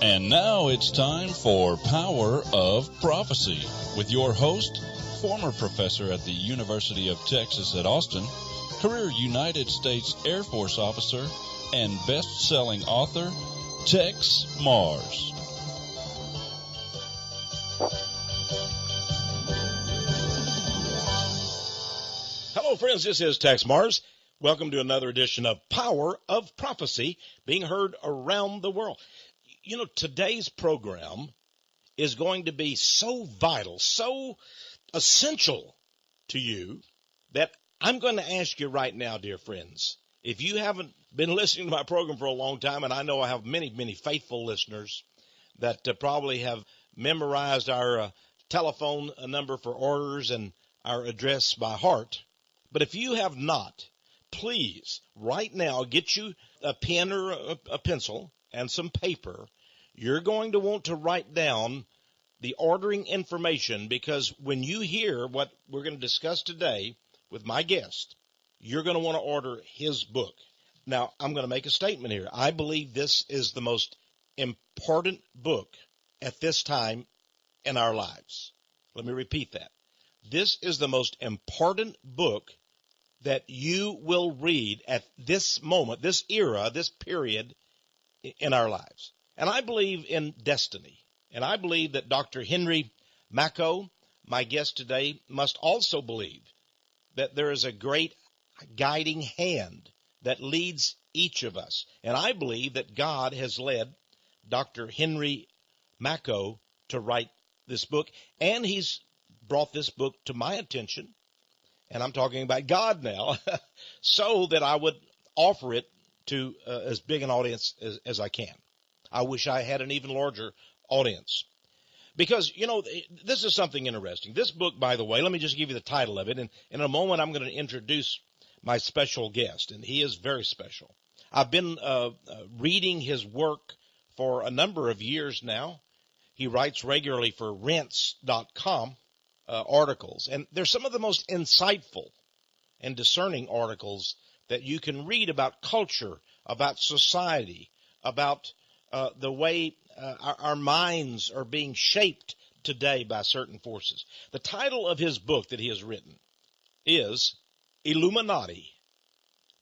And now it's time for Power of Prophecy with your host, former professor at the University of Texas at Austin, career United States Air Force officer, and best-selling author, Texe Mars. Hello, friends. This is Texe Mars. Welcome to another edition of Power of Prophecy, being heard around the world. You know, today's program is going to be so vital, so essential to you that I'm going to ask you right now, dear friends, if you haven't been listening to my program for a long time, and I know I have many, many faithful listeners that probably have memorized our telephone number for orders and our address by heart, but if you have not, please, right now, get you a pen or a pencil and some paper. You're going to want to write down the ordering information, because when you hear what we're going to discuss today with my guest, you're going to want to order his book. Now, I'm going to make a statement here. I believe this is the most important book at this time in our lives. Let me repeat that. This is the most important book that you will read at this moment, this era, this period in our lives. And I believe in destiny. And I believe that Dr. Henry Makow, my guest today, must also believe that there is a great guiding hand that leads each of us. And I believe that God has led Dr. Henry Makow to write this book. And he's brought this book to my attention, and I'm talking about God now, so that I would offer it to as big an audience as I can. I wish I had an even larger audience. Because, you know, this is something interesting. This book, by the way, let me just give you the title of it. And in a moment, I'm going to introduce my special guest, and he is very special. I've been reading his work for a number of years now. He writes regularly for rents.com articles. And they're some of the most insightful and discerning articles that you can read about culture, about society, about the way our minds are being shaped today by certain forces. The title of his book that he has written is Illuminati,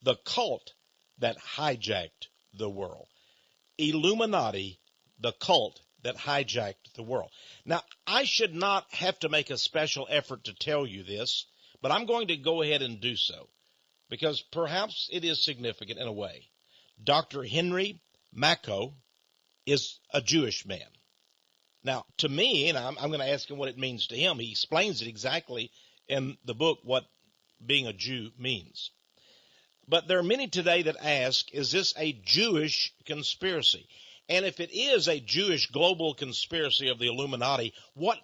the Cult That Hijacked the World. Illuminati, the Cult That Hijacked the World. Now, I should not have to make a special effort to tell you this, but I'm going to go ahead and do so, because perhaps it is significant in a way. Dr. Henry Makow is a Jewish man. Now, to me, and I'm going to ask him what it means to him. He explains it exactly in the book, what being a Jew means. But there are many today that ask, is this a Jewish conspiracy? And if it is a Jewish global conspiracy of the Illuminati, what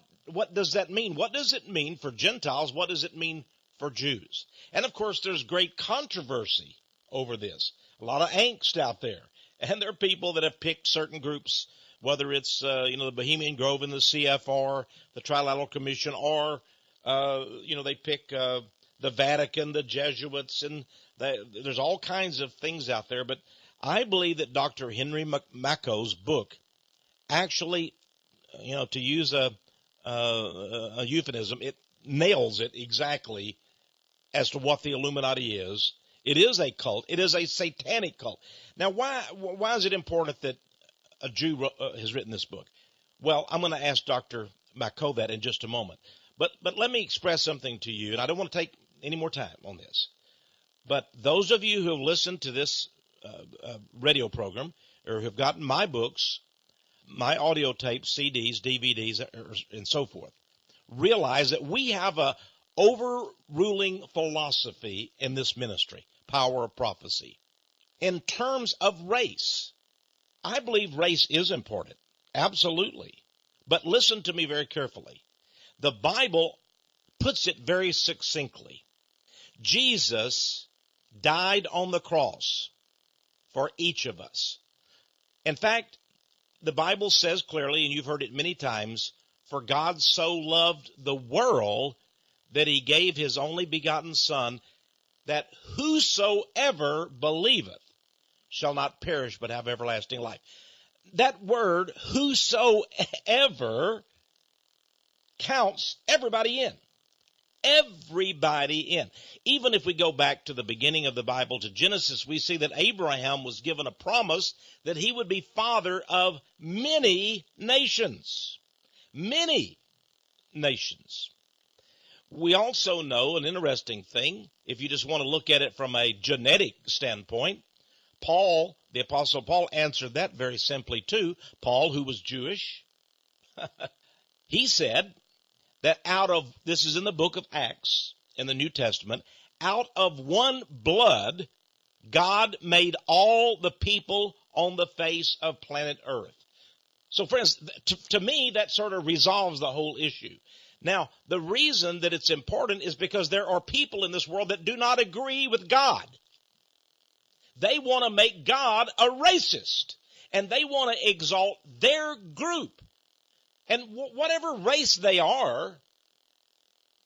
does that mean? What does it mean for Gentiles? What does it mean for Jews? And, of course, there's great controversy over this. A lot of angst out there. And there are people that have picked certain groups, whether it's, the Bohemian Grove and the CFR, the Trilateral Commission, or, they pick the Vatican, the Jesuits, and there's all kinds of things out there. But I believe that Dr. Henry Makow's book actually, to use a euphemism, it nails it exactly as to what the Illuminati is. It is a cult. It is a satanic cult. Now, why is it important that a Jew has written this book? Well, I'm going to ask Dr. Makow that in just a moment. But let me express something to you, and I don't want to take any more time on this. But those of you who have listened to this radio program, or have gotten my books, my audio tapes, CDs, DVDs, and so forth, realize that we have a overruling philosophy in this ministry, Power of Prophecy. In terms of race, I believe race is important, absolutely. But listen to me very carefully. The Bible puts it very succinctly. Jesus died on the cross for each of us. In fact, the Bible says clearly, and you've heard it many times, for God so loved the world that he gave his only begotten Son, that whosoever believeth shall not perish but have everlasting life. that word, whosoever, counts everybody in. Everybody in. Even if we go back to the beginning of the Bible, to Genesis, we see that Abraham was given a promise that he would be father of many nations. Many nations. We also know an interesting thing, if you just want to look at it from a genetic standpoint. Paul, the Apostle Paul, answered that very simply too. Paul, who was Jewish, he said that this is in the book of Acts in the New Testament, out of one blood, God made all the people on the face of planet Earth. So friends, to me, that sort of resolves the whole issue. Now, the reason that it's important is because there are people in this world that do not agree with God. They want to make God a racist, and they want to exalt their group. And whatever race they are,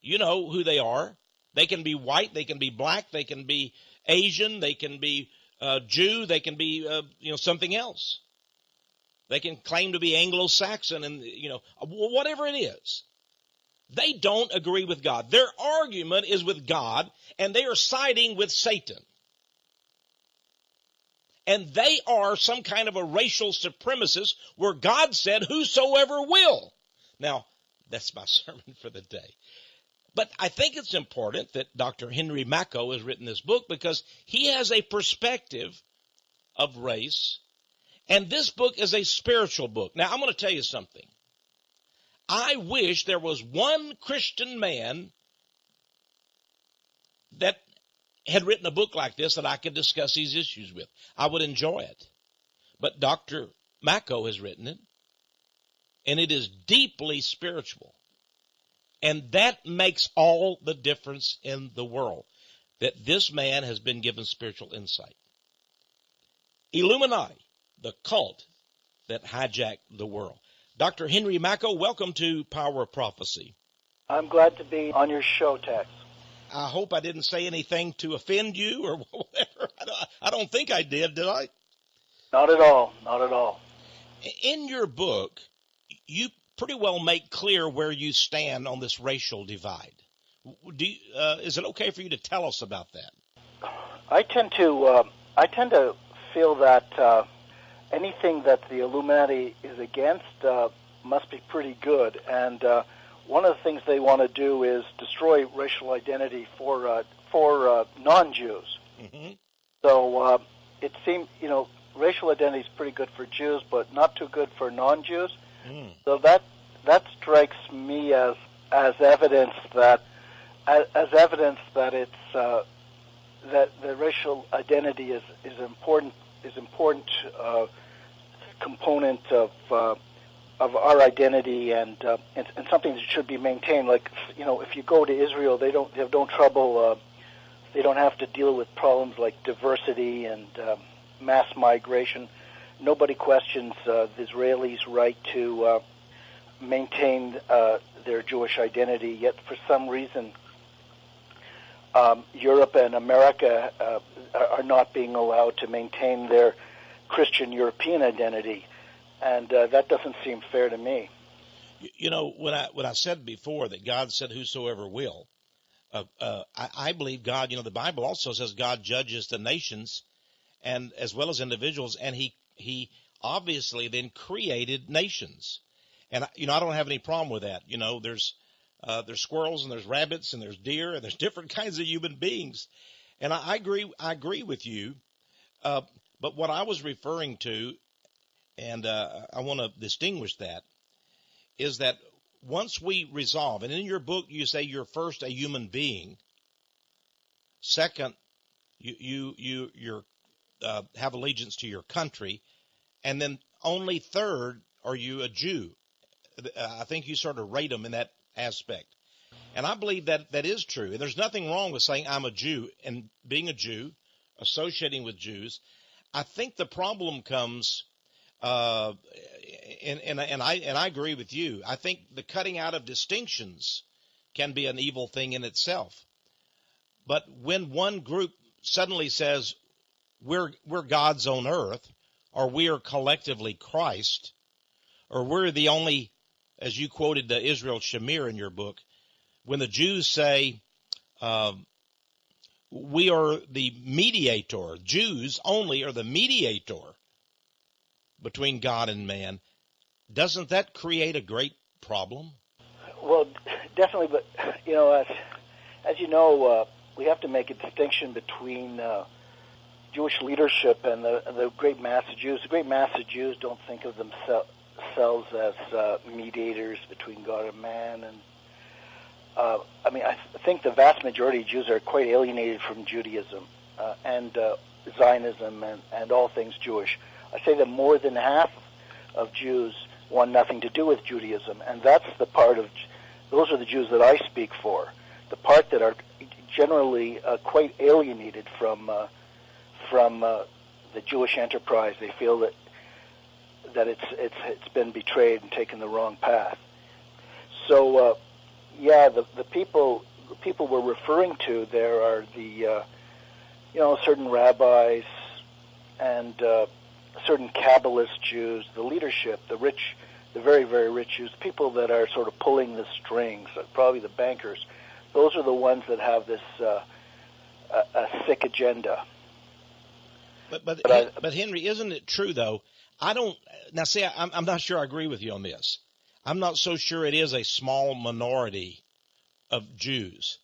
you know who they are. They can be white, they can be black, they can be Asian, they can be Jew, they can be something else. They can claim to be Anglo-Saxon, and whatever it is. They don't agree with God. Their argument is with God, and they are siding with Satan. And they are some kind of a racial supremacist where God said, whosoever will. Now, that's my sermon for the day. But I think it's important that Dr. Henry Makow has written this book because he has a perspective of race, and this book is a spiritual book. Now, I'm going to tell you something. I wish there was one Christian man that had written a book like this that I could discuss these issues with. I would enjoy it. But Dr. Makow has written it, and it is deeply spiritual. And that makes all the difference in the world, that this man has been given spiritual insight. Illuminati, the cult that hijacked the world. Dr. Henry Makow, welcome to Power of Prophecy. I'm glad to be on your show, Tex. I hope I didn't say anything to offend you or whatever. I don't think I did I? Not at all. Not at all. In your book, you pretty well make clear where you stand on this racial divide. Is it okay for you to tell us about that? I tend to feel that anything that the Illuminati is against must be pretty good, and one of the things they want to do is destroy racial identity for non-Jews. Mm-hmm. So it seems, racial identity is pretty good for Jews, but not too good for non-Jews. Mm. So that strikes me as evidence that it's that the racial identity is important component of our identity and something that should be maintained. Like if you go to Israel, they don't have no trouble. They don't have to deal with problems like diversity and mass migration. Nobody questions the Israelis' right to maintain their Jewish identity. Yet, for some reason, Europe and America are not being allowed to maintain their Christian European identity, and that doesn't seem fair to me. When I said before that God said whosoever will, I believe God. The Bible also says God judges the nations and as well as individuals, and he obviously then created nations. And I don't have any problem with that. There's squirrels and there's rabbits and there's deer and there's different kinds of human beings. And I agree with you. But what I was referring to, and I want to distinguish that, is that once we resolve, and in your book you say you're first a human being, second you have allegiance to your country, and then only third are you a Jew. I think you sort of rate them in that aspect. And I believe that is true. And there's nothing wrong with saying I'm a Jew and being a Jew, associating with Jews. I think the problem comes, and I agree with you. I think the cutting out of distinctions can be an evil thing in itself. But when one group suddenly says we're God's on earth, or we are collectively Christ, or we're the only, as you quoted the Israel Shamir in your book, when the Jews say we are the mediator, Jews only are the mediator between God and man, doesn't that create a great problem? Well, definitely, but, you know, as you know, we have to make a distinction between Jewish leadership and the great mass of Jews. The great mass of Jews don't think of themselves as mediators between God and man. And I mean, I think the vast majority of Jews are quite alienated from Judaism and Zionism and all things Jewish. I say that more than half of Jews want nothing to do with Judaism, and that's the part of, those are the Jews that I speak for, the part that are generally quite alienated from the Jewish enterprise. They feel that it's been betrayed and taken the wrong path. So yeah, the people we're referring to there are the certain rabbis and certain Kabbalist Jews, the leadership, the rich, the very, very rich Jews, people that are sort of pulling the strings, probably the bankers. Those are the ones that have this a sick agenda. But Henry, isn't it true though? I'm not sure I agree with you on this. I'm not so sure it is a small minority of Jews,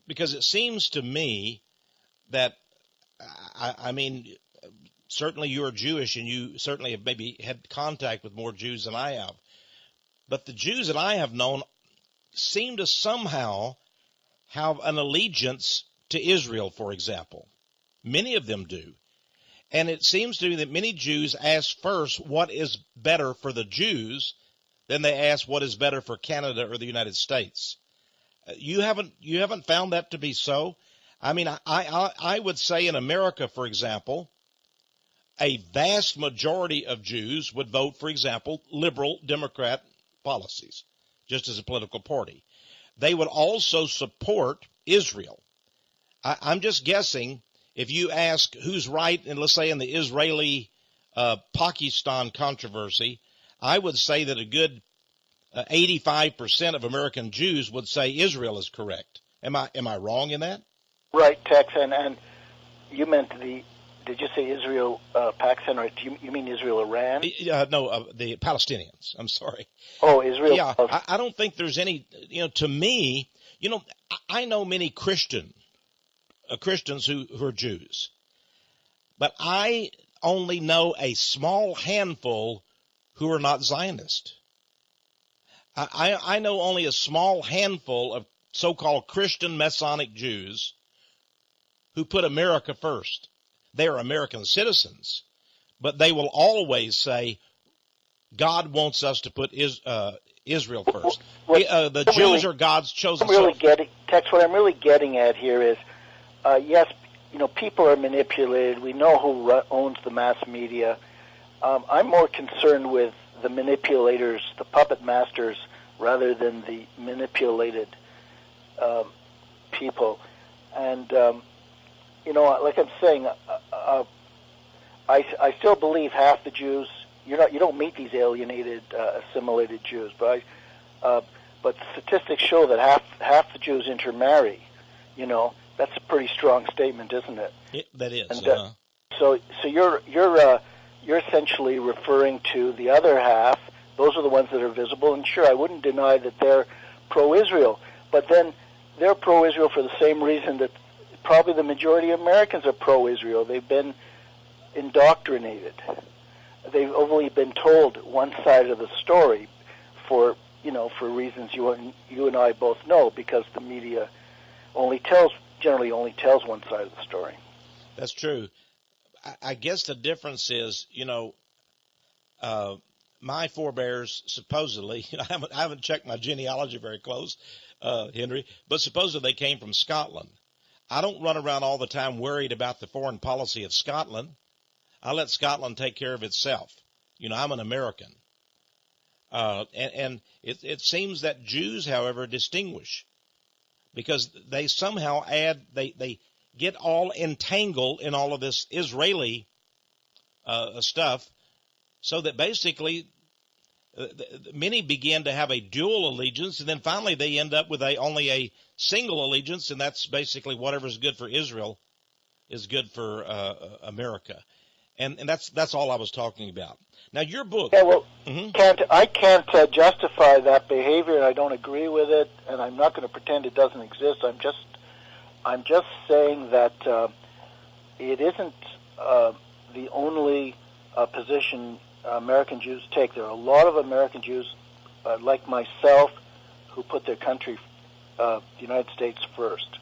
because it seems to me that, I mean, certainly you're Jewish and you certainly have maybe had contact with more Jews than I have. But the Jews that I have known seem to somehow have an allegiance to Israel, for example. Many of them do. And it seems to me that many Jews ask first what is better for the Jews, then they ask what is better for Canada or the United States. You haven't found that to be so? I mean, I would say in America, for example, a vast majority of Jews would vote, for example, liberal Democrat policies, just as a political party. They would also support Israel. I'm just guessing, if you ask who's right, and let's say in the Israeli-Pakistan controversy, I would say that a good 85% of American Jews would say Israel is correct. Am I wrong in that? Right, Texe, and you meant did you say Israel, Pakistan, or you mean Israel, Iran? No, the Palestinians. I'm sorry. Oh, Israel. Yeah, I don't think there's any, to me, I know many Christians who are Jews, but I only know a small handful who are not Zionist. I know only a small handful of so-called Christian Messianic Jews who put America first. They are American citizens, but they will always say God wants us to put Israel first. The Jews are God's chosen. Texe, what I'm really getting at here is, yes, people are manipulated. We know who owns the mass media. I'm more concerned with the manipulators, the puppet masters, rather than the manipulated people. And like I'm saying, I still believe half the Jews. You don't meet these alienated, assimilated Jews, but statistics show that half the Jews intermarry. That's a pretty strong statement, isn't it? That is. And, so you're essentially referring to the other half. Those are the ones that are visible. And sure, I wouldn't deny that they're pro-Israel, but then they're pro-Israel for the same reason that probably the majority of Americans are pro-Israel. They've been indoctrinated. They've only been told one side of the story for reasons you and I both know, because the media generally only tells one side of the story. That's true. I guess the difference is, my forebears supposedly, I haven't checked my genealogy very close, Henry, but supposedly they came from Scotland. I don't run around all the time worried about the foreign policy of Scotland. I let Scotland take care of itself. I'm an American. And it seems that Jews, however, distinguish, because they somehow they get all entangled in all of this Israeli stuff, so that basically many begin to have a dual allegiance, and then finally they end up with only a single allegiance, and that's basically whatever's good for Israel is good for America. And that's all I was talking about. Now, your book. Yeah, well, I can't justify that behavior, and I don't agree with it, and I'm not going to pretend it doesn't exist. I'm just saying that it isn't the only position American Jews take. There are a lot of American Jews, like myself, who put their country, the United States, first.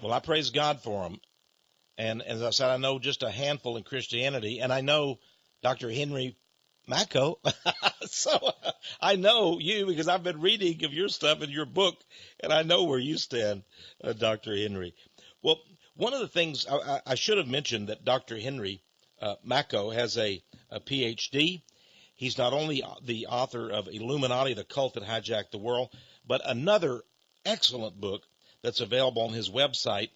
Well, I praise God for them. And as I said, I know just a handful in Christianity, and I know Dr. Henry Makow. So I know you because I've been reading of your stuff in your book, and I know where you stand, Dr. Henry. Well, one of the things I should have mentioned that Dr. Henry Makow has a PhD. He's not only the author of Illuminati, the Cult that Hijacked the World, but another excellent book that's available on his website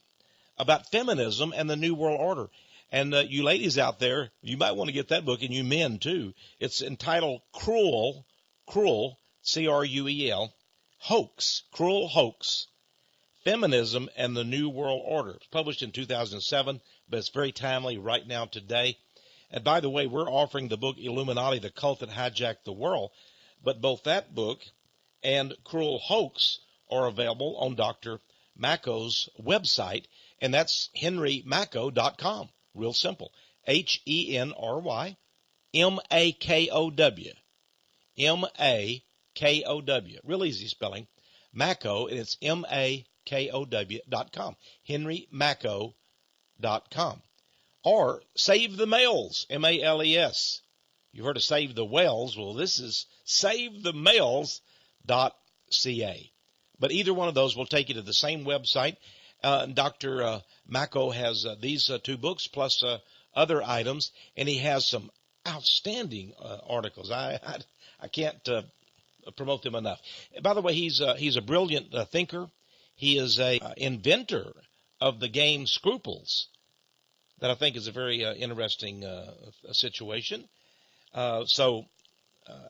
about feminism and the New World Order. And you ladies out there, you might want to get that book, and you men too. It's entitled Cruel, C-R-U-E-L, Hoax, Cruel Hoax, Feminism and the New World Order. It's published in 2007, but it's very timely right now today. And by the way, we're offering the book Illuminati, the Cult that Hijacked the World. But both that book and Cruel Hoax are available on Dr. Makow's website, and that's henrymakow.com. Real simple. HenryMakow. M-A-K-O-W. Real easy spelling. Makow, and it's M-A-K-O-W.com. henrymakow.com. Or Save the Males, M-A-L-E-S. You've heard of Save the Whales. Well, this is SaveTheMales.ca. But either one of those will take you to the same website. Dr. Makow has these two books plus other items, and he has some outstanding articles. I can't promote them enough. By the way, he's a brilliant thinker. He is a inventor of the game Scruples, that I think is a very interesting situation. So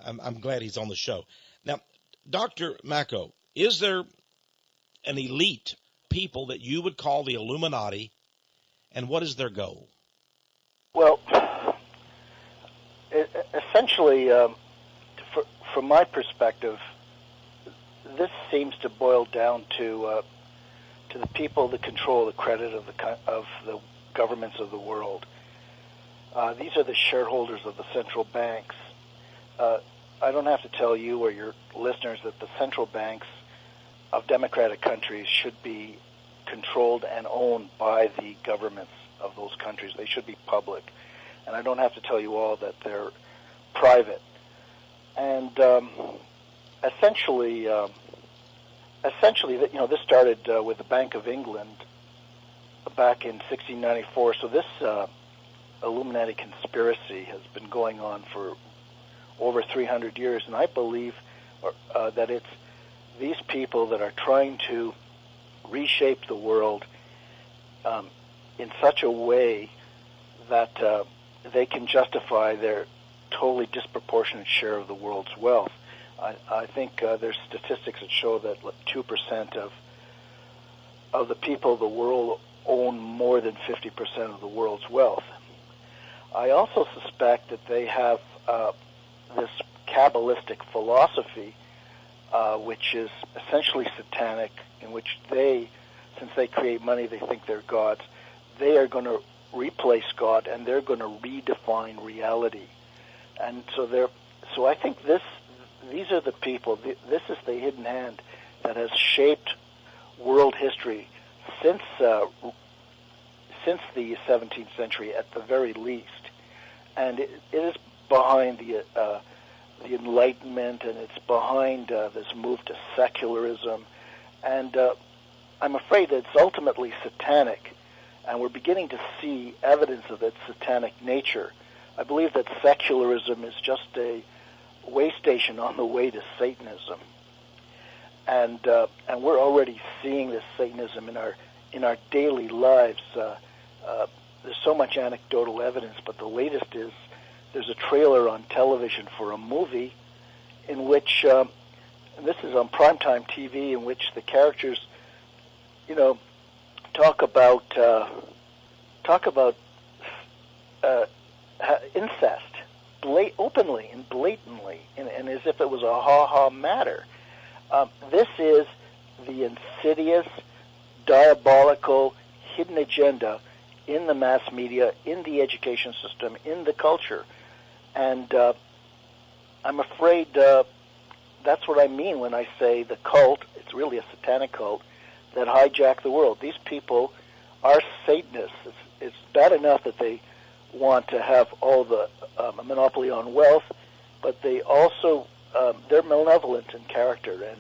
I'm glad he's on the show. Now, Dr. Makow, is there an elite people that you would call the Illuminati, and what is their goal? Well, essentially, from my perspective, this seems to boil down to the people that control the credit of the governments of the world. These are the shareholders of the central banks. I don't have to tell you or your listeners that the central banks of democratic countries should be controlled and owned by the governments of those countries. They should be public. And I don't have to tell you all that they're private. And essentially, this started with the Bank of England back in 1694. So this Illuminati conspiracy has been going on for over 300 years, and I believe that it's these people that are trying to reshape the world in such a way that they can justify their totally disproportionate share of the world's wealth. I think there's statistics that show that 2% of the people of the world own more than 50% of the world's wealth. I also suspect that they have this Kabbalistic philosophy, which is essentially satanic, in which since they create money, they think they're gods. They are going to replace God, and they're going to redefine reality. And so I think these are the people. This is the hidden hand that has shaped world history since the 17th century, at the very least. And it is behind the Enlightenment, and it's behind this move to secularism. And I'm afraid that it's ultimately satanic, and we're beginning to see evidence of its satanic nature. I believe that secularism is just a way station on the way to Satanism, and we're already seeing this Satanism in our daily lives. There's so much anecdotal evidence, but the latest is there's a trailer on television for a movie in which, and this is on primetime TV, in which the characters, talk about incest, openly and blatantly, and as if it was a ha-ha matter. This is the insidious, diabolical, hidden agenda in the mass media, in the education system, in the culture. And I'm afraid that's what I mean when I say the cult, it's really a satanic cult, that hijacked the world. These people are Satanists. It's bad enough that they want to have all the monopoly on wealth, but they also, they're malevolent in character,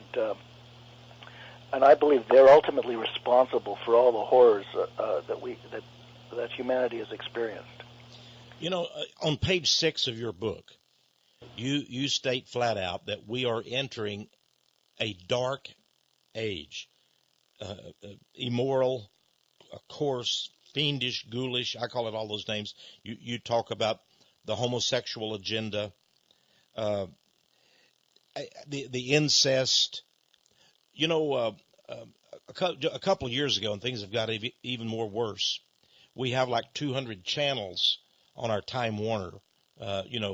and I believe they're ultimately responsible for all the horrors that humanity has experienced. On page 6 of your book, you state flat out that we are entering a dark age, immoral, coarse, fiendish, ghoulish. I call it all those names. You talk about the homosexual agenda, the incest. A couple of years ago, and things have got even more worse. We have like 200 channels on our Time Warner,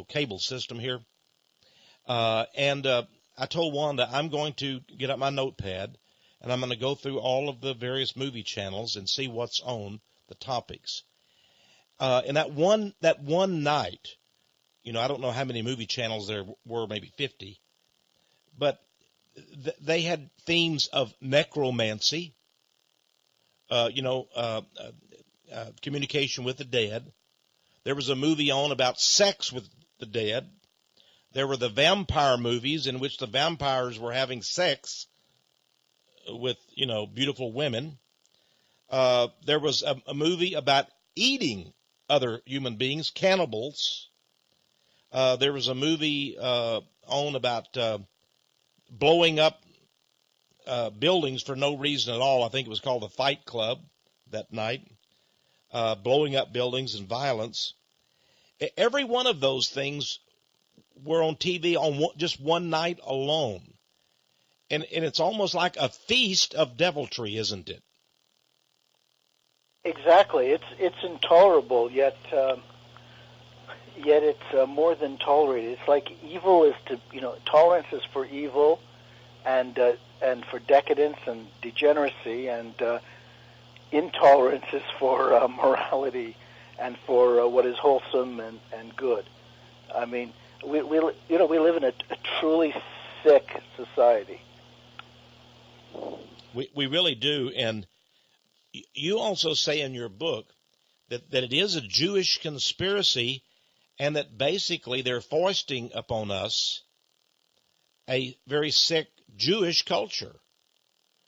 cable system here. And I told Wanda I'm going to get out my notepad and I'm going to go through all of the various movie channels and see what's on the topics. And that one night, I don't know how many movie channels there were, maybe 50, but they had themes of necromancy, communication with the dead. There was a movie on about sex with the dead. There were the vampire movies in which the vampires were having sex with, beautiful women. There was a movie about eating other human beings, cannibals. There was a movie on about blowing up buildings for no reason at all. I think it was called the Fight Club that night. Blowing up buildings and violence. Every one of those things were on TV on just one night alone. And it's almost like a feast of deviltry, isn't it? Exactly. It's intolerable, yet it's more than tolerated. It's like evil is tolerance is for evil, and for decadence and degeneracy, and intolerance is for morality and for what is wholesome and good. I mean, we live in a truly sick society. We really do, and you also say in your book that it is a Jewish conspiracy, and that basically they're foisting upon us a very sick Jewish culture.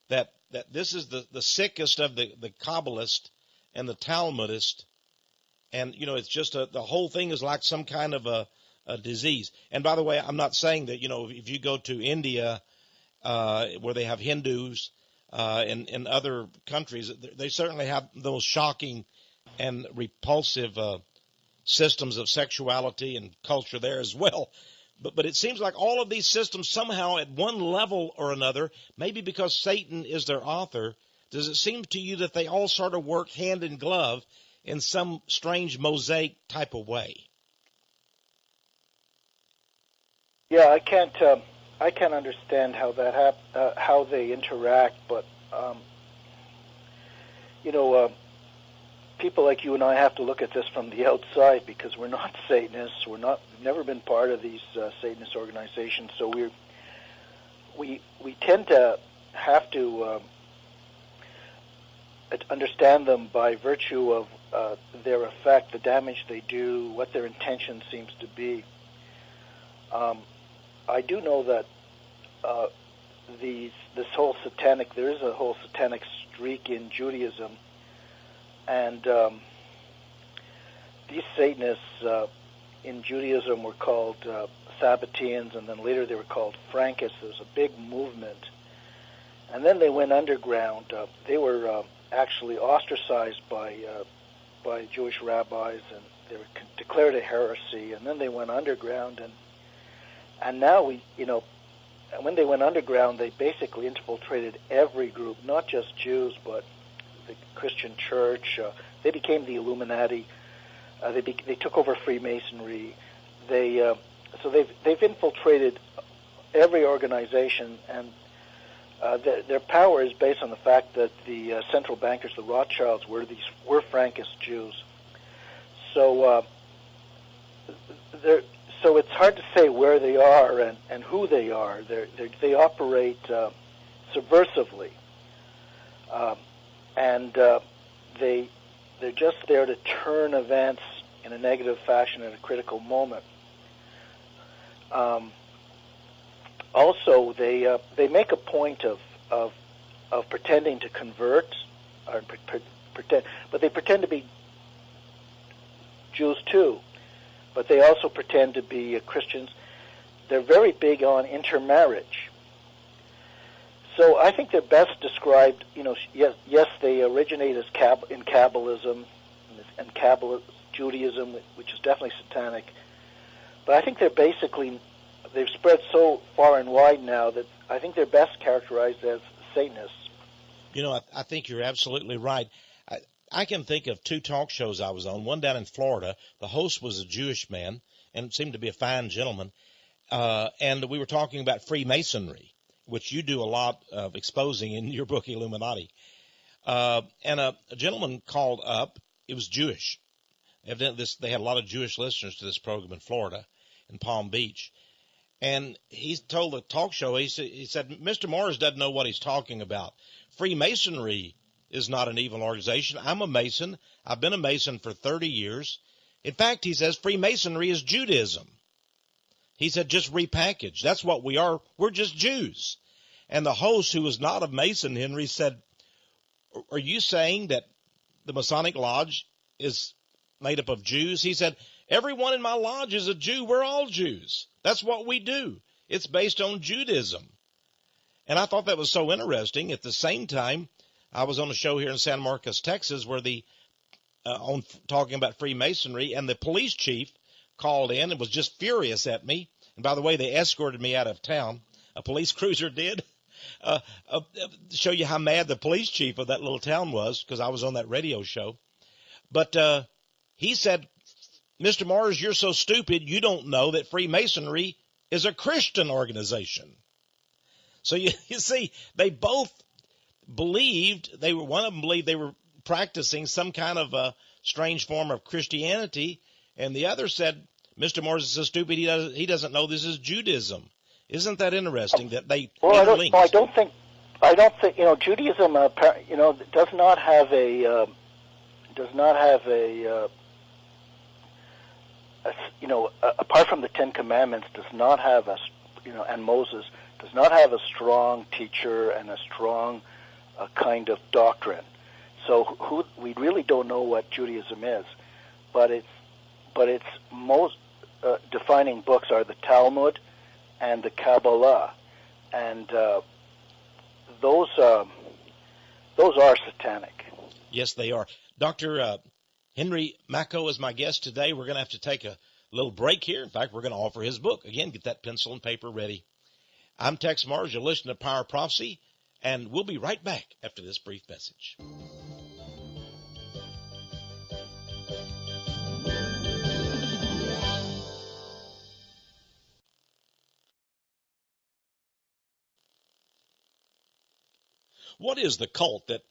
That this is the sickest of the Kabbalist and the Talmudist, and it's just the whole thing is like some kind of a disease. And by the way, I'm not saying that if you go to India, where they have Hindus, in other countries, they certainly have those shocking and repulsive systems of sexuality and culture there as well. But it seems like all of these systems somehow at one level or another, maybe because Satan is their author, does it seem to you that they all sort of work hand in glove in some strange mosaic type of way? Yeah, I can't understand how that how they interact, but people like you and I have to look at this from the outside because we're not Satanists. We've never been part of these Satanist organizations, so we tend to have to understand them by virtue of their effect, the damage they do, what their intention seems to be. I do know that there is a whole satanic streak in Judaism, and these Satanists in Judaism were called Sabbateans, and then later they were called Frankists. There was a big movement, and then they went underground. They were actually ostracized by by Jewish rabbis, and they were declared a heresy, and then they went underground, and now when they went underground, they basically infiltrated every group, not just Jews, but the Christian Church. They became the Illuminati. They took over Freemasonry. So they've infiltrated every organization, and their power is based on the fact that the central bankers, the Rothschilds, were Frankist Jews. So it's hard to say where they are and who they are. They operate subversively, and they're just there to turn events in a negative fashion at a critical moment. Also, they make a point of pretending to convert, or but they pretend to be Jews too. But they also pretend to be Christians. They're very big on intermarriage. So I think they're best described. Yes, they originate as in Kabbalism and Judaism, which is definitely satanic. But I think they've spread so far and wide now that I think they're best characterized as Satanists. I think you're absolutely right. I can think of two talk shows I was on, one down in Florida. The host was a Jewish man and seemed to be a fine gentleman. And we were talking about Freemasonry, which you do a lot of exposing in your book, Illuminati. And a gentleman called up. It was Jewish. Evidently, they had a lot of Jewish listeners to this program in Florida, in Palm Beach. And he told the talk show, he said, Mr. Morris doesn't know what he's talking about. Freemasonry is not an evil organization. I'm a Mason. I've been a Mason for 30 years. In fact, he says Freemasonry is Judaism. He said, just repackaged. That's what we are. We're just Jews. And the host, who was not a Mason, Henry, said, are you saying that the Masonic Lodge is made up of Jews? He said, everyone in my lodge is a Jew. We're all Jews. That's what we do. It's based on Judaism. And I thought that was so interesting. At the same time, I was on a show here in San Marcos, Texas, where talking about Freemasonry, and the police chief called in and was just furious at me. And by the way, they escorted me out of town. A police cruiser did. Show you how mad the police chief of that little town was, because I was on that radio show. But he said, Mr. Mars, you're so stupid, you don't know that Freemasonry is a Christian organization. So you see, they both believed, one of them believed they were practicing some kind of a strange form of Christianity, and the other said, Mr. Morris is so stupid he doesn't know this is Judaism. Isn't that interesting that they interlinked? I don't think Judaism does not have a apart from the Ten Commandments, does not have and Moses does not have a strong teacher and a strong kind of doctrine. So we really don't know what Judaism is, but its most defining books are the Talmud and the Kabbalah, and those are satanic. Yes, they are. Dr. Henry Makow is my guest today. We're going to have to take a little break here. In fact, we're going to offer his book. Again, get that pencil and paper ready. I'm Texe Mars. You're listening to Power of Prophecy, and we'll be right back after this brief message. What is the cult that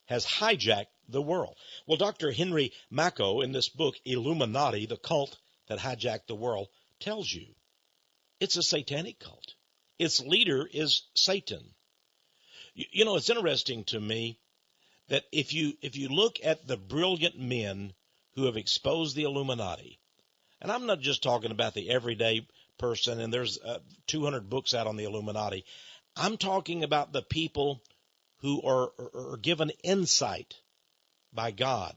has hijacked the world? Well, Dr. Henry Makow, in this book, Illuminati, the cult that hijacked the world, tells you it's a satanic cult. Its leader is Satan. It's interesting to me that if you look at the brilliant men who have exposed the Illuminati, and I'm not just talking about the everyday person, and there's 200 books out on the Illuminati. I'm talking about the people who are given insight by God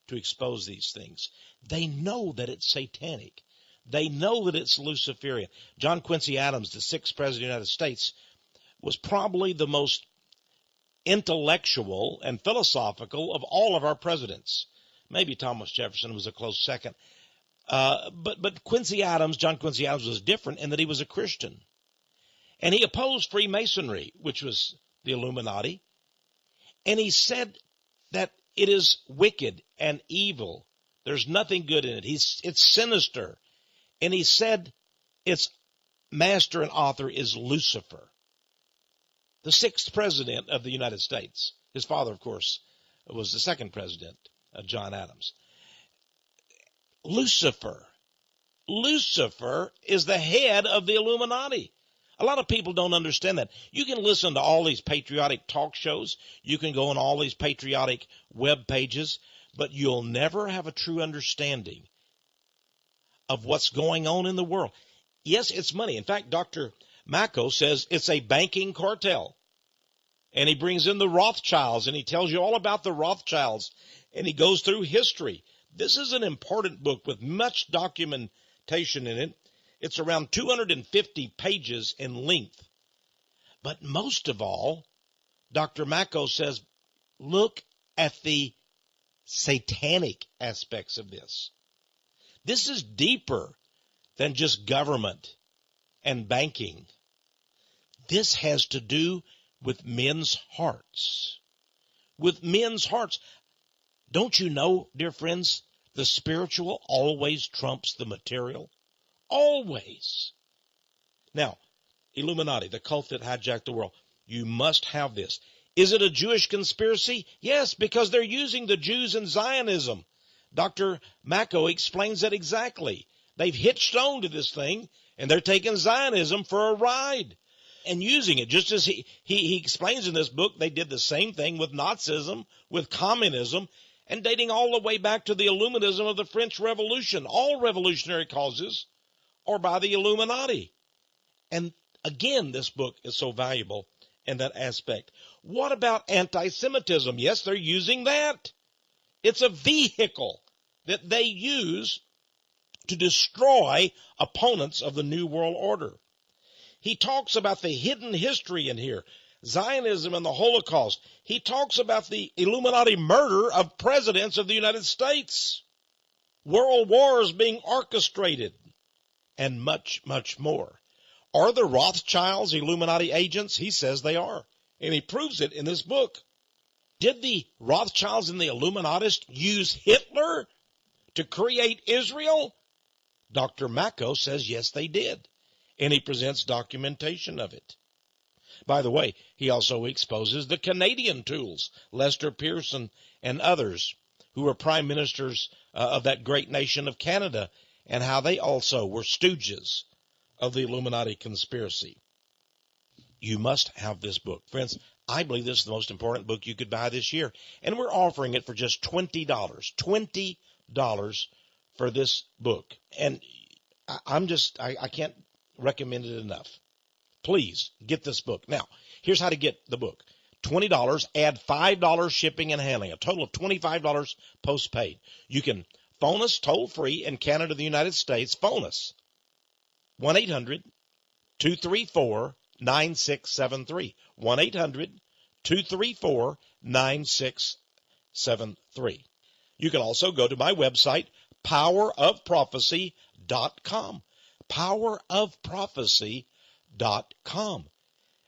to expose these things. They know that it's satanic. They know that it's Luciferian. John Quincy Adams, the 6th President of the United States, was probably the most intellectual and philosophical of all of our presidents. Maybe Thomas Jefferson was a close second. But John Quincy Adams was different in that he was a Christian. And he opposed Freemasonry, which was the Illuminati. And he said that it is wicked and evil. There's nothing good in it. It's sinister. And he said its master and author is Lucifer, the 6th president of the United States. His father, of course, was the 2nd president, John Adams. Lucifer is the head of the Illuminati. A lot of people don't understand that. You can listen to all these patriotic talk shows. You can go on all these patriotic web pages, but you'll never have a true understanding of what's going on in the world. Yes, it's money. In fact, Dr. Makow says it's a banking cartel. And he brings in the Rothschilds, and he tells you all about the Rothschilds, and he goes through history. This is an important book with much documentation in it. It's around 250 pages in length. But most of all, Dr. Makow says, look at the satanic aspects of this. This is deeper than just government and banking. This has to do with men's hearts. With men's hearts. Don't you know, dear friends, the spiritual always trumps the material? Always. Now, Illuminati, the cult that hijacked the world. You must have this. Is it a Jewish conspiracy? Yes, because they're using the Jews in Zionism. Dr. Makow explains that exactly. They've hitched on to this thing, and they're taking Zionism for a ride and using it. Just as he explains in this book, they did the same thing with Nazism, with communism, and dating all the way back to the Illuminism of the French Revolution. All revolutionary causes are by the Illuminati. And again, this book is so valuable in that aspect. What about anti-Semitism? Yes, they're using that. It's a vehicle that they use to destroy opponents of the New World Order. He talks about the hidden history in here, Zionism and the Holocaust. He talks about the Illuminati murder of presidents of the United States, world wars being orchestrated, and much, much more. Are the Rothschilds Illuminati agents? He says they are, and he proves it in this book. Did the Rothschilds and the Illuminatists use Hitler to create Israel? Dr. Makow says yes, they did, and he presents documentation of it. By the way, he also exposes the Canadian tools, Lester Pearson and others, who were prime ministers of that great nation of Canada, and how they also were stooges of the Illuminati conspiracy. You must have this book. Friends, I believe this is the most important book you could buy this year, and we're offering it for just $20. $20 for this book. And I can't recommend it enough. Please get this book. Now, here's how to get the book. $20, add $5 shipping and handling, a total of $25 postpaid. You can phone us toll free in Canada, the United States. Phone us. 1-800-234-9673. 1-800-234-9673. You can also go to my website, powerofprophecy.com. Powerofprophecy.com.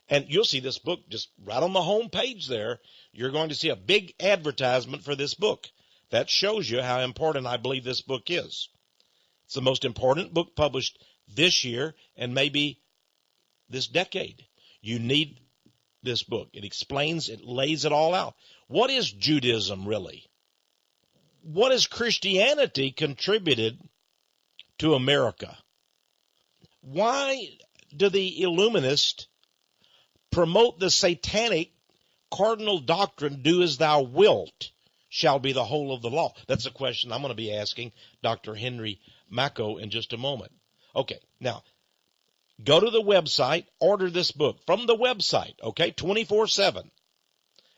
And you'll see this book just right on the home page there. You're going to see a big advertisement for this book. That shows you how important I believe this book is. It's the most important book published this year and maybe this decade. You need this book. It explains, it lays it all out. What is Judaism really? What has Christianity contributed to America? Why do the Illuminists promote the satanic cardinal doctrine, do as thou wilt, shall be the whole of the law? That's a question I'm going to be asking Dr. Henry Makow in just a moment. Okay, now, go to the website, order this book from the website, okay, 24/7.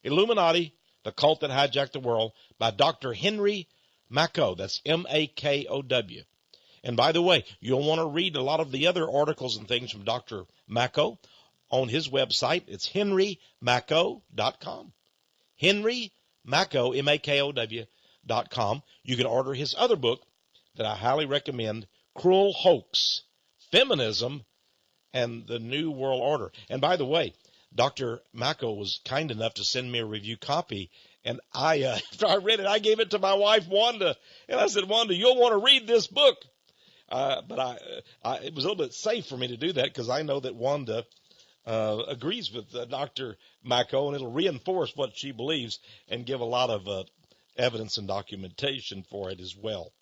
Illuminati, the Cult That Hijacked the World, by Dr. Henry Makow. That's M-A-K-O-W. And by the way, you'll want to read a lot of the other articles and things from Dr. Makow on his website. It's henrymakow.com. Henry Makow, M-A-K-O-W, www.drmako.com. You can order his other book that I highly recommend, Cruel Hoax, Feminism, and the New World Order. And by the way, Dr. Makow was kind enough to send me a review copy, and after I read it, I gave it to my wife, Wanda, and I said, Wanda, you'll want to read this book. But it was a little bit safe for me to do that because I know that Wanda agrees with Dr. Makow, and it'll reinforce what she believes and give a lot of evidence and documentation for it as well.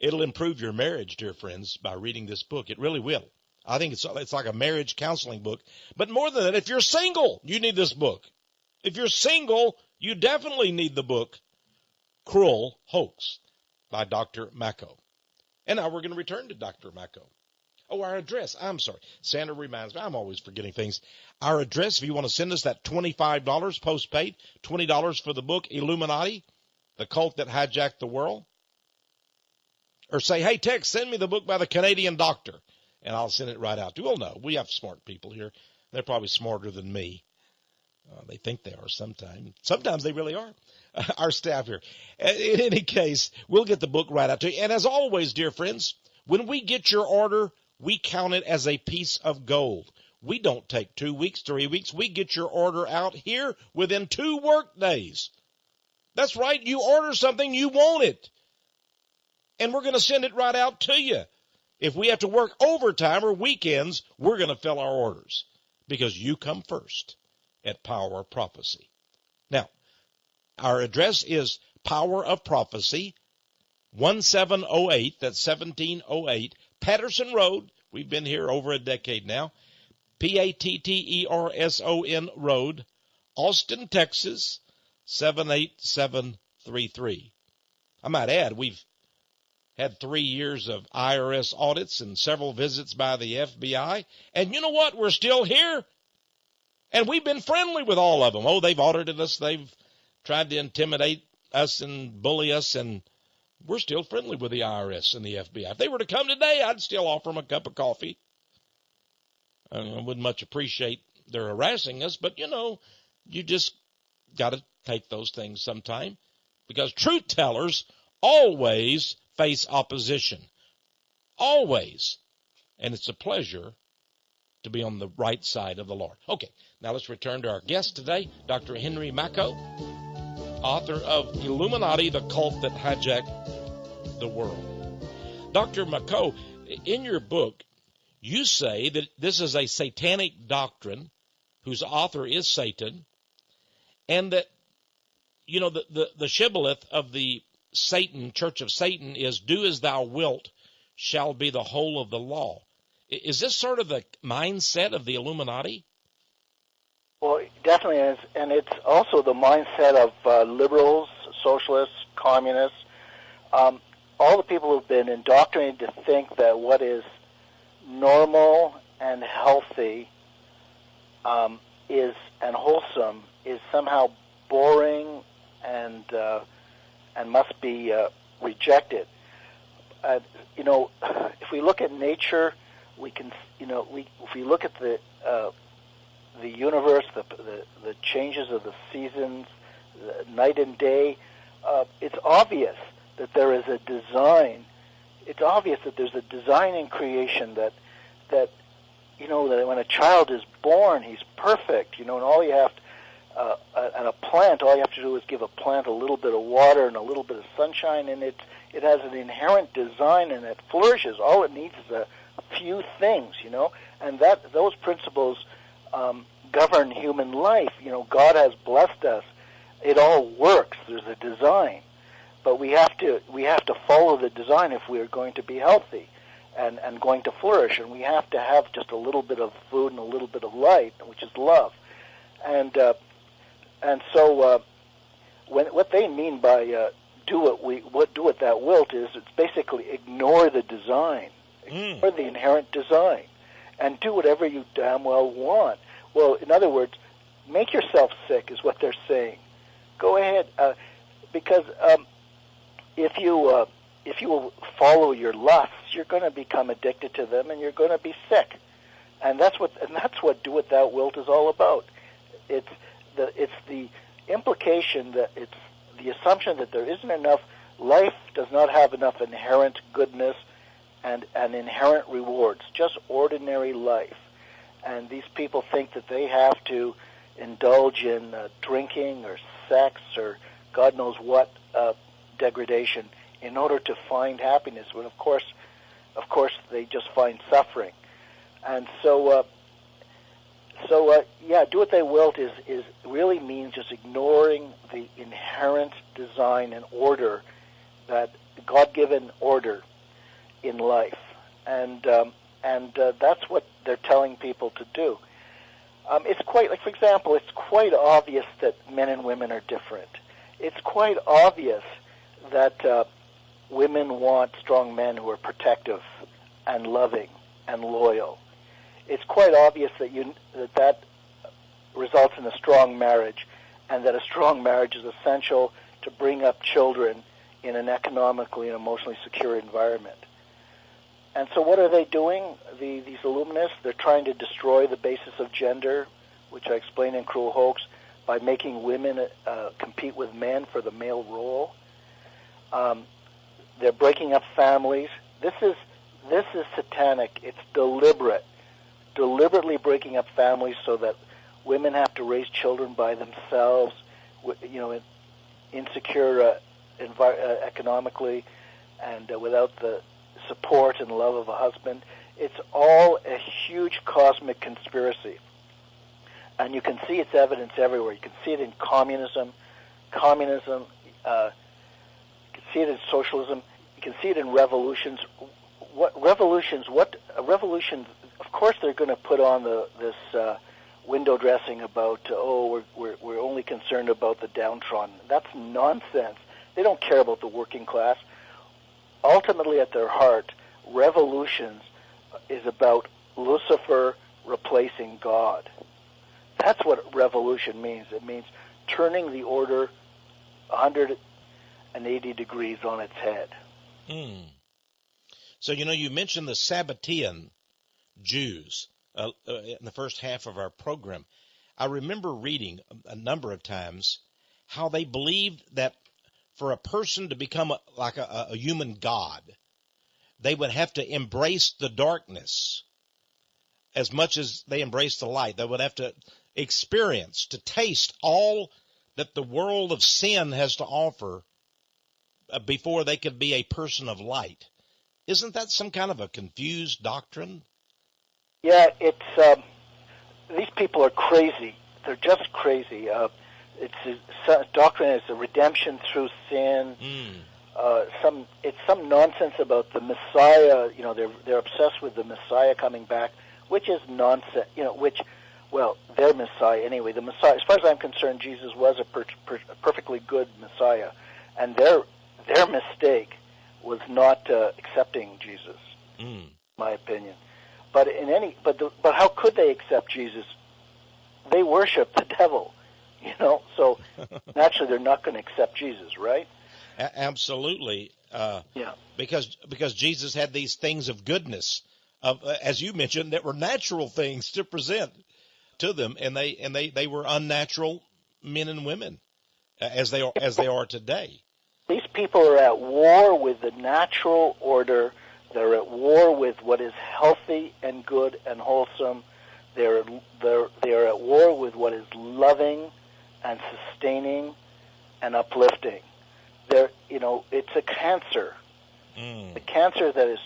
It'll improve your marriage, dear friends, by reading this book. It really will. I think it's like a marriage counseling book. But more than that, if you're single, you need this book. If you're single, you definitely need the book, Cruel Hoax, by Dr. Makow. And now we're going to return to Dr. Makow. Oh, our address. I'm sorry. Sandra reminds me. I'm always forgetting things. Our address, if you want to send us that $25 postpaid, $20 for the book, Illuminati, the cult that hijacked the world. Or say, hey, Tex, send me the book by the Canadian doctor, and I'll send it right out to you. Well, no, we have smart people here. They're probably smarter than me. They think they are sometimes. Sometimes they really are. Our staff here. In any case, we'll get the book right out to you. And as always, dear friends, when we get your order, we count it as a piece of gold. We don't take 2 weeks, 3 weeks. We get your order out here within 2 work days. That's right. You order something, you want it. And we're going to send it right out to you. If we have to work overtime or weekends, we're going to fill our orders because you come first at Power of Prophecy. Now, our address is Power of Prophecy, 1708, that's 1708, Patterson Road. We've been here over a decade now. Patterson Road, Austin, Texas, 78733. I might add, we've had 3 years of IRS audits and several visits by the FBI. And you know what? We're still here. And we've been friendly with all of them. Oh, they've audited us. They've tried to intimidate us and bully us. And we're still friendly with the IRS and the FBI. If they were to come today, I'd still offer them a cup of coffee. I wouldn't much appreciate their harassing us. But, you just got to take those things sometime. Because truth tellers always face opposition. Always. And it's a pleasure to be on the right side of the Lord. Okay, now let's return to our guest today, Dr. Henry Makow, author of Illuminati, the cult that hijacked the world. Dr. Makow, in your book, you say that this is a satanic doctrine whose author is Satan, and that, the shibboleth of the Church of Satan is, do as thou wilt shall be the whole of the law. Is this sort of the mindset of the Illuminati? Well, it definitely is, and it's also the mindset of liberals, socialists, communists, all the people who've been indoctrinated to think that what is normal and healthy and wholesome is somehow boring and must be rejected. If we look at nature, we can, if we look at the universe, the changes of the seasons, the night and day, it's obvious that there is a design. It's obvious that there's a design in creation that that when a child is born, he's perfect. And all you have to, and a plant, all you have to do is give a plant a little bit of water and a little bit of sunshine, and it has an inherent design and it flourishes. All it needs is a few things, and those principles govern human life. God has blessed us. It all works. There's a design, but we have to follow the design if we are going to be healthy and going to flourish. And we have to have just a little bit of food and a little bit of light, which is love. And so what they mean by do what thou wilt is it's basically ignore the design. Or the inherent design, and do whatever you damn well want. Well, in other words, make yourself sick is what they're saying. Go ahead, because if you follow your lusts, you're going to become addicted to them, and you're going to be sick. And that's what do what thou wilt is all about. It's the implication that it's the assumption that there isn't enough, life does not have enough inherent goodness and inherent rewards, just ordinary life. And these people think that they have to indulge in drinking or sex or God knows what degradation in order to find happiness, when of course they just find suffering. And so do what they will is really means just ignoring the inherent design and order, that God-given order in life, and that's what they're telling people to do. It's quite, like, for example, it's quite obvious that men and women are different. It's quite obvious that women want strong men who are protective and loving and loyal. It's quite obvious that results in a strong marriage, and that a strong marriage is essential to bring up children in an economically and emotionally secure environment. And so what are they doing, these Illuminists? They're trying to destroy the basis of gender, which I explain in Cruel Hoax, by making women compete with men for the male role. They're breaking up families. This is satanic. It's deliberately breaking up families so that women have to raise children by themselves, insecure economically, and without the support and love of a husband. It's all a huge cosmic conspiracy. And you can see its evidence everywhere. You can see it in communism. You can see it in socialism. You can see it in revolutions. A revolution, of course they're going to put on this window dressing about, we're only concerned about the downtrodden. That's nonsense. They don't care about the working class. Ultimately, at their heart, revolutions is about Lucifer replacing God. That's what revolution means. It means turning the order 180 degrees on its head. So, you mentioned the Sabbatean Jews in the first half of our program. I remember reading a number of times how they believed that for a person to become like a human god, they would have to embrace the darkness as much as they embrace the light. They would have to experience, to taste all that the world of sin has to offer before they could be a person of light. Isn't that some kind of a confused doctrine? Yeah, it's these people are crazy. They're just crazy. It's doctrine is a redemption through sin. It's some nonsense about the Messiah. They're obsessed with the Messiah coming back, which is nonsense. Their Messiah anyway. The Messiah, as far as I'm concerned, Jesus was a perfectly good Messiah, and their mistake was not accepting Jesus, in my opinion. But but how could they accept Jesus? They worship the devil, So naturally, they're not going to accept Jesus, right? Absolutely. Because Jesus had these things of goodness, as you mentioned, that were natural things to present to them, and they were unnatural men and women, as they are today. These people are at war with the natural order. They're at war with what is healthy and good and wholesome. They're at war with what is loving and sustaining and uplifting. It's a cancer. A cancer that is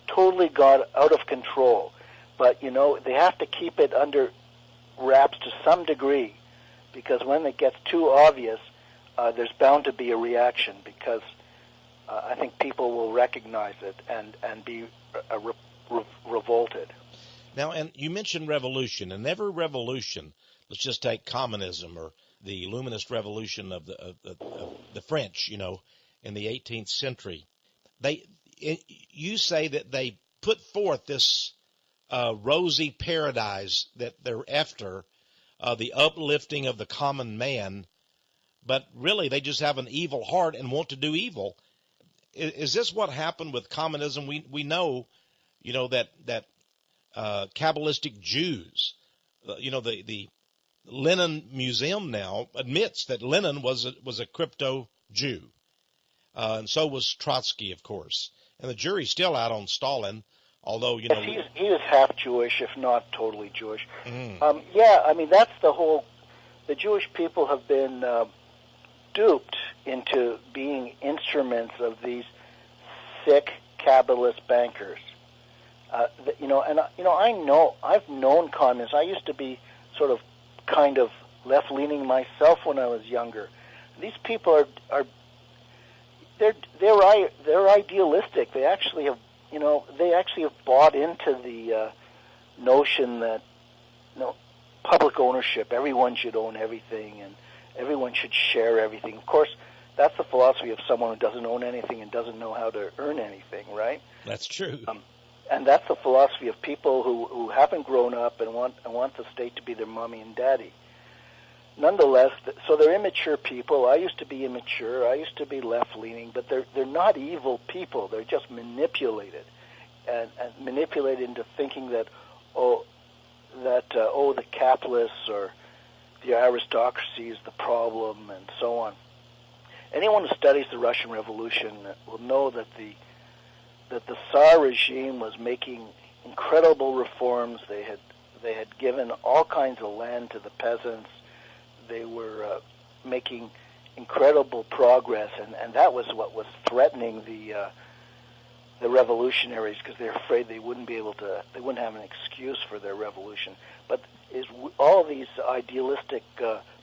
totally got out of control. But, they have to keep it under wraps to some degree, because when it gets too obvious, there's bound to be a reaction, because I think people will recognize it and be revolted. Now, and you mentioned revolution, and every revolution, let's just take communism or the Illuminist revolution of the French, in the 18th century. You say that they put forth this rosy paradise that they're after, the uplifting of the common man, but really they just have an evil heart and want to do evil. Is this what happened with communism? We know, that Kabbalistic Jews, the Lenin Museum now admits that Lenin was a crypto Jew, and so was Trotsky, of course. And the jury's still out on Stalin, although he was half Jewish, if not totally Jewish. Yeah, I mean that's the whole. The Jewish people have been duped into being instruments of these sick Kabbalist bankers. I've known communists. I used to be sort of kind of left-leaning myself when I was younger. These people are they're idealistic. They actually have bought into the notion that public ownership, everyone should own everything and everyone should share everything. Of course, that's the philosophy of someone who doesn't own anything and doesn't know how to earn anything, right? That's true. And that's the philosophy of people who haven't grown up and want the state to be their mommy and daddy. Nonetheless, so they're immature people. I used to be immature. I used to be left-leaning, but they're not evil people. They're just manipulated, and manipulated into thinking that the capitalists or the aristocracy is the problem, and so on. Anyone who studies the Russian Revolution will know that the Tsar regime was making incredible reforms. They had given all kinds of land to the peasants. They were making incredible progress, and that was what was threatening the revolutionaries, because they're afraid they wouldn't have an excuse for their revolution. But all these idealistic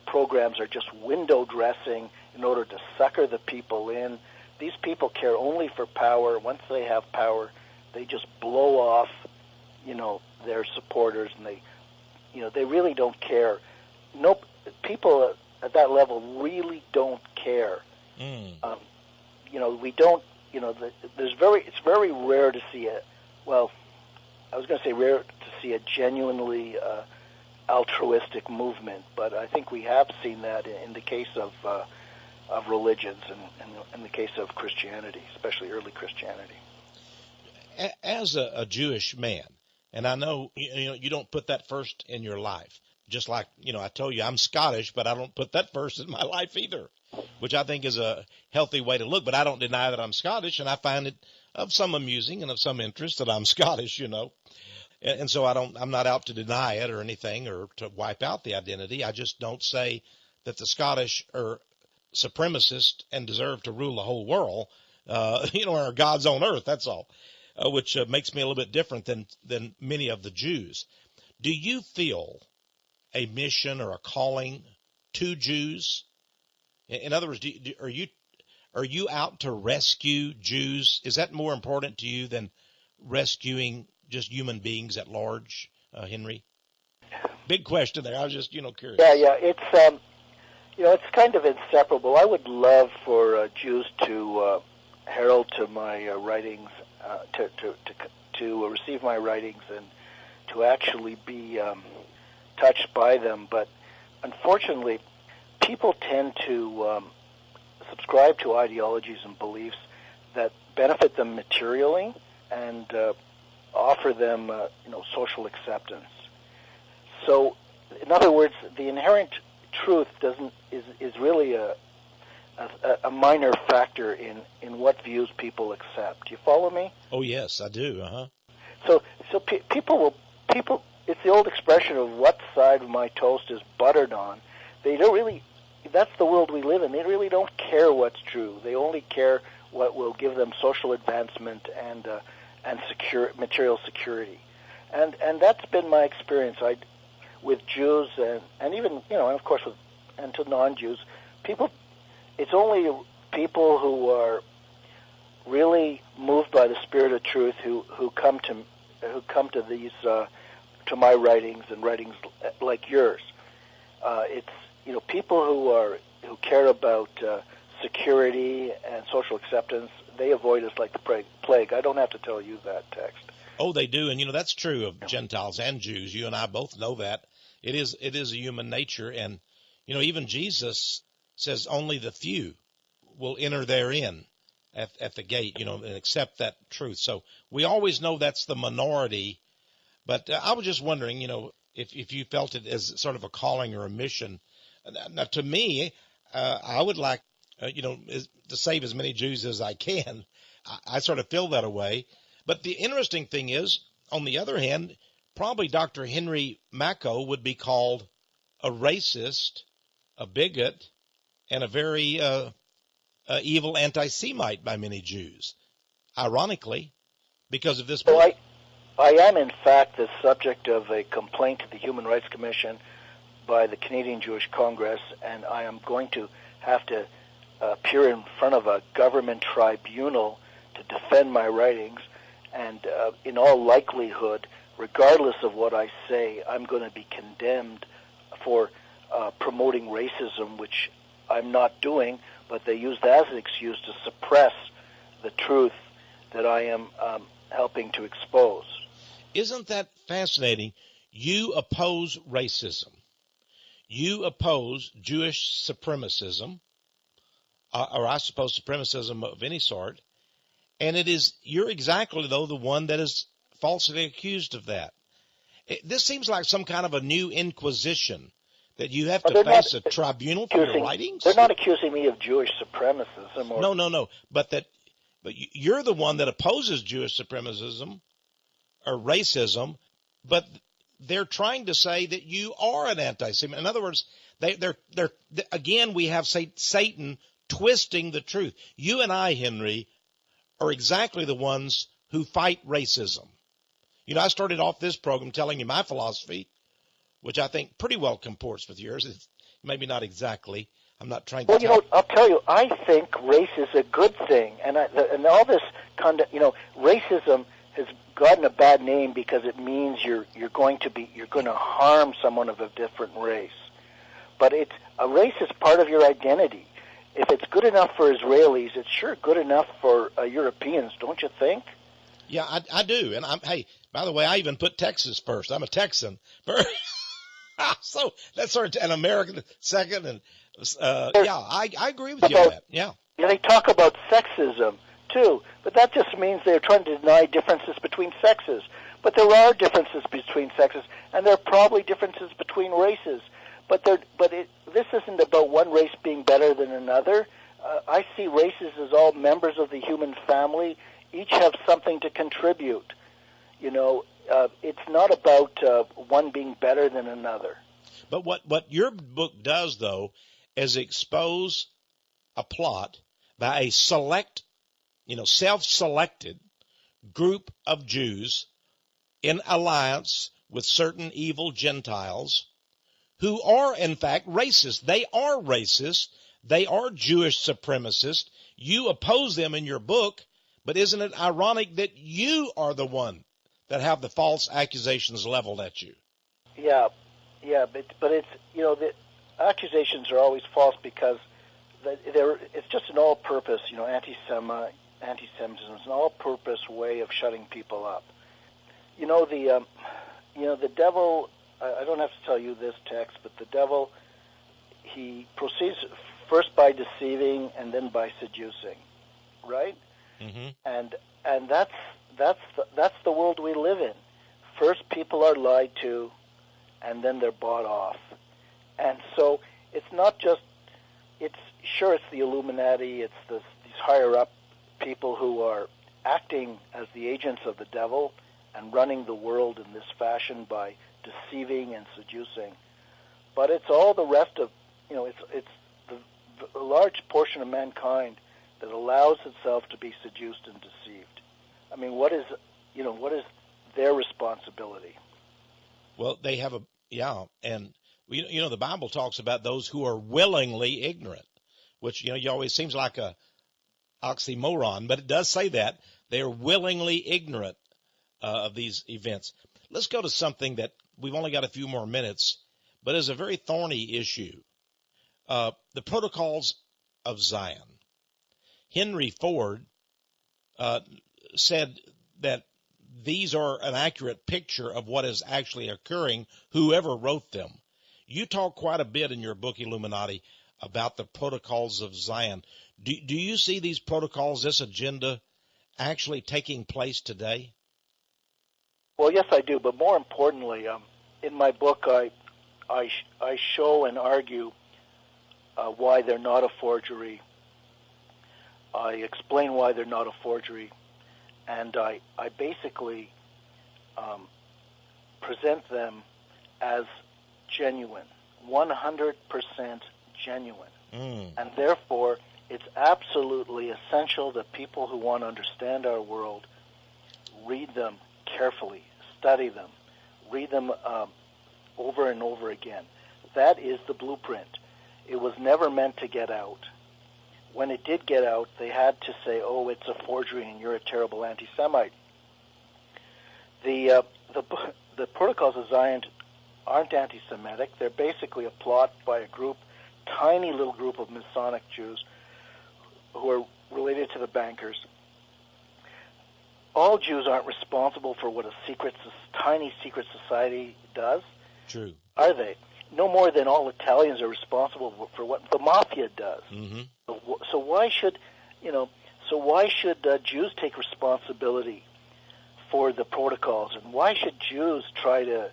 programs are just window dressing in order to sucker the people in. These people care only for power. Once they have power, they just blow off, their supporters, and they really don't care. Nope, people at that level really don't care. We don't. It's very rare to see rare to see a genuinely altruistic movement, but I think we have seen that in the case of religions and in the case of Christianity, especially early Christianity. As a Jewish man, and I know you don't put that first in your life, just like I told you I'm Scottish, but I don't put that first in my life either, which I think is a healthy way to look. But I don't deny that I'm Scottish, and I find it of some amusing and of some interest that I'm Scottish, and so I'm not out to deny it or anything or to wipe out the identity. I just don't say that the Scottish are supremacist and deserve to rule the whole world, are gods on earth. That's all, which makes me a little bit different than many of the Jews. Do you feel a mission or a calling to Jews? In other words, are you out to rescue Jews? Is that more important to you than rescuing just human beings at large, Henry? Big question there. I was just curious. Yeah. It's it's kind of inseparable. I would love for Jews to herald to my writings, to receive my writings, and to actually be touched by them. But unfortunately, people tend to subscribe to ideologies and beliefs that benefit them materially and offer them, social acceptance. So, in other words, the inherent truth is really a minor factor in what views people accept. Do you follow me? Oh yes, I do. So people. It's the old expression of what side of my toast is buttered on. They don't really. That's the world we live in. They really don't care what's true. They only care what will give them social advancement and material security. And that's been my experience. With Jews and even and of course and to non-Jews, people. It's only people who are really moved by the spirit of truth who come to these to my writings and writings like yours. It's people who care about security and social acceptance. They avoid us like the plague. I don't have to tell you that, Text. Oh, they do, and that's true of Gentiles and Jews. You and I both know that. It is a human nature, and even Jesus says only the few will enter therein at the gate, and accept that truth. So we always know that's the minority. But I was just wondering, if you felt it as sort of a calling or a mission. Now, to me, I would like, to save as many Jews as I can. I sort of feel that way. But the interesting thing is, on the other hand, probably Dr. Henry Makow would be called a racist, a bigot, and a very evil anti-Semite by many Jews, ironically, because of this. So I am, in fact, the subject of a complaint to the Human Rights Commission by the Canadian Jewish Congress, and I am going to have to appear in front of a government tribunal to defend my writings, and in all likelihood, regardless of what I say, I'm going to be condemned for promoting racism, which I'm not doing, but they use that as an excuse to suppress the truth that I am helping to expose. Isn't that fascinating? You oppose racism. You oppose Jewish supremacism, or I suppose supremacism of any sort, and you're exactly, though, the one that is falsely accused of that. This seems like some kind of a new inquisition that you have to face a tribunal for your writings. They're not accusing me of Jewish supremacism. No. But you're the one that opposes Jewish supremacism or racism, but they're trying to say that you are an anti-Semite. In other words, they're again, we have Satan twisting the truth. You and I, Henry, are exactly the ones who fight racism. I started off this program telling you my philosophy, which I think pretty well comports with yours. It's maybe not exactly. I'm not trying to. Well, I'll tell you, I think race is a good thing, and all this racism has gotten a bad name because it means you're going to harm someone of a different race. But a race is part of your identity. If it's good enough for Israelis, it's sure good enough for Europeans, don't you think? Yeah, I do. And hey, by the way, I even put Texas first. I'm a Texan. So that's sort of an American second. And I agree with you on that. Yeah. They talk about sexism too, but that just means they're trying to deny differences between sexes. But there are differences between sexes, and there are probably differences between races. But this isn't about one race being better than another. I see races as all members of the human family. Each have something to contribute. It's not about one being better than another. But what your book does, though, is expose a plot by a select, self-selected group of Jews in alliance with certain evil Gentiles who are, in fact, racist. They are racist. They are Jewish supremacists. You oppose them in your book, but isn't it ironic that you are the one that have the false accusations leveled at you? Yeah, but it's, the accusations are always false because it's just an all-purpose, anti-Semitism is an all-purpose way of shutting people up. The devil, I don't have to tell you this text, but the devil, he proceeds first by deceiving and then by seducing, right? Mm-hmm. And that's the world we live in. First, people are lied to, and then they're bought off. And so it's not just it's the Illuminati. It's these higher up people who are acting as the agents of the devil and running the world in this fashion by deceiving and seducing. But it's all the rest of it's the large portion of mankind that allows itself to be seduced and deceived. I mean, what is their responsibility? Well, they have and the Bible talks about those who are willingly ignorant, which you always seems like a oxymoron, but it does say that they are willingly ignorant of these events. Let's go to something that we've only got a few more minutes, but is a very thorny issue. The protocols of Zion. Henry Ford said that these are an accurate picture of what is actually occurring, whoever wrote them. You talk quite a bit in your book, Illuminati, about the protocols of Zion. Do you see these protocols, this agenda, actually taking place today? Well, yes, I do. But more importantly, in my book, I show and argue why they're not a forgery. I explain why they're not a forgery, and I basically present them as genuine, 100% genuine. And therefore, it's absolutely essential that people who want to understand our world read them carefully, study them, read them over and over again. That is the blueprint. It was never meant to get out. When it did get out, they had to say, oh, it's a forgery and you're a terrible anti-Semite. The Protocols of Zion aren't anti-Semitic. They're basically a plot by a group, tiny little group of Masonic Jews who are related to the bankers. All Jews aren't responsible for what a tiny secret society does. True. Are they? No more than all Italians are responsible for what the mafia does. Mm-hmm. So why should Jews take responsibility for the protocols, and why should Jews try to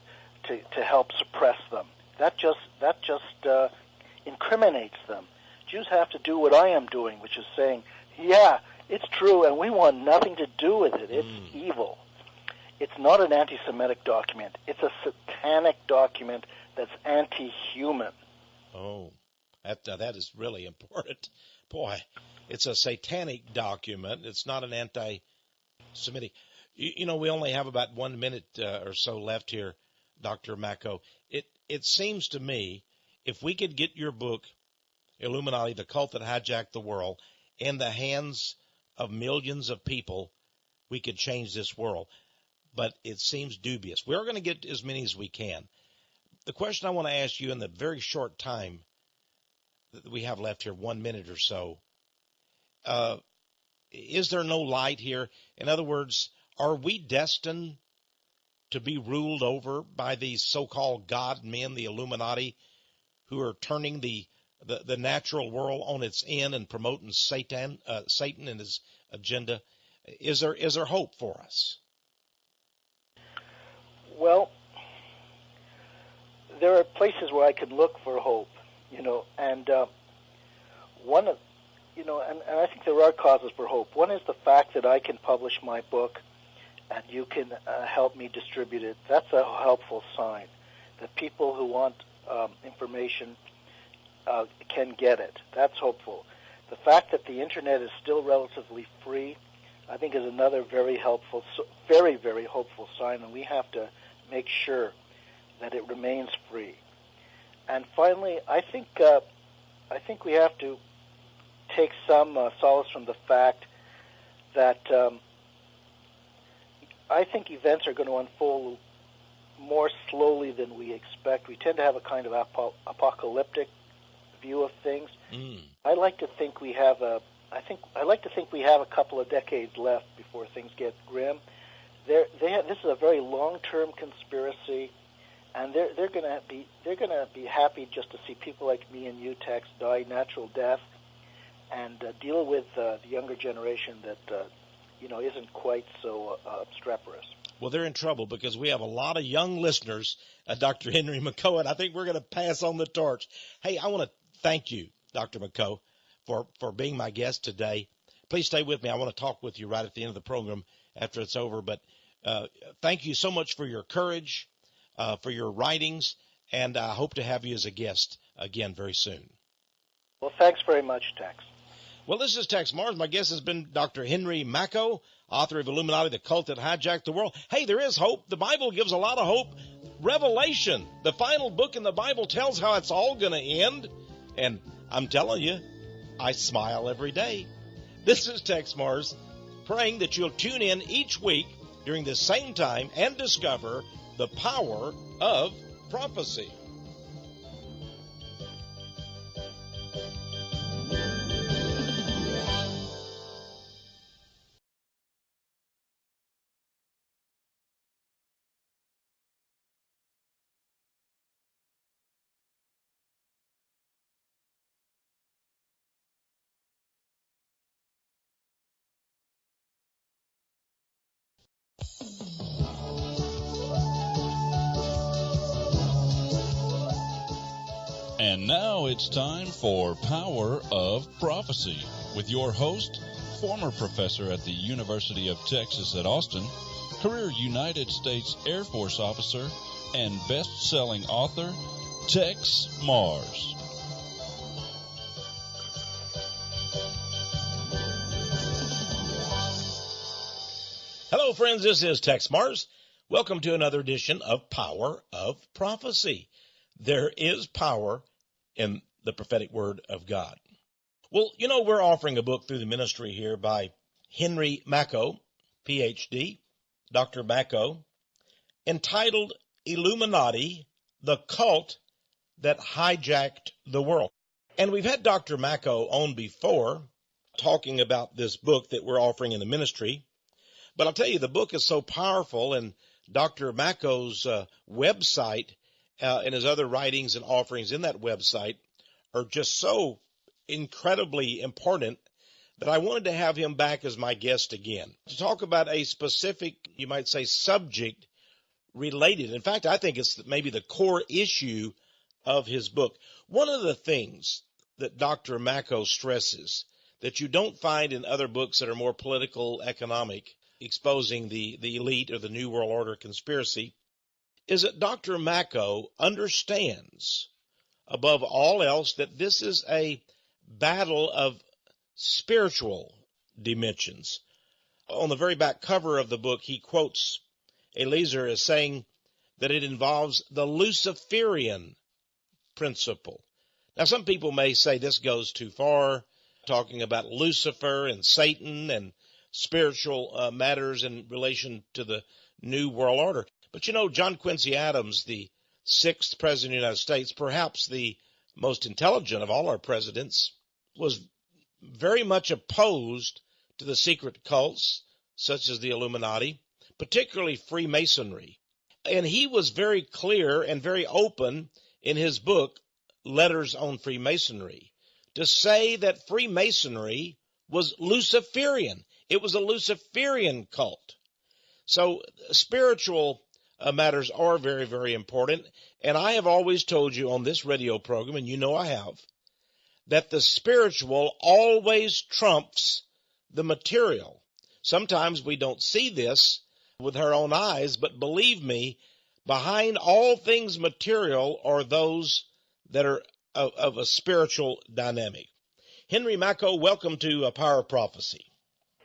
help suppress them? That just incriminates them. Jews have to do what I am doing, which is saying, yeah, it's true, and we want nothing to do with it. It's evil. It's not an anti-Semitic document. It's a satanic document that's anti-human. Oh, that is really important. Boy, it's a satanic document. It's not an anti-Semitic. You know, we only have about 1 minute or so left here, Dr. Makow. It seems to me, if we could get your book, Illuminati, the Cult That Hijacked the World, in the hands of millions of people, we could change this world. But it seems dubious. We're going to get as many as we can. The question I want to ask you in the very short time that we have left here, 1 minute or so, is there no light here? In other words, are we destined to be ruled over by these so-called God men, the Illuminati, who are turning the natural world on its end and promoting Satan and his agenda? Is there hope for us? Well, there are places where I could look for hope, and and I think there are causes for hope. One is the fact that I can publish my book and you can help me distribute it. That's a helpful sign that people who want information can get it. That's hopeful. The fact that the internet is still relatively free, I think, is another very helpful, very, very hopeful sign, and we have to make sure that it remains free. And finally, I think we have to take some solace from the fact that I think events are going to unfold more slowly than we expect. We tend to have a kind of apocalyptic view of things. I like to think we have a couple of decades left before things get grim. This is a very long-term conspiracy, and they're going to be happy just to see people like me and you, Texe, die natural death, and deal with the younger generation that isn't quite so obstreperous. Well, they're in trouble because we have a lot of young listeners, Dr. Henry Makow, and I think we're going to pass on the torch. Hey, I want to thank you, Dr. Makow, for being my guest today. Please stay with me. I want to talk with you right at the end of the program after it's over. But thank you so much for your courage, for your writings, and I hope to have you as a guest again very soon. Well, thanks very much, Texe. Well, this is Texe Mars. My guest has been Dr. Henry Makow, author of Illuminati, the Cult That Hijacked the World. Hey, there is hope. The Bible gives a lot of hope. Revelation, the final book in the Bible, tells how it's all going to end. And I'm telling you, I smile every day. This is Texe Mars, praying that you'll tune in each week during the same time and discover the power of prophecy. And now it's time for Power of Prophecy with your host, former professor at the University of Texas at Austin, career United States Air Force officer, and best-selling author, Texe Mars. Hello, friends. This is Texe Mars. Welcome to another edition of Power of Prophecy. There is power in the prophetic word of God. Well, you know, we're offering a book through the ministry here by Henry Makow, Ph.D., Dr. Makow, entitled Illuminati, the Cult that Hijacked the World. And we've had Dr. Makow on before talking about this book that we're offering in the ministry. But I'll tell you, the book is so powerful, and Dr. Makow's website and his other writings and offerings in that website are just so incredibly important that I wanted to have him back as my guest again to talk about a specific, you might say, subject related. In fact, I think it's maybe the core issue of his book. One of the things that Dr. Makow stresses that you don't find in other books that are more political, economic, exposing the elite or the New World Order conspiracy, is that Dr. Makow understands, above all else, that this is a battle of spiritual dimensions. On the very back cover of the book, he quotes Eliezer as saying that it involves the Luciferian principle. Now, some people may say this goes too far, talking about Lucifer and Satan and spiritual matters in relation to the New World Order. But you know, John Quincy Adams, the 6th President of the United States, perhaps the most intelligent of all our presidents, was very much opposed to the secret cults, such as the Illuminati, particularly Freemasonry. And he was very clear and very open in his book, Letters on Freemasonry, to say that Freemasonry was Luciferian. It was a Luciferian cult. So spiritual matters are very, very important. And I have always told you on this radio program, and you know I have, that the spiritual always trumps the material. Sometimes we don't see this with our own eyes, but believe me, behind all things material are those that are of a spiritual dynamic. Henry Makow, welcome to Power of Prophecy.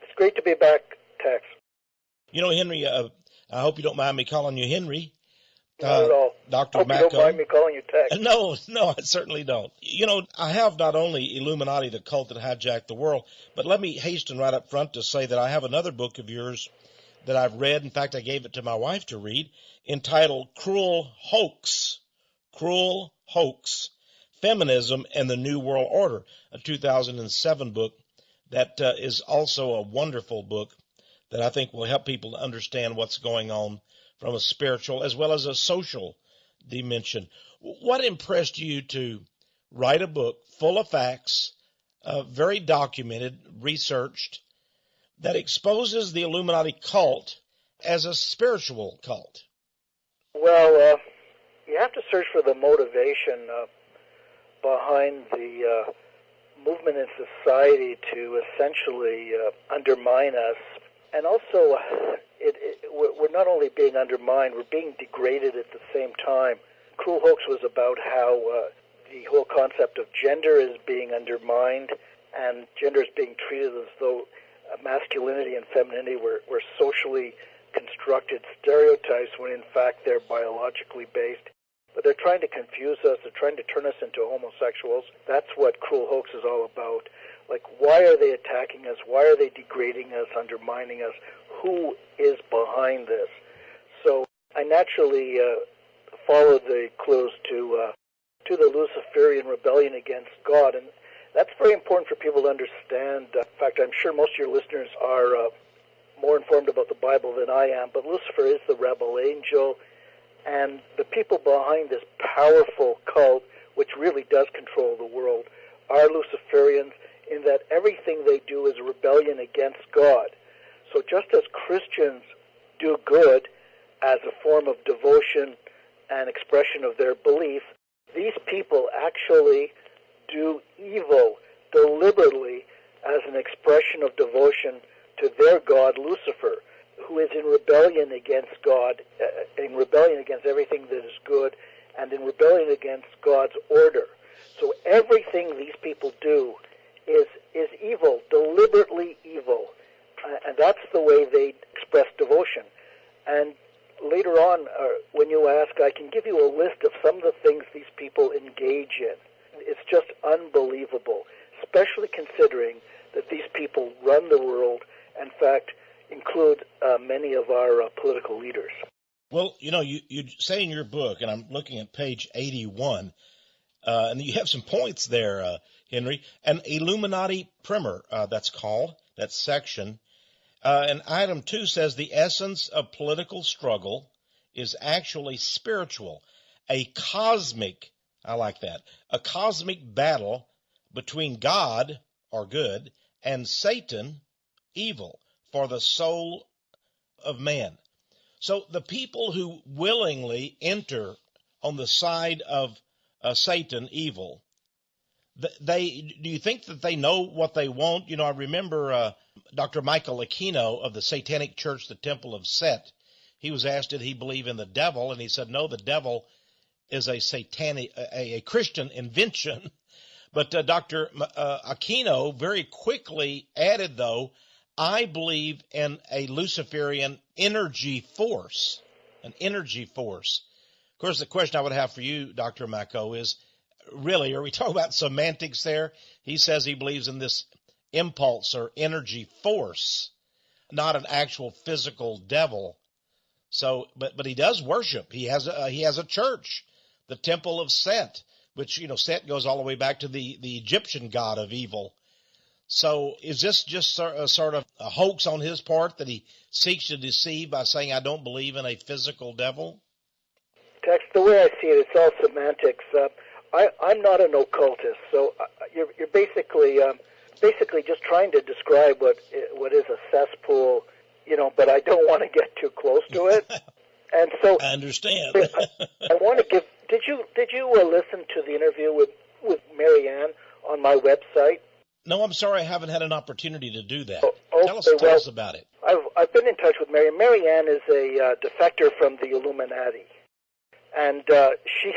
It's great to be back, Texe. You know, Henry, I hope you don't mind me calling you Henry. Not at all. Dr. Hope Makow. you don't mind me calling you Texe. No, I certainly don't. You know, I have not only Illuminati, the cult that hijacked the world, but let me hasten right up front to say that I have another book of yours that I've read. In fact, I gave it to my wife to read, entitled Cruel Hoax, Feminism and the New World Order, a 2007 book that is also a wonderful book that I think will help people to understand what's going on from a spiritual as well as a social dimension. What impressed you to write a book full of facts, very documented, researched, that exposes the Illuminati cult as a spiritual cult? Well, you have to search for the motivation behind the movement in society to essentially undermine us. And also, we're not only being undermined, we're being degraded at the same time. Cruel Hoax was about how the whole concept of gender is being undermined, and gender is being treated as though masculinity and femininity were socially constructed stereotypes when in fact they're biologically based. But they're trying to confuse us. They're trying to turn us into homosexuals. That's what Cruel Hoax is all about. Like, why are they attacking us? Why are they degrading us, undermining us? Who is behind this? So I naturally followed the clues to the Luciferian rebellion against God, and that's very important for people to understand. In fact, I'm sure most of your listeners are more informed about the Bible than I am, but Lucifer is the rebel angel. And the people behind this powerful cult, which really does control the world, are Luciferians in that everything they do is a rebellion against God. So just as Christians do good as a form of devotion and expression of their belief, These people actually do evil deliberately as an expression of devotion to their god Lucifer, who is in rebellion against God, in rebellion against everything that is good, and in rebellion against God's order. So everything these people do is evil, deliberately evil, and that's the way they express devotion. And later on, when you ask, I can give you a list of some of the things these people engage in. It's just unbelievable, especially considering that these people run the world, in fact, include many of our political leaders. Well, you say in your book, and I'm looking at page 81, and you have some points there, Henry, an Illuminati primer, that's called, that section. And item 2 says the essence of political struggle is actually spiritual, a cosmic, I like that, a cosmic battle between God, or good, and Satan, evil, for the soul of man. So the people who willingly enter on the side of Satan, evil, do you think that they know what they want? I remember Dr. Michael Aquino of the Satanic Church, the Temple of Set. He was asked, did he believe in the devil? And he said, no, the devil is a Christian invention. But Dr. Aquino very quickly added, though, I believe in a Luciferian energy force, an energy force. Of course, the question I would have for you, Dr. Makow, is, really, are we talking about semantics there? He says he believes in this impulse or energy force, not an actual physical devil. So, but he does worship. He has a church, the Temple of Set, which, Set goes all the way back to the Egyptian god of evil. So is this just sort of a hoax on his part that he seeks to deceive by saying, I don't believe in a physical devil? Texe, the way I see it, it's all semantics. I'm not an occultist, so you're basically just trying to describe what is a cesspool, but I don't want to get too close to it. And so I understand. I want to give. Did you listen to the interview with Marianne on my website? No, I'm sorry, I haven't had an opportunity to do that. Okay, Tell us about it. I've been in touch with Marianne. Marianne is a defector from the Illuminati, and she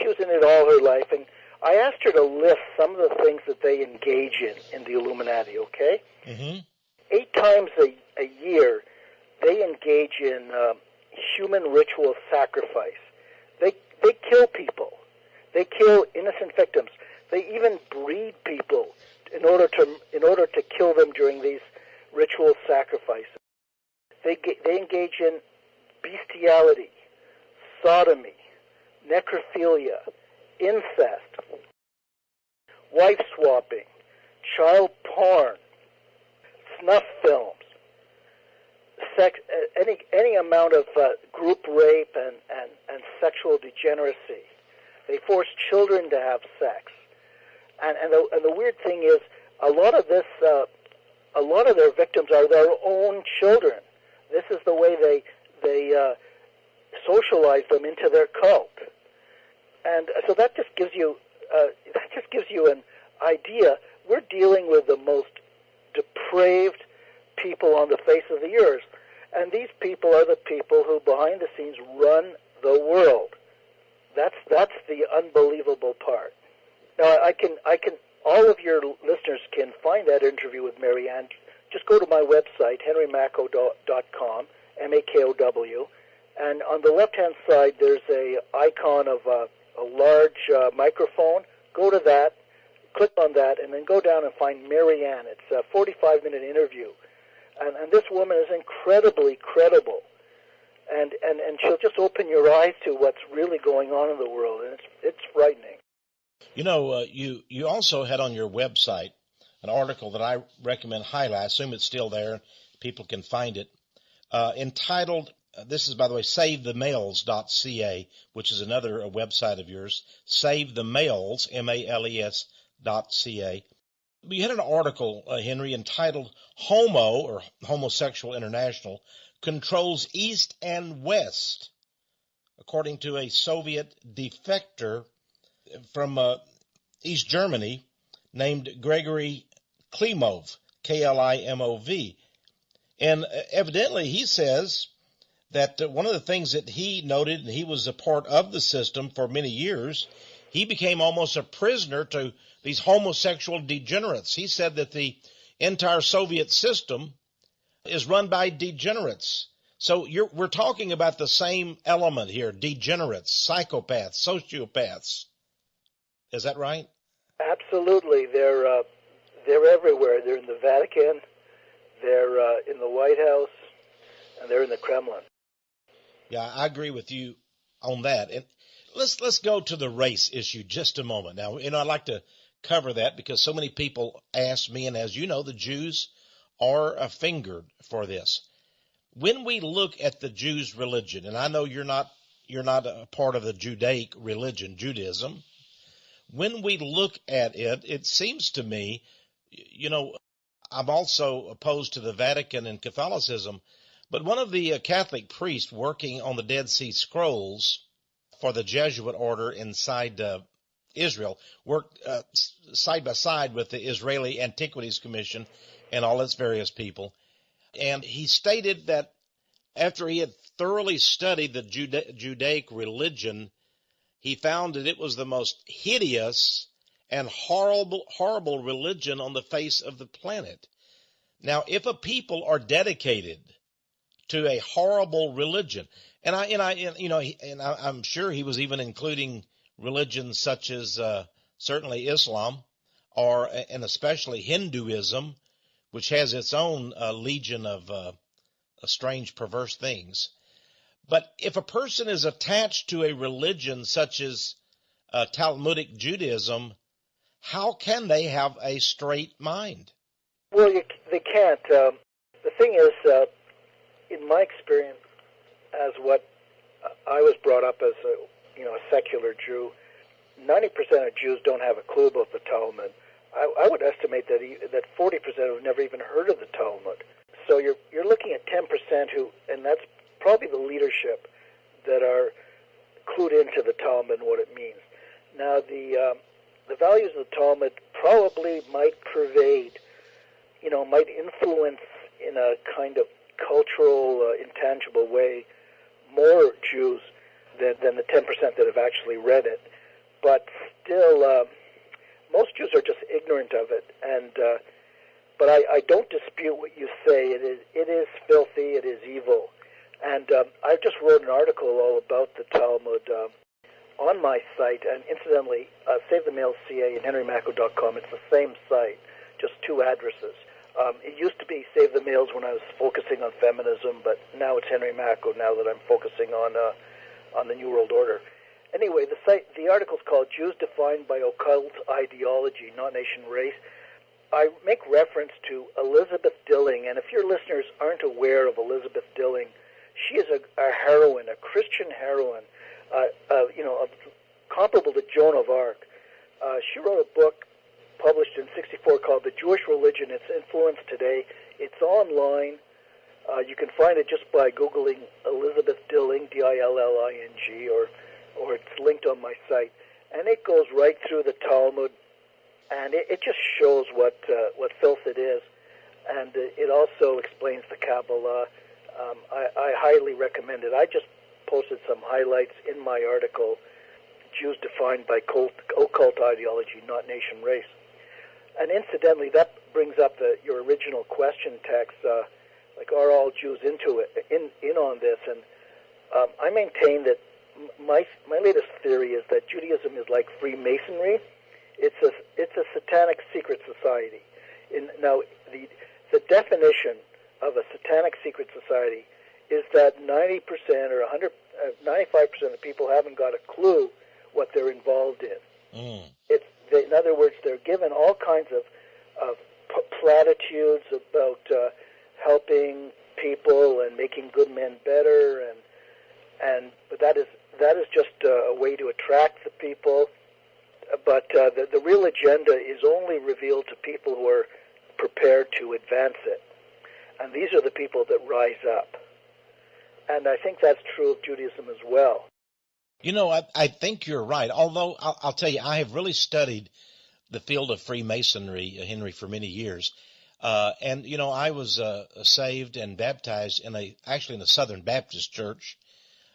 was in it all her life. And I asked her to list some of the things that they engage in the Illuminati. Okay, 8 times a year they engage in human ritual sacrifice. They kill people. They kill innocent victims. They even breed people in order to kill them during these ritual sacrifices. They engage in bestiality, sodomy, necrophilia, incest, wife swapping, child porn, snuff films, sex, any amount of group rape and sexual degeneracy. They force children to have sex. And the weird thing is, a lot of their victims are their own children. This is the way they socialize them into their cult, and so that just gives you an idea. We're dealing with the most depraved people on the face of the earth, and these people are the people who, behind the scenes, run the world. That's the unbelievable part. Now, I can. All of your listeners can find that interview with Marianne. Just go to my website, henrymakow.com, M-A-K-O-W, and on the left-hand side, there's a icon of a large microphone. Go to that, click on that, and then go down and find Marianne. It's a 45-minute interview, and this woman is incredibly credible, and she'll just open your eyes to what's really going on in the world, and it's frightening. You also had on your website an article that I recommend highly. I assume it's still there. People can find it. Entitled, this is, by the way, SaveTheMales.ca, which is another website of yours, SaveTheMales, M-A-L-E-S.ca. You had an article, Henry, entitled Homo, or Homosexual International, Controls East and West according to a Soviet defector from East Germany named Gregory Klimov, Klimov. And evidently he says that one of the things that he noted, and he was a part of the system for many years, he became almost a prisoner to these homosexual degenerates. He said that the entire Soviet system is run by degenerates. So we're talking about the same element here, degenerates, psychopaths, sociopaths. Is that right? Absolutely. They're everywhere. They're in the Vatican, they're in the White House, and they're in the Kremlin. Yeah, I agree with you on that. And let's go to the race issue just a moment. Now, I'd like to cover that because so many people ask me, and as you know, the Jews are fingered for this. When we look at the Jews' religion, and I know you're not a part of the Judaic religion, Judaism. When we look at it, it seems to me, I'm also opposed to the Vatican and Catholicism, but one of the Catholic priests working on the Dead Sea Scrolls for the Jesuit order inside Israel worked side by side with the Israeli Antiquities Commission and all its various people. And he stated that after he had thoroughly studied the Judaic religion, he found that it was the most hideous and horrible religion on the face of the planet. Now, if a people are dedicated to a horrible religion, and I'm sure he was even including religions such as certainly Islam, and especially Hinduism, which has its own legion of strange, perverse things. But if a person is attached to a religion such as Talmudic Judaism, how can they have a straight mind? Well, they can't. The thing is, in my experience, as what I was brought up as a secular Jew, 90% of Jews don't have a clue about the Talmud. I would estimate that 40% have never even heard of the Talmud. So you're looking at 10% and that's probably the leadership that are clued into the Talmud and what it means. Now, the values of the Talmud probably might pervade, might influence in a kind of cultural, intangible way more Jews than the 10% that have actually read it. But still, most Jews are just ignorant of it. And but I don't dispute what you say. It is filthy. It is evil. And I just wrote an article all about the Talmud on my site. And incidentally, Save the Males CA and HenryMakow.com. It's the same site, just two addresses. It used to be Save the Males when I was focusing on feminism, but now it's Henry Makow. Now that I'm focusing on the New World Order. Anyway, the article's called "Jews Defined by Occult Ideology, Not Nation Race." I make reference to Elizabeth Dilling, and if your listeners aren't aware of Elizabeth Dilling, she is a heroine, a Christian heroine, comparable to Joan of Arc. She wrote a book published in '64 called "The Jewish Religion: Its Influence Today." It's online. You can find it just by Googling Elizabeth Dilling, Dilling, or it's linked on my site. And it goes right through the Talmud, and it just shows what filth it is. And it also explains the Kabbalah. I highly recommend it. I just posted some highlights in my article, Jews Defined by Occult Ideology, Not Nation Race. And incidentally, that brings up your original question, Texe, are all Jews in on this? And I maintain that my latest theory is that Judaism is like Freemasonry. It's a satanic secret society. Now, the definition of a satanic secret society is that 90% or 95% of people haven't got a clue what they're involved in. In other words, they're given all kinds of platitudes about helping people and making good men better, but that is just a way to attract the people. But the real agenda is only revealed to people who are prepared to advance it, and these are the people that rise up. And I think that's true of Judaism as well. I think you're right. Although I'll tell you, I have really studied the field of Freemasonry, Henry, for many years. And I was saved and baptized actually in a Southern Baptist church.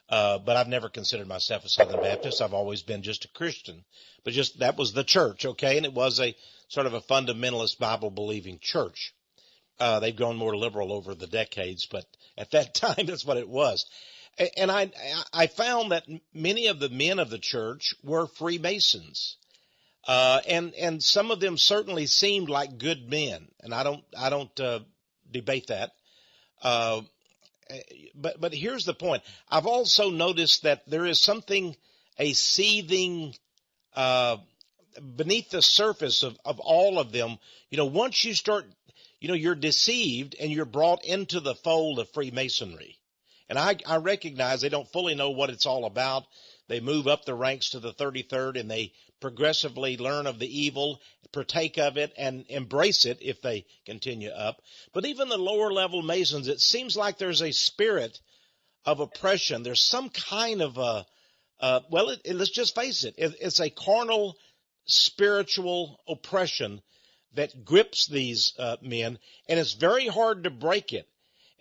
But I've never considered myself a Southern Baptist. I've always been just a Christian. But that was the church, okay? And it was a sort of a fundamentalist Bible-believing church. They've grown more liberal over the decades, but at that time, that's what it was. And I found that many of the men of the church were Freemasons. And some of them certainly seemed like good men, and I don't debate that. But here's the point. I've also noticed that there is a seething beneath the surface of all of them. Once you start, you're deceived and you're brought into the fold of Freemasonry. And I recognize they don't fully know what it's all about. They move up the ranks to the 33rd and they progressively learn of the evil, partake of it, and embrace it if they continue up. But even the lower level Masons, it seems like there's a spirit of oppression. There's some kind of let's just face it. It's a carnal, spiritual oppression that grips these men, and it's very hard to break it.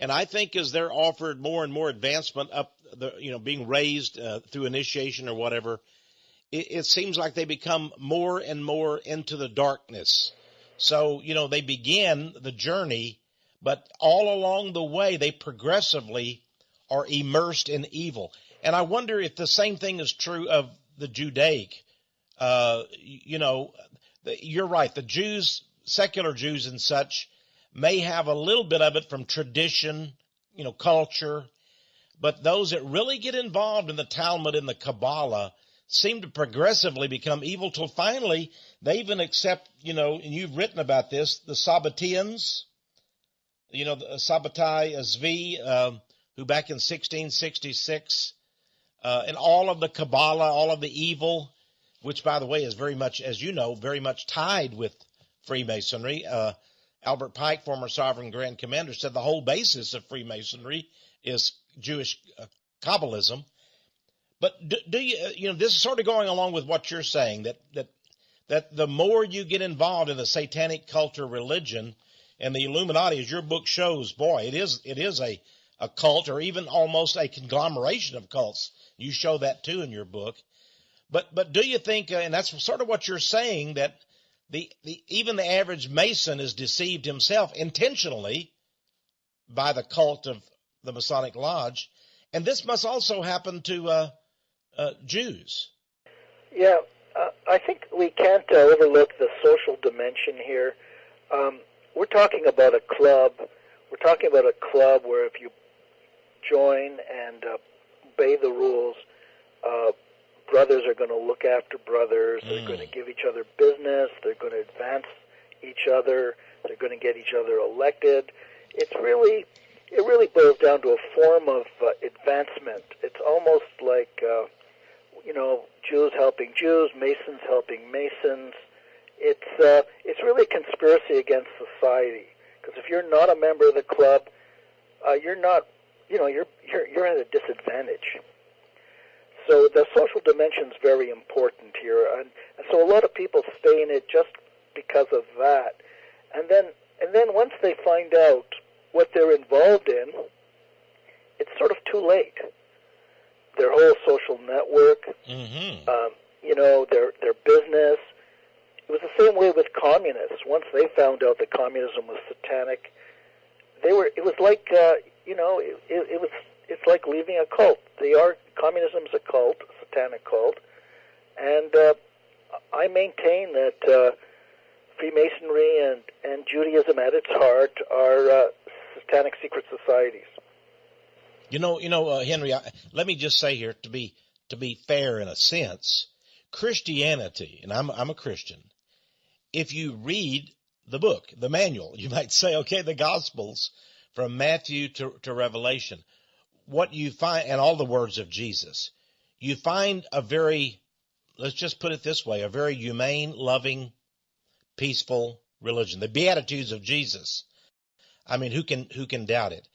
And I think as they're offered more and more advancement up, being raised through initiation or whatever, it seems like they become more and more into the darkness. So, they begin the journey, but all along the way, they progressively are immersed in evil. And I wonder if the same thing is true of the Judaic. You're right. The Jews, secular Jews and such, may have a little bit of it from tradition, culture, but those that really get involved in the Talmud and the Kabbalah seem to progressively become evil till finally they even accept, and you've written about this, the Sabbateans, the Sabbatai Zvi, who back in 1666, and all of the Kabbalah, all of the evil, which by the way is very much, as you know, very much tied with Freemasonry. Albert Pike, former Sovereign Grand Commander, said the whole basis of Freemasonry is Jewish Kabbalism. But do you, this is sort of going along with what you're saying, that the more you get involved in the satanic culture religion and the Illuminati, as your book shows, boy, it is a cult, or even almost a conglomeration of cults. You show that too in your book. But do you think, and that's sort of what you're saying, that even the average Mason is deceived himself intentionally by the cult of the Masonic Lodge, and this must also happen to Jews? Yeah, I think we can't overlook the social dimension here. We're talking about a club. We're talking about a club where if you join and obey the rules, brothers are going to look after brothers. They're going to give each other business. They're going to advance each other. They're going to get each other elected. It really boils down to a form of advancement. It's almost like, Jews helping Jews, Masons helping Masons. It's really a conspiracy against society. Because if you're not a member of the club, you're not, you're at a disadvantage. So the social dimension is very important here, and so a lot of people stay in it just because of that. And then once they find out what they're involved in, it's sort of too late. Their whole social network, their business. It was the same way with communists. Once they found out that communism was satanic, it was like it's like leaving a cult. Communism's a cult, a satanic cult, and I maintain that Freemasonry and Judaism at its heart are satanic secret societies. Henry, let me just say here, to be fair in a sense, Christianity, and I'm a Christian. If you read the book, the manual, you might say, okay, the Gospels from Matthew to Revelation, what you find, and all the words of Jesus, you find a very, let's just put it this way, a very humane, loving, peaceful religion. The Beatitudes of Jesus. I mean, who can doubt it?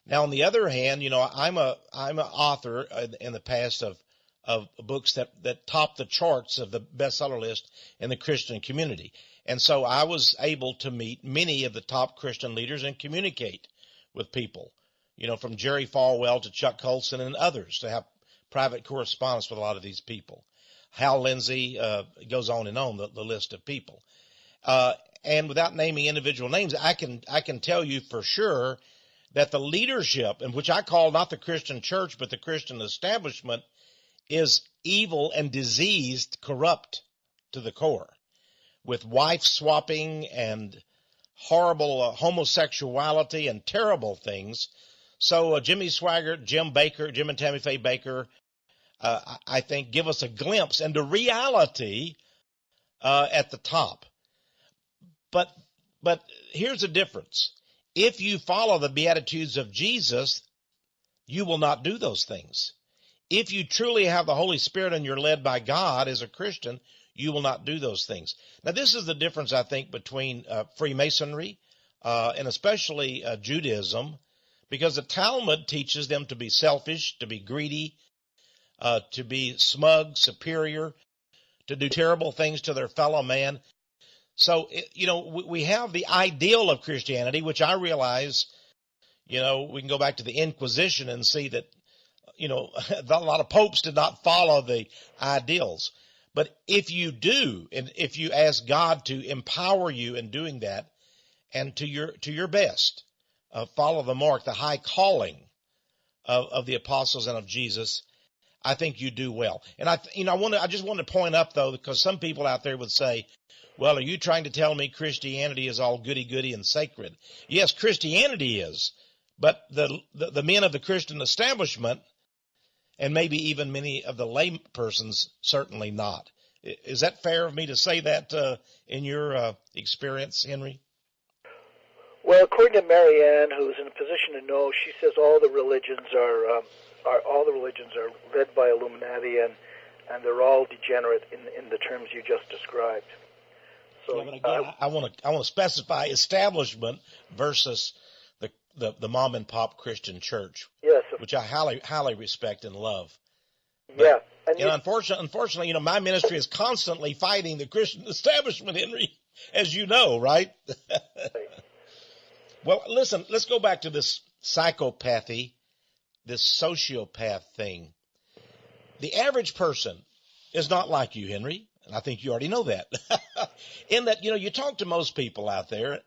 Now, on the other hand, I'm an author in the past of of books that top the charts of the bestseller list in the Christian community. And so I was able to meet many of the top Christian leaders and communicate with people, from Jerry Falwell to Chuck Colson and others, to have private correspondence with a lot of these people. Hal Lindsey, goes on and on, the list of people. And without naming individual names, I can tell you for sure that the leadership, in which I call not the Christian church, but the Christian establishment, is evil and diseased, corrupt to the core, with wife swapping and horrible homosexuality and terrible things. So Jimmy Swaggart, Jim and Tammy Faye Baker, I think give us a glimpse into reality at the top. But here's the difference. If you follow the Beatitudes of Jesus, you will not do those things. If you truly have the Holy Spirit and you're led by God as a Christian, you will not do those things. Now, this is the difference, I think, between Freemasonry and especially Judaism, because the Talmud teaches them to be selfish, to be greedy, to be smug, superior, to do terrible things to their fellow man. So, we have the ideal of Christianity, which I realize, we can go back to the Inquisition and see that, a lot of popes did not follow the ideals. But if you do, and if you ask God to empower you in doing that, and to your best, follow the mark, the high calling of the apostles and of Jesus, I think you do well. And I just want to point up, though, because some people out there would say, well, are you trying to tell me Christianity is all goody-goody and sacred? Yes, Christianity is, but the men of the Christian establishment, and maybe even many of the lay persons, certainly not. Is that fair of me to say that in your experience, Henry? Well, according to Marianne, who's in a position to know, she says all the religions are led by Illuminati, and they're all degenerate in the terms you just described. So, yeah, but again, I want to specify establishment versus the mom and pop Christian church, yes, which I highly respect and love. But, yeah, and unfortunately, my ministry is constantly fighting the Christian establishment, Henry, as you know, right? Well, listen, let's go back to this psychopathy, this sociopath thing. The average person is not like you, Henry, and I think you already know that. In that, you talk to most people out there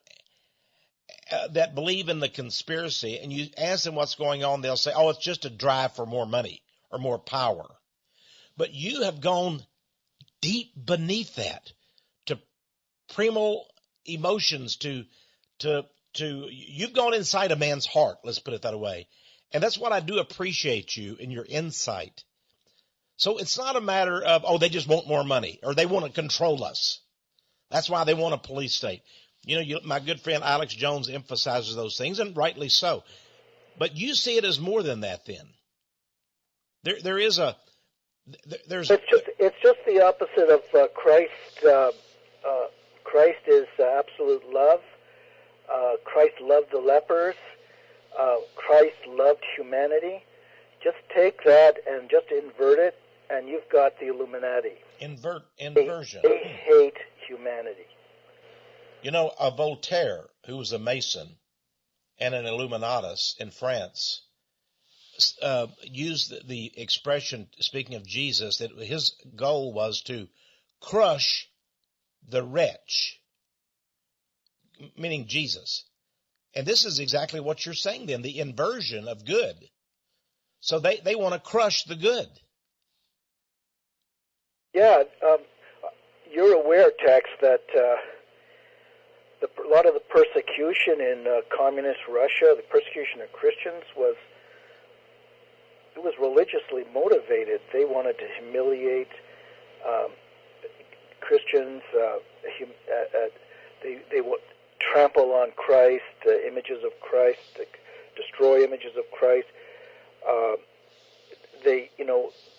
that believe in the conspiracy, and you ask them what's going on, they'll say, oh, it's just a drive for more money or more power. But you have gone deep beneath that to primal emotions, to you've gone inside a man's heart, let's put it that way. And that's what I do appreciate you in your insight. So it's not a matter of, oh, they just want more money or they want to control us. That's why they want a police state. My good friend Alex Jones emphasizes those things, and rightly so. But you see it as more than that then. There's It's just the opposite of Christ. Christ is absolute love. Christ loved the lepers. Christ loved humanity. Just take that and just invert it, and you've got the Illuminati. Inversion. They hate humanity. A Voltaire, who was a Mason and an Illuminatus in France, used the expression, speaking of Jesus, that his goal was to crush the wretch, meaning Jesus. And this is exactly what you're saying then, the inversion of good. So they want to crush the good. Yeah, you're aware, Tex, that a lot of the persecution in communist Russia, the persecution of Christians, was religiously motivated. They wanted to humiliate Christians. They would trample on Christ, images of Christ, destroy images of Christ. They,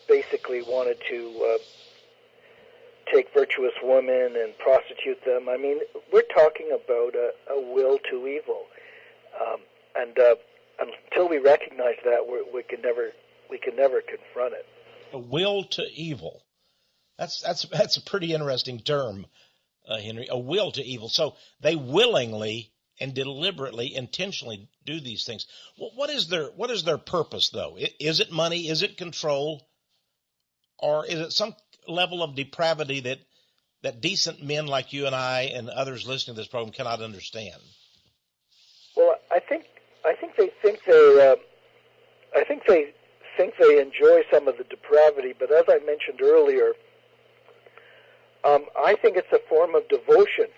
basically wanted to take virtuous women and prostitute them. I mean, we're talking about a will to evil, and until we recognize that, we can never confront it. A will to evil. That's a pretty interesting term, Henry. A will to evil. So they willingly and deliberately, intentionally do these things. What is their purpose, though? Is it money? Is it control? Or is it some level of depravity that decent men like you and I and others listening to this program cannot understand? Well, I think they think they enjoy some of the depravity, but as I mentioned earlier, I think it's a form of devotion.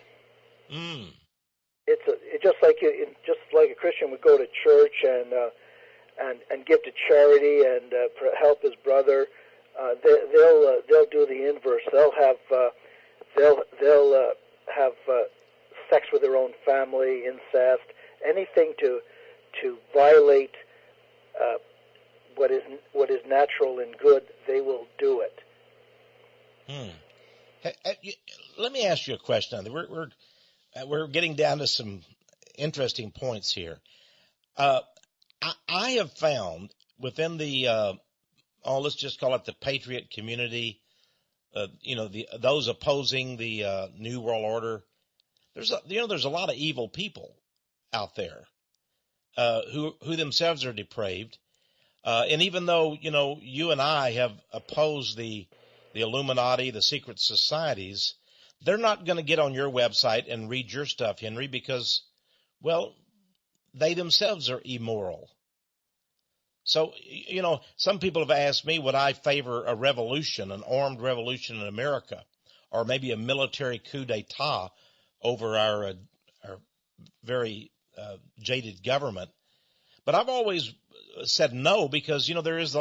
It's just like a Christian would go to church and give to charity and help his brother. They'll do the inverse. They'll have sex with their own family, incest, anything to violate what is natural and good. They will do it. Let me ask you a question. We're getting down to some interesting points here. I have found within the let's just call it the patriot community, those opposing the New World Order. There's a lot of evil people out there who themselves are depraved, and even though you and I have opposed the Illuminati, the secret societies, they're not going to get on your website and read your stuff, Henry, because, well, they themselves are immoral. So, some people have asked me, would I favor a revolution, an armed revolution in America, or maybe a military coup d'etat over our very jaded government? But I've always said no, because, there is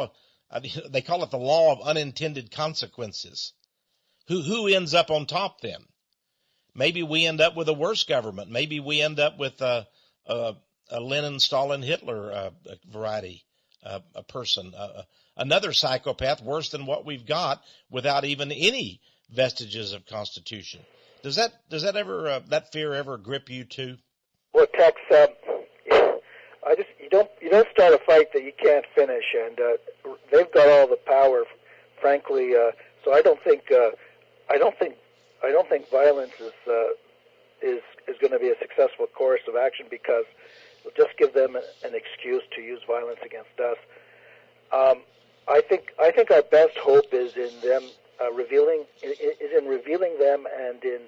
they call it the law of unintended consequences. Who ends up on top then? Maybe we end up with a worse government. Maybe we end up with a Lenin, Stalin, Hitler variety, a person, another psychopath worse than what we've got without even any vestiges of constitution. Does that ever that fear ever grip you too? Well, Tex, you don't start a fight that you can't finish, and they've got all the power, frankly. So I don't think violence is going to be a successful course of action, because it'll just give them an excuse to use violence against us. I think our best hope is in them revealing them, and in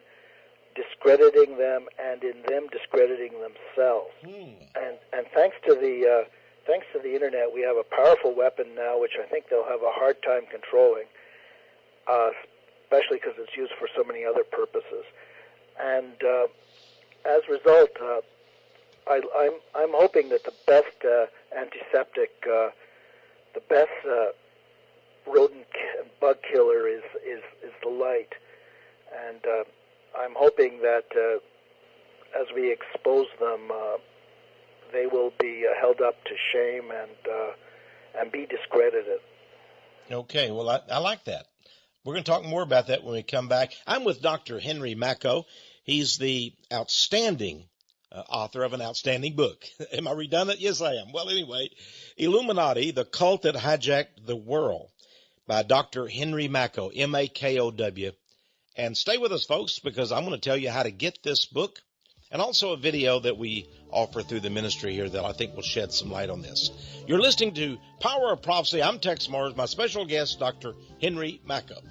discrediting them, and in them discrediting themselves. And thanks to the internet, we have a powerful weapon now, which I think they'll have a hard time controlling, especially because it's used for so many other purposes. And as a result, I'm hoping that the best antiseptic, the best rodent bug killer is the light. And I'm hoping that as we expose them, they will be held up to shame and be discredited. Okay, well, I like that. We're going to talk more about that when we come back. I'm with Dr. Henry Makow. He's the outstanding author of an outstanding book. Am I redundant? Yes, I am. Well, anyway, Illuminati, the Cult That Hijacked the World, by Dr. Henry Makow, M-A-K-O-W. And stay with us, folks, because I'm going to tell you how to get this book, and also a video that we offer through the ministry here that I think will shed some light on this. You're listening to Power of Prophecy. I'm Texe Mars. My special guest, Dr. Henry Makow.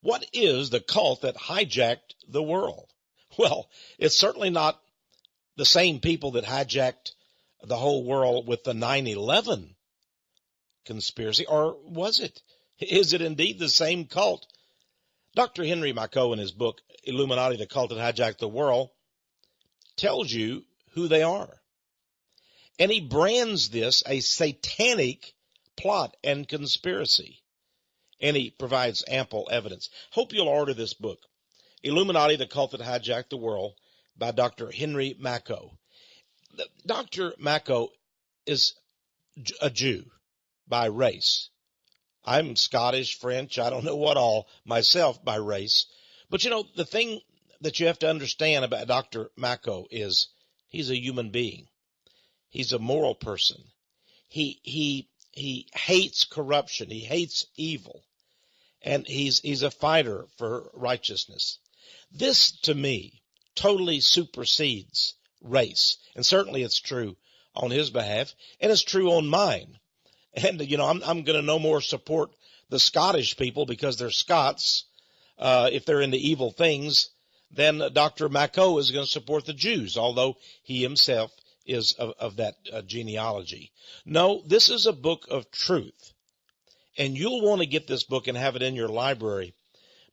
What is the cult that hijacked the world? Well, it's certainly not the same people that hijacked the whole world with the 9/11 conspiracy, or was it? Is it indeed the same cult? Dr. Henry Makow, in his book, Illuminati, the Cult That Hijacked the World, tells you who they are. And he brands this a satanic plot and conspiracy. And he provides ample evidence. Hope you'll order this book, Illuminati, the Cult That Hijacked the World, by Dr. Henry Makow. Dr. Makow is a Jew by race, I'm Scottish, French, I don't know what all myself by race. But, the thing that you have to understand about Dr. Makow is he's a human being. He's a moral person. He hates corruption. He hates evil. And he's a fighter for righteousness. This, to me, totally supersedes race. And certainly it's true on his behalf, and it's true on mine. And, I'm going to no more support the Scottish people because they're Scots, if they're into evil things, then Dr. Makow is going to support the Jews, although he himself is of that genealogy. No, this is a book of truth. And you'll want to get this book and have it in your library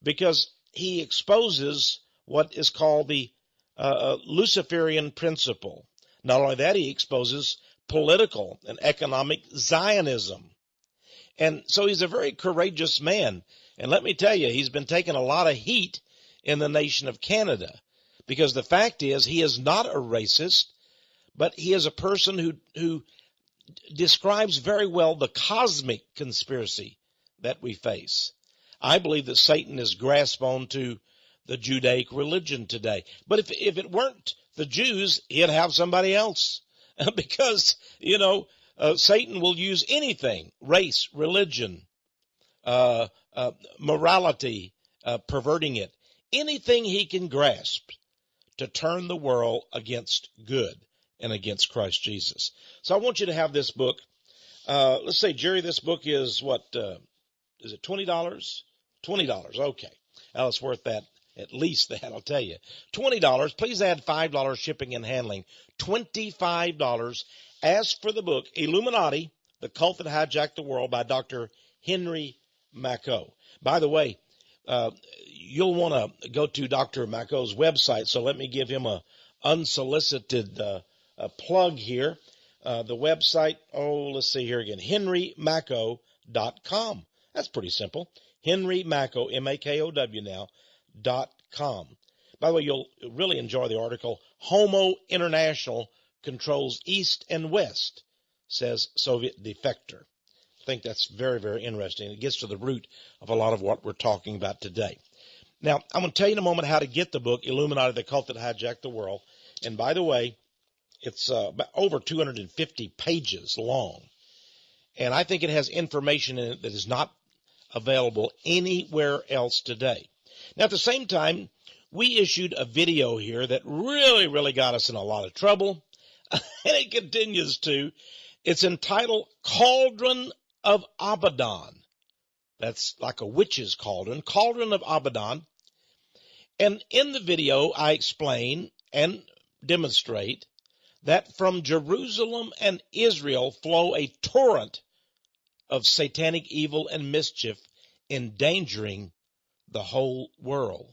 because he exposes what is called the Luciferian principle. Not only that, he exposes political and economic Zionism. And so he's a very courageous man. And let me tell you, he's been taking a lot of heat in the nation of Canada because the fact is he is not a racist, but he is a person who describes very well the cosmic conspiracy that we face. I believe that Satan has grasped onto the Judaic religion today. But if it weren't the Jews, he'd have somebody else. Because, Satan will use anything, race, religion, morality, perverting it, anything he can grasp to turn the world against good and against Christ Jesus. So I want you to have this book. Let's say, Jerry, this book is what, is it $20? $20, okay. Well, it's worth that, at least that, I'll tell you. $20, please add $5 shipping and handling. $25. As for the book, Illuminati, The Cult That Hijacked the World by Dr. Henry Makow. By the way, you'll want to go to Dr. Makow's website, so let me give him a unsolicited plug here. The website, let's see here again, henrymakow.com. That's pretty simple. Henry Makow, M-A-K-O-W now, .com. By the way, you'll really enjoy the article, Homo International Controls East and West, says Soviet defector. I think that's very, very interesting. It gets to the root of a lot of what we're talking about today. Now, I'm going to tell you in a moment how to get the book, Illuminati, The Cult That Hijacked the World. And by the way, it's about over 250 pages long. And I think it has information in it that is not available anywhere else today. Now, at the same time, we issued a video here that really got us in a lot of trouble. And it continues to. It's entitled Cauldron of Abaddon. That's like a witch's cauldron, Cauldron of Abaddon. And in the video, I explain and demonstrate that from Jerusalem and Israel flow a torrent of satanic evil and mischief endangering the whole world.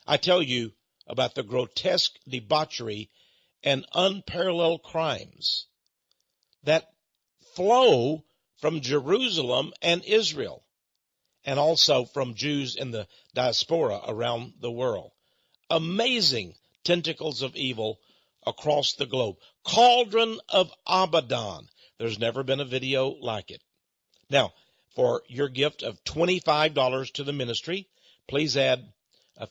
I tell you about the grotesque debauchery and unparalleled crimes that flow from Jerusalem and Israel, and also from Jews in the diaspora around the world. Amazing tentacles of evil across the globe. Cauldron of Abaddon. There's never been a video like it. Now, for your gift of $25 to the ministry, please add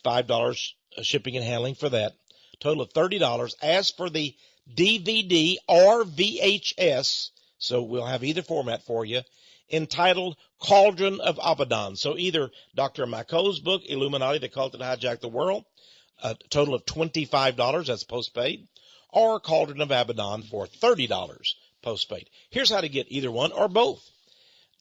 $5 shipping and handling for that. Total of $30. As for the DVD or VHS, so we'll have either format for you, entitled Cauldron of Abaddon. So either Dr. Makow's book, Illuminati, The Cult That Hijacked the World, a total of $25, that's postpaid, or Cauldron of Abaddon for $30 postpaid. Here's how to get either one or both.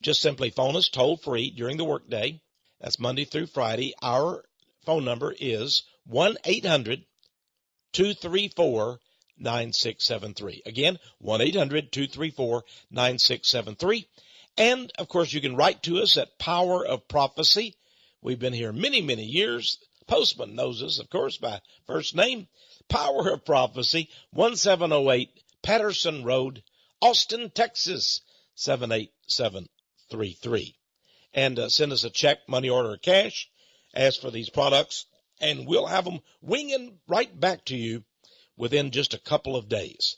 Just simply phone us toll free during the workday. That's Monday through Friday. Our phone number is 1-800-234-9673. Again, 1-800-234-9673. And, of course, you can write to us at Power of Prophecy. We've been here many years. Postman knows us, of course, by first name. Power of Prophecy, 1708 Patterson Road, Austin, Texas, 78733. And send us a check, money order, or cash. Ask for these products, and we'll have them winging right back to you within just a couple of days.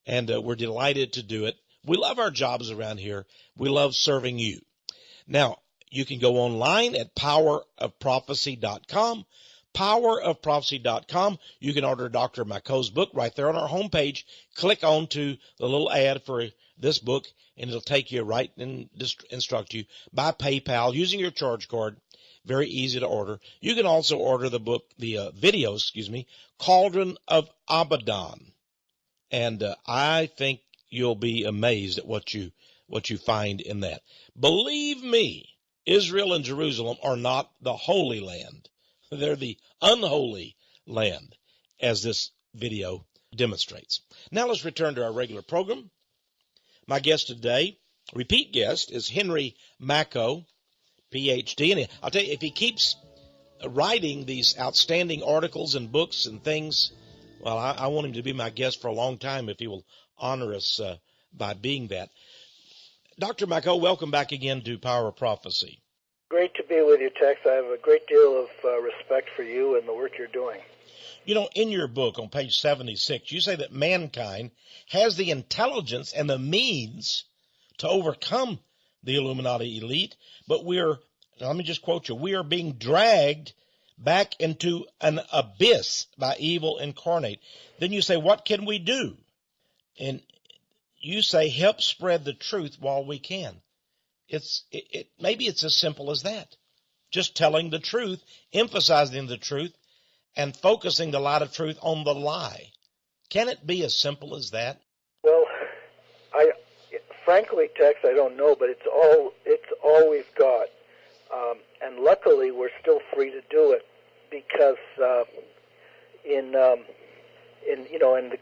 And we're delighted to do it. We love our jobs around here. We love serving you. Now, you can go online at powerofprophecy.com. Powerofprophecy.com. You can order Dr. Makow's book right there on our homepage. Click on to the little ad for this book, and it'll take you right and instruct you by PayPal using your charge card. Very easy to order. You can also order the book, the video, Cauldron of Abaddon. And I think you'll be amazed at what you find in that. Believe me, Israel and Jerusalem are not the Holy Land. They're the unholy land, as this video demonstrates. Now let's return to our regular program. My guest today, repeat guest, is Henry Makow, Ph.D. And I'll tell you, if he keeps writing these outstanding articles and books and things, well, I want him to be my guest for a long time if he will honor us by being that. Dr. Makow, welcome back again to Power of Prophecy. Great to be with you, Tex. I have a great deal of respect for you and the work you're doing. You know, in your book on page 76, you say that mankind has the intelligence and the means to overcome the Illuminati elite, but let me just quote you, we are being dragged back into an abyss by evil incarnate. Then you say, what can we do? And you say, help spread the truth while we can. Maybe it's as simple as that. Just telling the truth, emphasizing the truth, and focusing the light of truth on the lie. Can it be as simple as that? Well, frankly, Tex, I don't know, but it's all we've got, and luckily we're still free to do it because in the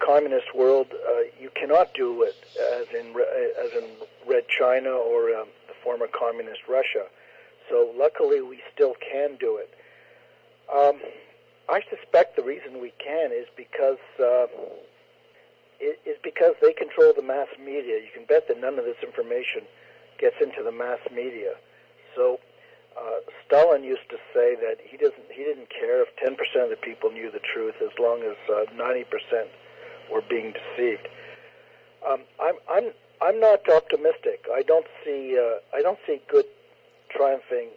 communist world, you cannot do it as in Red China or the former communist Russia. So luckily, we still can do it. I suspect the reason we can is because they control the mass media. You can bet that none of this information gets into the mass media. So Stalin used to say that he didn't care if 10% of the people knew the truth as long as 90% were being deceived. I'm not optimistic. I don't see good triumphing.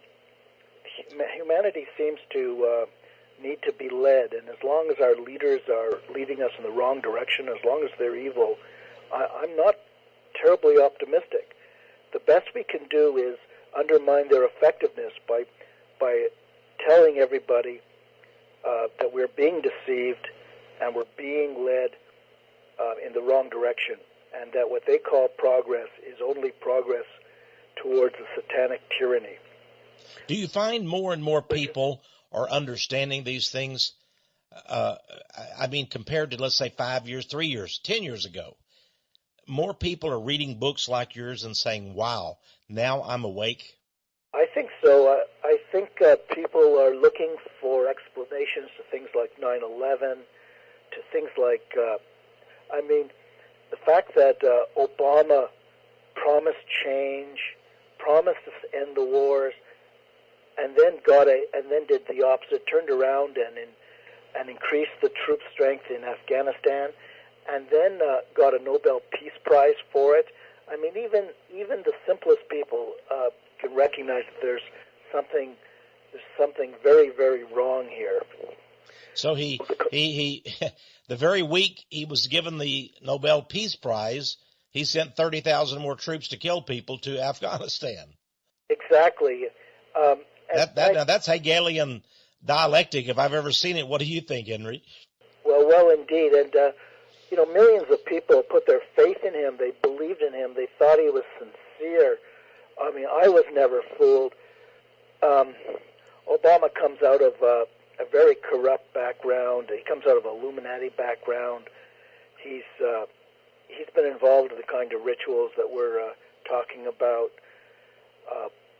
Humanity seems to need to be led, and as long as our leaders are leading us in the wrong direction, as long as they're evil, I'm not terribly optimistic. The best we can do is undermine their effectiveness by telling everybody that we're being deceived and we're being led in the wrong direction, and that what they call progress is only progress towards a satanic tyranny. Do you find more and more people are understanding these things? I mean, compared to, let's say, 5 years, 3 years, 10 years ago, more people are reading books like yours and saying, wow, now I'm awake? I think so. I think people are looking for explanations to things like 9/11, to things like, the fact that Obama promised change, promised to end the wars, and then did the opposite, turned around and increased the troop strength in Afghanistan, and then got a Nobel Peace Prize for it. I mean, even the simplest people can recognize that there's something very, very wrong here. So he the very week he was given the Nobel Peace Prize, he sent 30,000 more troops to kill people to Afghanistan. Exactly. Now that's Hegelian dialectic, if I've ever seen it. What do you think, Henry? Well, indeed. And, millions of people put their faith in him. They believed in him. They thought he was sincere. I mean, I was never fooled. Obama comes out of a very corrupt background. He comes out of an Illuminati background. He's been involved in the kind of rituals that we're talking about,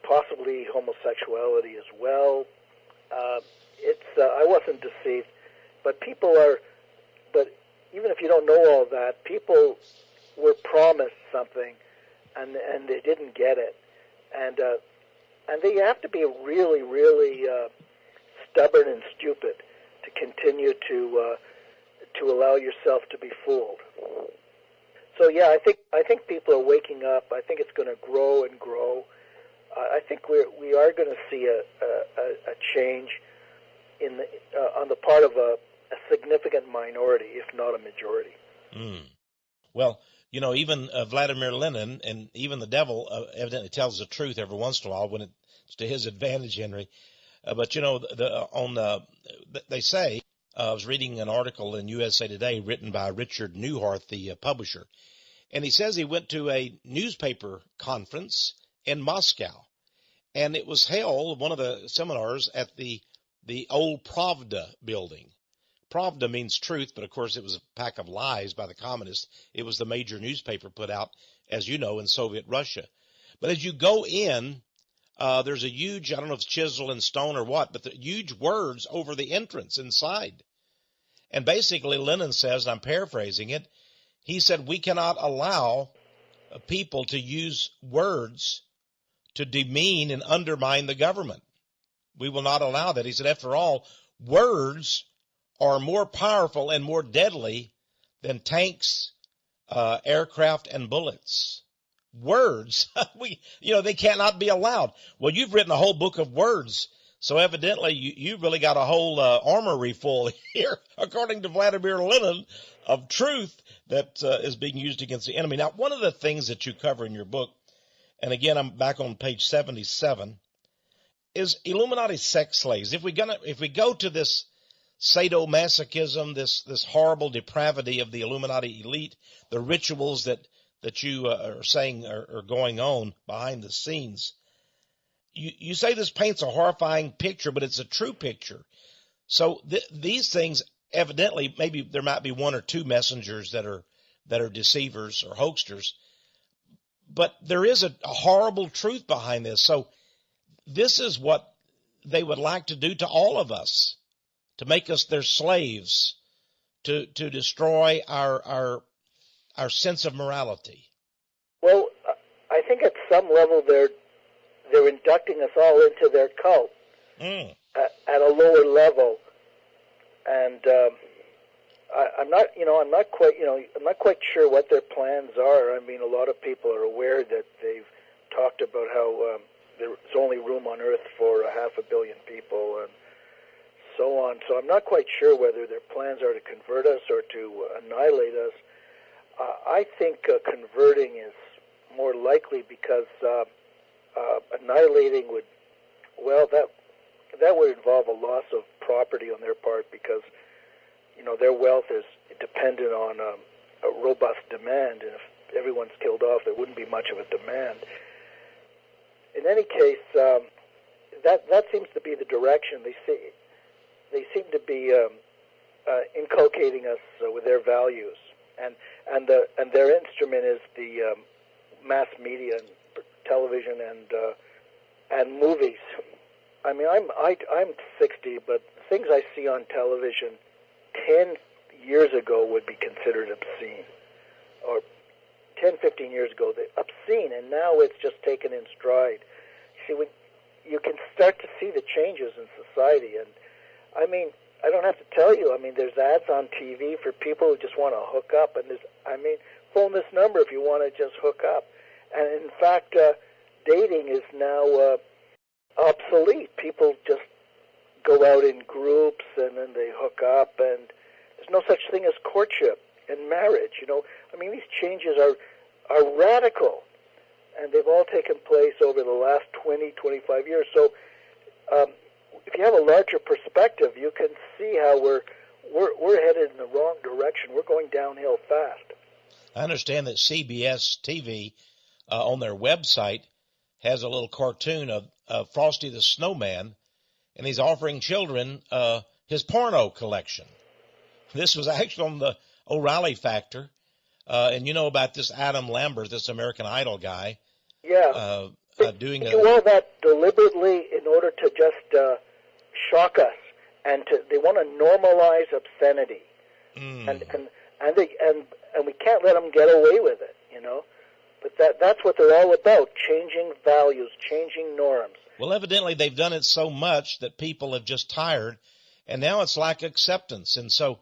possibly homosexuality as well. I wasn't deceived, but even if you don't know all that, people were promised something, and they didn't get it, and they have to be really, really stubborn and stupid to continue to allow yourself to be fooled. So yeah, I think people are waking up. I think it's going to grow and grow. I think we are going to see a change in on the part of a significant minority, if not a majority. Well, even Vladimir Lenin and even the devil evidently tells the truth every once in a while when it's to his advantage, Henry. But they say, I was reading an article in USA Today written by Richard Newhart, the publisher, and he says he went to a newspaper conference in Moscow, and it was held, one of the seminars, at the old Pravda building. Pravda means truth, but of course it was a pack of lies by the communists. It was the major newspaper put out, as you know, in Soviet Russia. But as you go in, there's a huge, I don't know if it's chisel and stone or what, but the huge words over the entrance inside. And basically Lenin says, I'm paraphrasing it, he said, we cannot allow people to use words to demean and undermine the government. We will not allow that. He said, after all, words are more powerful and more deadly than tanks, aircraft, and bullets. Words, they cannot be allowed. Well, you've written a whole book of words, so evidently you've really got a whole armory full here, according to Vladimir Lenin, of truth that is being used against the enemy. Now, one of the things that you cover in your book, and again, I'm back on page 77, is Illuminati sex slaves. If we go to this sadomasochism, this horrible depravity of the Illuminati elite, the rituals that you are saying are going on behind the scenes, you say this paints a horrifying picture, but it's a true picture. So these things, evidently, maybe there might be one or two messengers that are deceivers or hoaxsters, but there is a horrible truth behind this. So this is what they would like to do to all of us, to make us their slaves, to destroy our sense of morality. Well, I think at some level they're inducting us all into their cult at a lower level, and I'm not quite sure what their plans are. I mean, a lot of people are aware that they've talked about how there's only room on Earth for 500 million people and so on. So I'm not quite sure whether their plans are to convert us or to annihilate us. I think converting is more likely because annihilating that would involve a loss of property on their part, because their wealth is dependent on a robust demand, and if everyone's killed off, there wouldn't be much of a demand. In any case, that seems to be the direction. They seem to be inculcating us with their values, and their instrument is the mass media and television and movies. I mean, I'm 60, but things I see on television 10 years ago would be considered obscene, or 10, 15 years ago, obscene, and now it's just taken in stride. See, when you can start to see the changes in society, and I mean, I don't have to tell you, I mean, there's ads on TV for people who just want to hook up, and phone this number if you want to just hook up. And in fact, dating is now obsolete. People just go out in groups and then they hook up, and there's no such thing as courtship and marriage. I mean, these changes are radical, and they've all taken place over the last 20, 25 years. So if you have a larger perspective, you can see how we're headed in the wrong direction. We're going downhill fast. I understand that CBS TV on their website has a little cartoon of Frosty the Snowman, and he's offering children his porno collection. This was actually on the O'Reilly Factor, and you know about this Adam Lambert, this American Idol guy. Yeah. They do all that deliberately in order to just shock us, and they want to normalize obscenity, and we can't let them get away with it, But that's what they're all about: changing values, changing norms. Well, evidently they've done it so much that people have just tired, and now it's like acceptance. And so,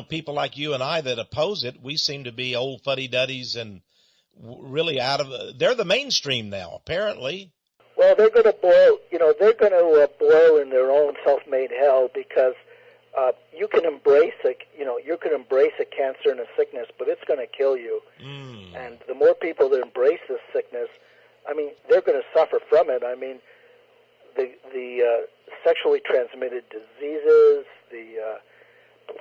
people like you and I that oppose it, we seem to be old fuddy-duddies and really they're the mainstream now, apparently. Well, they're going to boil. They're going to boil in their own self-made hell because you can embrace you can embrace a cancer and a sickness, but it's going to kill you. And the more people that embrace this sickness, I mean, they're going to suffer from it. I mean, the sexually transmitted diseases, the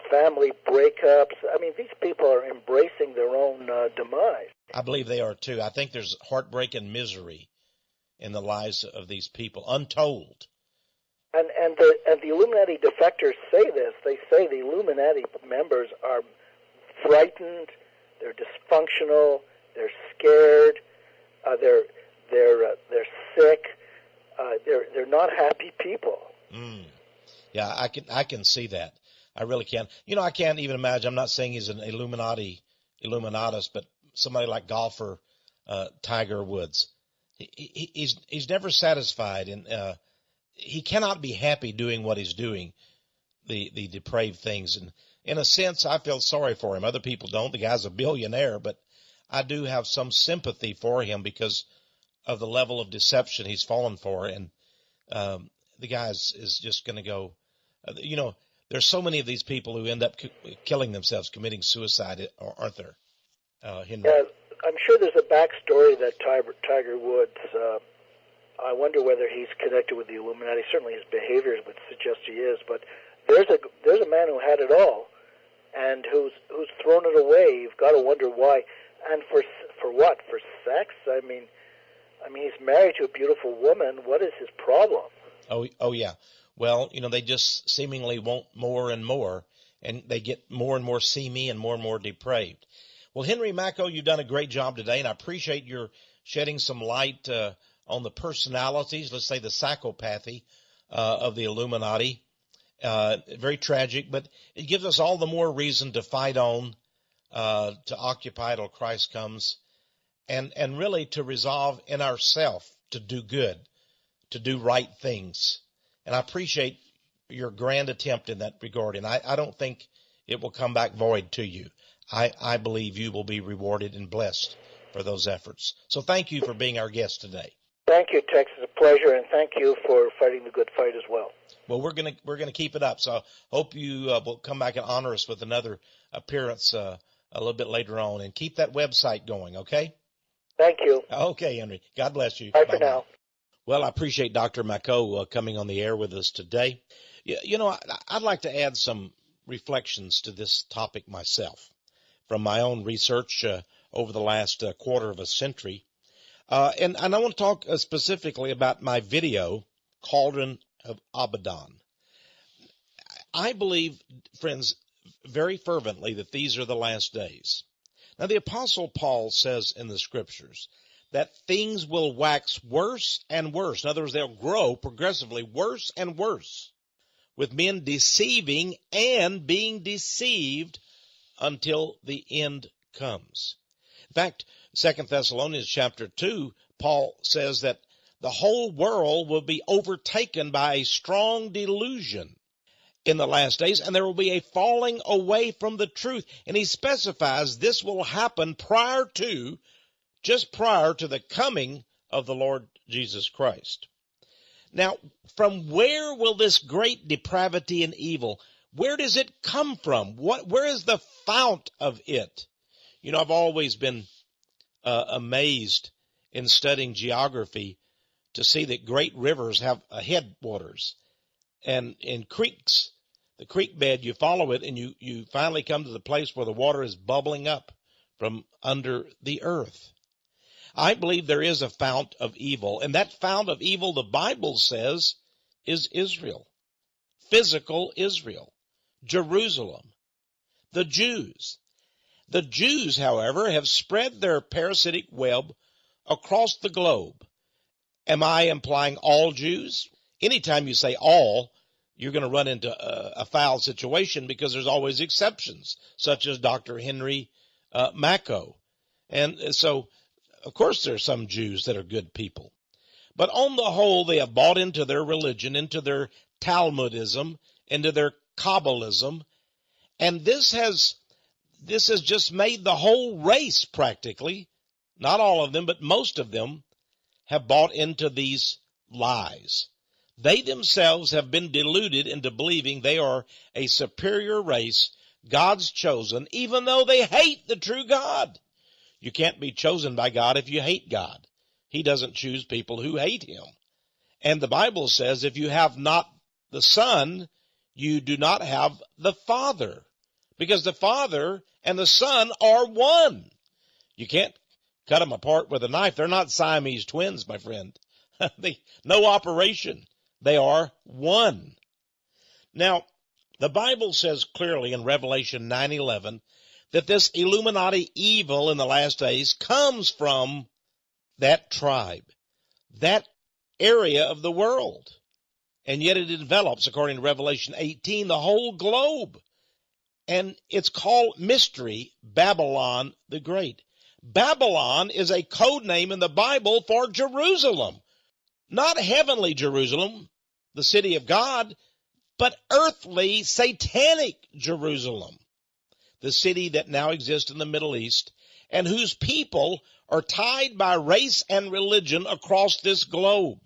family breakups. I mean, these people are embracing their own demise. I believe they are too. I think there's heartbreak and misery in the lives of these people, untold. And the Illuminati defectors say this. They say the Illuminati members are frightened, they're dysfunctional, they're scared, they're sick, they're not happy people. Yeah, I can see that. I really can. I can't even imagine. I'm not saying he's an Illuminatus, but somebody like golfer Tiger Woods. He's never satisfied, and he cannot be happy doing what he's doing, the depraved things. And in a sense, I feel sorry for him. Other people don't. The guy's a billionaire, but I do have some sympathy for him because of the level of deception he's fallen for. And the guy is just going to go, there's so many of these people who end up killing themselves, committing suicide, aren't there, Henry? Yeah, I'm sure there's a backstory that Tiger Woods, I wonder whether he's connected with the Illuminati. Certainly his behaviors would suggest he is, but there's a man who had it all and who's thrown it away. You've got to wonder why. And for what? For sex? I mean he's married to a beautiful woman. What is his problem? Oh yeah. Well, they just seemingly want more and more, and they get more and more seamy and more depraved. Well, Henry Makow, you've done a great job today, and I appreciate your shedding some light on the personalities, let's say the psychopathy of the Illuminati. Very tragic, but it gives us all the more reason to fight on, to occupy till Christ comes, and really to resolve in ourselves to do good, to do right things. And I appreciate your grand attempt in that regard, and I don't think it will come back void to you. I believe you will be rewarded and blessed for those efforts. So thank you for being our guest today. Thank you, Texe. It's a pleasure, and thank you for fighting the good fight as well. Well, we're gonna keep it up. So I hope you will come back and honor us with another appearance a little bit later on, and keep that website going. Okay? Thank you. Okay, Henry. God bless you. Bye for now. Well, I appreciate Dr. Makow coming on the air with us today. I'd like to add some reflections to this topic myself from my own research over the last quarter of a century. And I want to talk specifically about my video, Cauldron of Abaddon. I believe, friends, very fervently that these are the last days. Now, the Apostle Paul says in the Scriptures that things will wax worse and worse. In other words, they'll grow progressively worse and worse, with men deceiving and being deceived until the end comes. In fact, 2 Thessalonians chapter 2, Paul says that the whole world will be overtaken by a strong delusion in the last days, and there will be a falling away from the truth. And he specifies this will happen just prior to the coming of the Lord Jesus Christ. Now, from where will this great depravity and evil, where does it come from? Where is the fount of it? I've always been amazed in studying geography to see that great rivers have headwaters, and in creeks, the creek bed, you follow it, and you finally come to the place where the water is bubbling up from under the earth. I believe there is a fount of evil, and that fount of evil, the Bible says, is Israel, physical Israel, Jerusalem, the Jews. The Jews, however, have spread their parasitic web across the globe. Am I implying all Jews? Anytime you say all, you're going to run into a foul situation because there's always exceptions, such as Dr. Henry Makow. And so, of course, there are some Jews that are good people. But on the whole, they have bought into their religion, into their Talmudism, into their Kabbalism. And this has just made the whole race practically, not all of them, but most of them, have bought into these lies. They themselves have been deluded into believing they are a superior race, God's chosen, even though they hate the true God. You can't be chosen by God if you hate God. He doesn't choose people who hate him. And the Bible says if you have not the Son, you do not have the Father, because the Father and the Son are one. You can't cut them apart with a knife. They're not Siamese twins, my friend. No operation. They are one. Now, the Bible says clearly in Revelation 9:11 that this Illuminati evil in the last days comes from that tribe, that area of the world. And yet it develops, according to Revelation 18, the whole globe. And it's called Mystery Babylon the Great. Babylon is a code name in the Bible for Jerusalem. Not heavenly Jerusalem, the city of God, but earthly, satanic Jerusalem, the city that now exists in the Middle East, and whose people are tied by race and religion across this globe.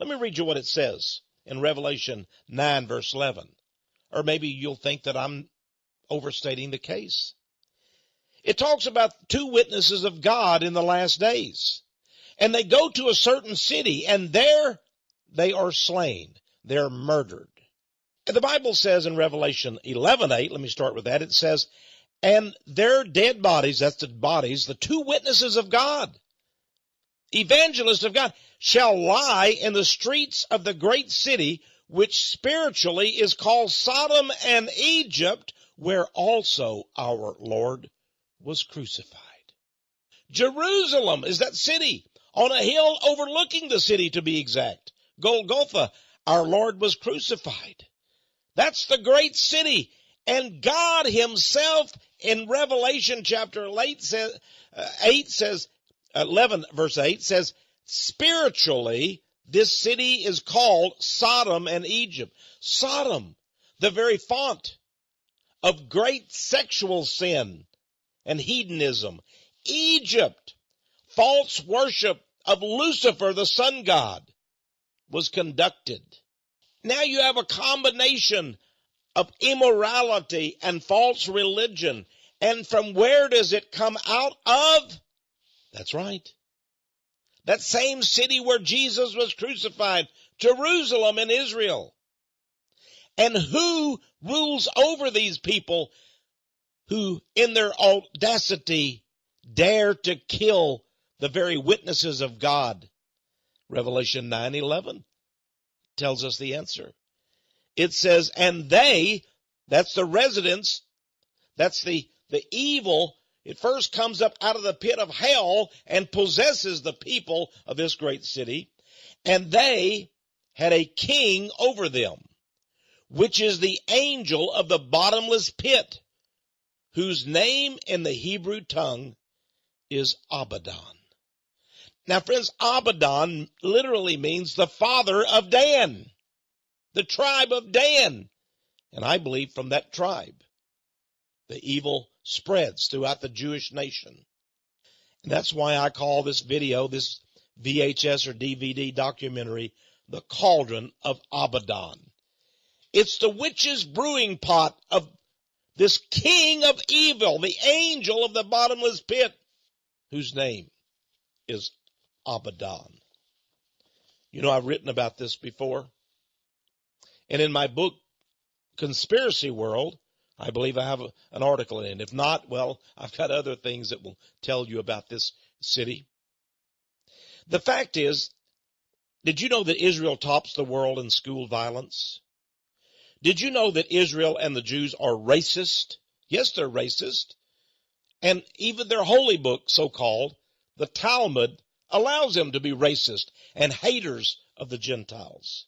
Let me read you what it says in Revelation 9, verse 11. Or maybe you'll think that I'm overstating the case. It talks about two witnesses of God in the last days. And they go to a certain city, and there they are slain. They're murdered. And the Bible says in Revelation 11:8, let me start with that, it says, and their dead bodies, that's the bodies, the two witnesses of God, evangelists of God, shall lie in the streets of the great city, which spiritually is called Sodom and Egypt, where also our Lord was crucified. Jerusalem is that city, on a hill overlooking the city, to be exact. Golgotha, our Lord was crucified. That's the great city. And God himself in Revelation chapter 11 verse 8 says, spiritually, this city is called Sodom and Egypt. Sodom, the very font of great sexual sin and hedonism. Egypt, false worship of Lucifer, the sun god, was conducted. Now you have a combination of immorality and false religion. And from where does it come out of? That's right. That same city where Jesus was crucified, Jerusalem in Israel. And who rules over these people who, in their audacity, dare to kill the very witnesses of God? Revelation 9:11 tells us the answer. It says, and they, that's the residents, that's the evil, it first comes up out of the pit of hell and possesses the people of this great city, and they had a king over them, which is the angel of the bottomless pit, whose name in the Hebrew tongue is Abaddon. Now, friends, Abaddon literally means the father of Dan, the tribe of Dan. And I believe from that tribe, the evil spreads throughout the Jewish nation. And that's why I call this video, this VHS or DVD documentary, The Cauldron of Abaddon. It's the witch's brewing pot of this king of evil, the angel of the bottomless pit, whose name is Abaddon. You know, I've written about this before. And in my book, Conspiracy World, I believe I have an article in it. If not, well, I've got other things that will tell you about this city. The fact is, did you know that Israel tops the world in school violence? Did you know that Israel and the Jews are racist? Yes, they're racist. And even their holy book, so-called, the Talmud, allows them to be racist and haters of the Gentiles.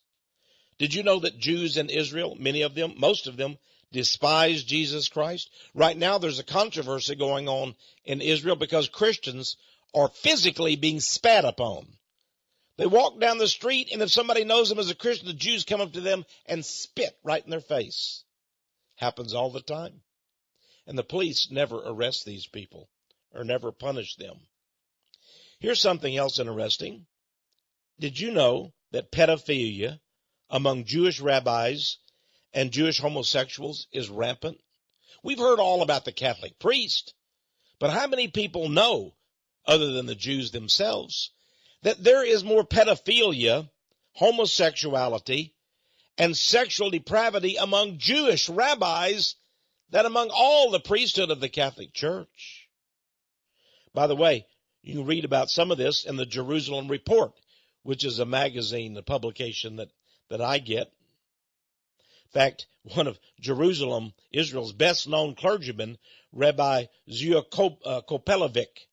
Did you know that Jews in Israel, many of them, most of them, despise Jesus Christ? Right now there's a controversy going on in Israel because Christians are physically being spat upon. They walk down the street, and if somebody knows them as a Christian, the Jews come up to them and spit right in their face. Happens all the time. And the police never arrest these people or never punish them. Here's something else interesting. Did you know that pedophilia among Jewish rabbis and Jewish homosexuals is rampant? We've heard all about the Catholic priest, but how many people know, other than the Jews themselves, that there is more pedophilia, homosexuality, and sexual depravity among Jewish rabbis than among all the priesthood of the Catholic Church? By the way, you can read about some of this in the Jerusalem Report, which is a magazine, a publication that I get. In fact, one of Jerusalem, Israel's best-known clergymen, Rabbi Zia Kopelevic,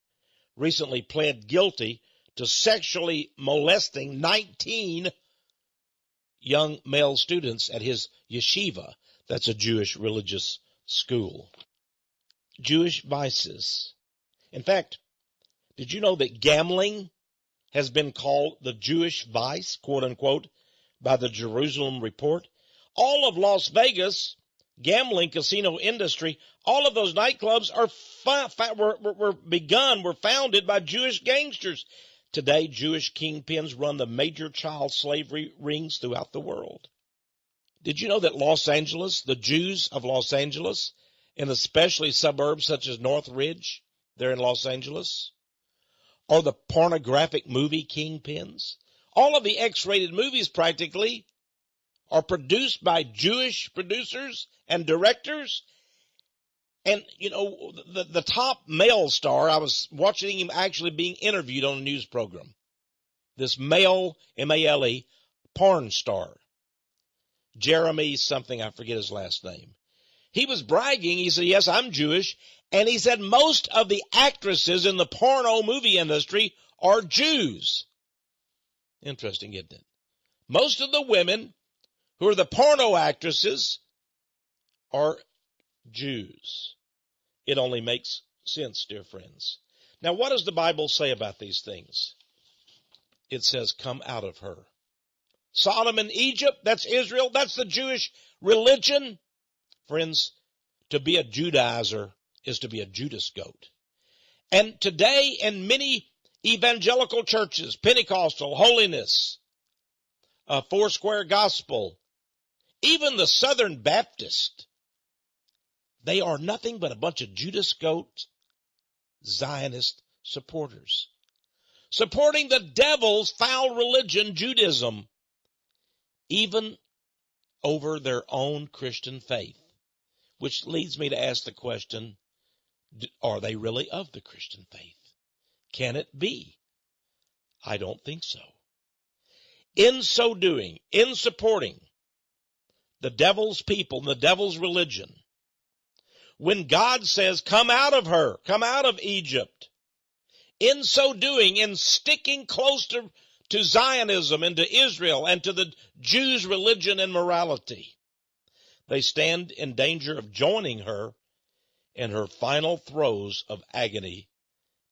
recently pled guilty to sexually molesting 19 young male students at his yeshiva. That's a Jewish religious school. Jewish vices. In fact, did you know that gambling has been called the Jewish vice, quote unquote, by the Jerusalem Report? All of Las Vegas, gambling casino industry, all of those nightclubs were founded by Jewish gangsters. Today, Jewish kingpins run the major child slavery rings throughout the world. Did you know that Los Angeles, the Jews of Los Angeles, and especially suburbs such as North Ridge, there in Los Angeles, are the pornographic movie kingpins? All of the X-rated movies practically are produced by Jewish producers and directors. And, you know, the top male star, I was watching him actually being interviewed on a news program. This male, M-A-L-E, porn star, Jeremy something, I forget his last name. He was bragging. He said, yes, I'm Jewish. And he said most of the actresses in the porno movie industry are Jews. Interesting, isn't it? Most of the women who are the porno actresses are Jews. It only makes sense, dear friends. Now, what does the Bible say about these things? It says, come out of her. Sodom and Egypt, that's Israel, that's the Jewish religion. Friends, to be a Judaizer is to be a Judas goat. And today in many evangelical churches, Pentecostal, Holiness, Foursquare Gospel, even the Southern Baptist, they are nothing but a bunch of Judas goat Zionist supporters, supporting the devil's foul religion, Judaism, even over their own Christian faith. Which leads me to ask the question, are they really of the Christian faith? Can it be? I don't think so. In so doing, in supporting the devil's people, the devil's religion, when God says, come out of her, come out of Egypt, in so doing, in sticking close to Zionism and to Israel and to the Jews' religion and morality, they stand in danger of joining her in her final throes of agony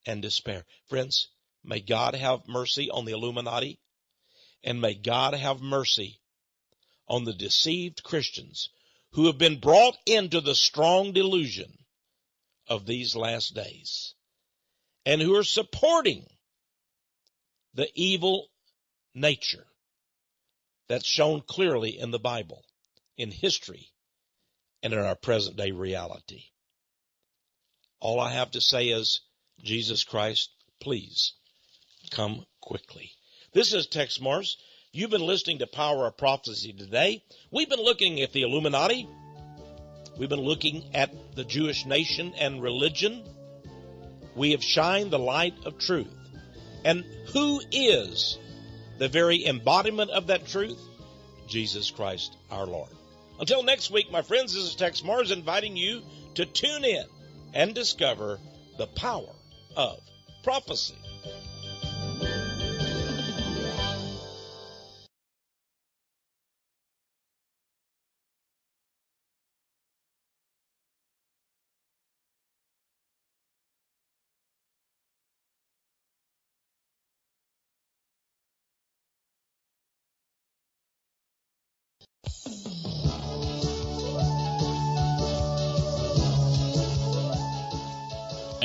and despair. Friends, may God have mercy on the Illuminati, and may God have mercy on the deceived Christians who have been brought into the strong delusion of these last days and who are supporting the evil nature that's shown clearly in the Bible, in history, and in our present day reality. All I have to say is, Jesus Christ, please come quickly. This is Texe Mars. You've been listening to Power of Prophecy today. We've been looking at the Illuminati. We've been looking at the Jewish nation and religion. We have shined the light of truth. And who is the very embodiment of that truth? Jesus Christ our Lord. Until next week, my friends, this is Texe Mars inviting you to tune in and discover the power of prophecy.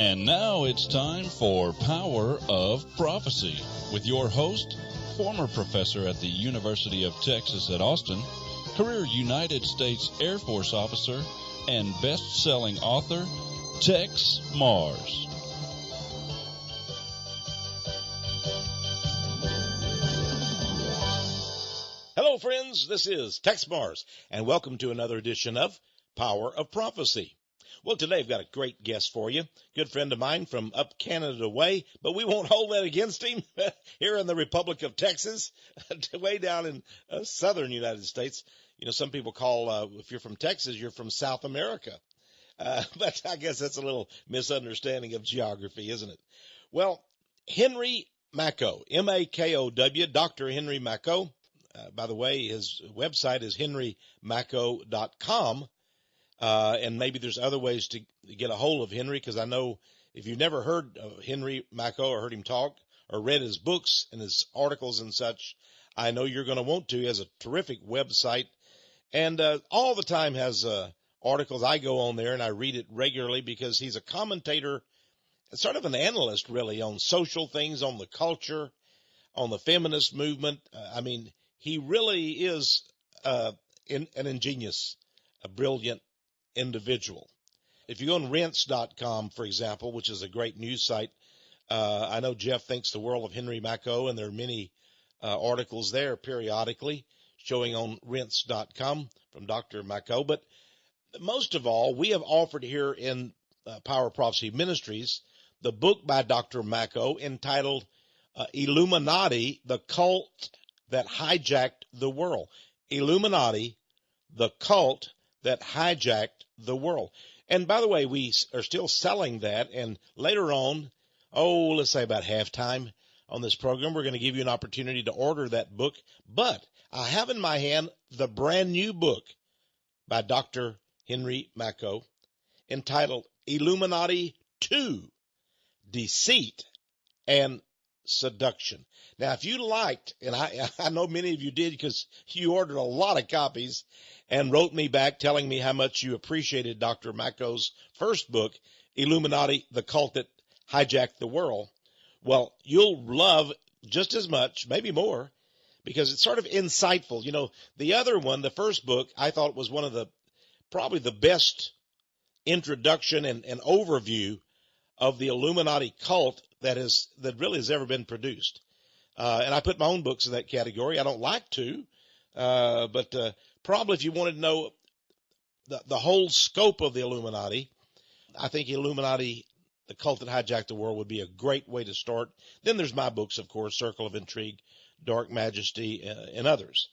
And now it's time for Power of Prophecy with your host, former professor at the University of Texas at Austin, career United States Air Force officer, and best-selling author, Texe Mars. Hello, friends. This is Texe Mars, and welcome to another edition of Power of Prophecy. Well, today I've got a great guest for you. Good friend of mine from up Canada way, but we won't hold that against him here in the Republic of Texas, way down in southern United States. You know, some people call, if you're from Texas, you're from South America. But I guess that's a little misunderstanding of geography, isn't it? Well, Henry Makow, M-A-K-O-W, Dr. Henry Makow. By the way, his website is henrymakow.com. And maybe there's other ways to get a hold of Henry, because I know if you've never heard of Henry Makow or heard him talk or read his books and his articles and such, I know you're going to want to. He has a terrific website and all the time has articles. I go on there and I read it regularly because he's a commentator, sort of an analyst really, on social things, on the culture, on the feminist movement. I mean, he really is an ingenious, a brilliant individual. If you go on rents.com, for example, which is a great news site, I know Jeff thinks the world of Henry Makow, and there are many articles there periodically showing on rents.com from Dr. Makow. But most of all, we have offered here in Power of Prophecy Ministries the book by Dr. Makow entitled Illuminati, the Cult that Hijacked the World. Illuminati, the Cult that Hijacked the World. And by the way, we are still selling that, and later on, let's say about halftime on this program, we're going to give you an opportunity to order that book. But I have in my hand the brand new book by Dr. Henry Makow entitled Illuminati 2, Deceit and Seduction. Now, if you liked, and I know many of you did because you ordered a lot of copies and wrote me back telling me how much you appreciated Dr. Makow's first book, Illuminati, the Cult that Hijacked the World, well, you'll love just as much, maybe more, because it's sort of insightful. You know, the other one, the first book, I thought was one of probably the best introduction and overview of the Illuminati cult that really has ever been produced. And I put my own books in that category. I don't like to, but probably if you wanted to know the whole scope of the Illuminati, I think Illuminati, the Cult that Hijacked the World, would be a great way to start. Then there's my books, of course, Circle of Intrigue, Dark Majesty, and others.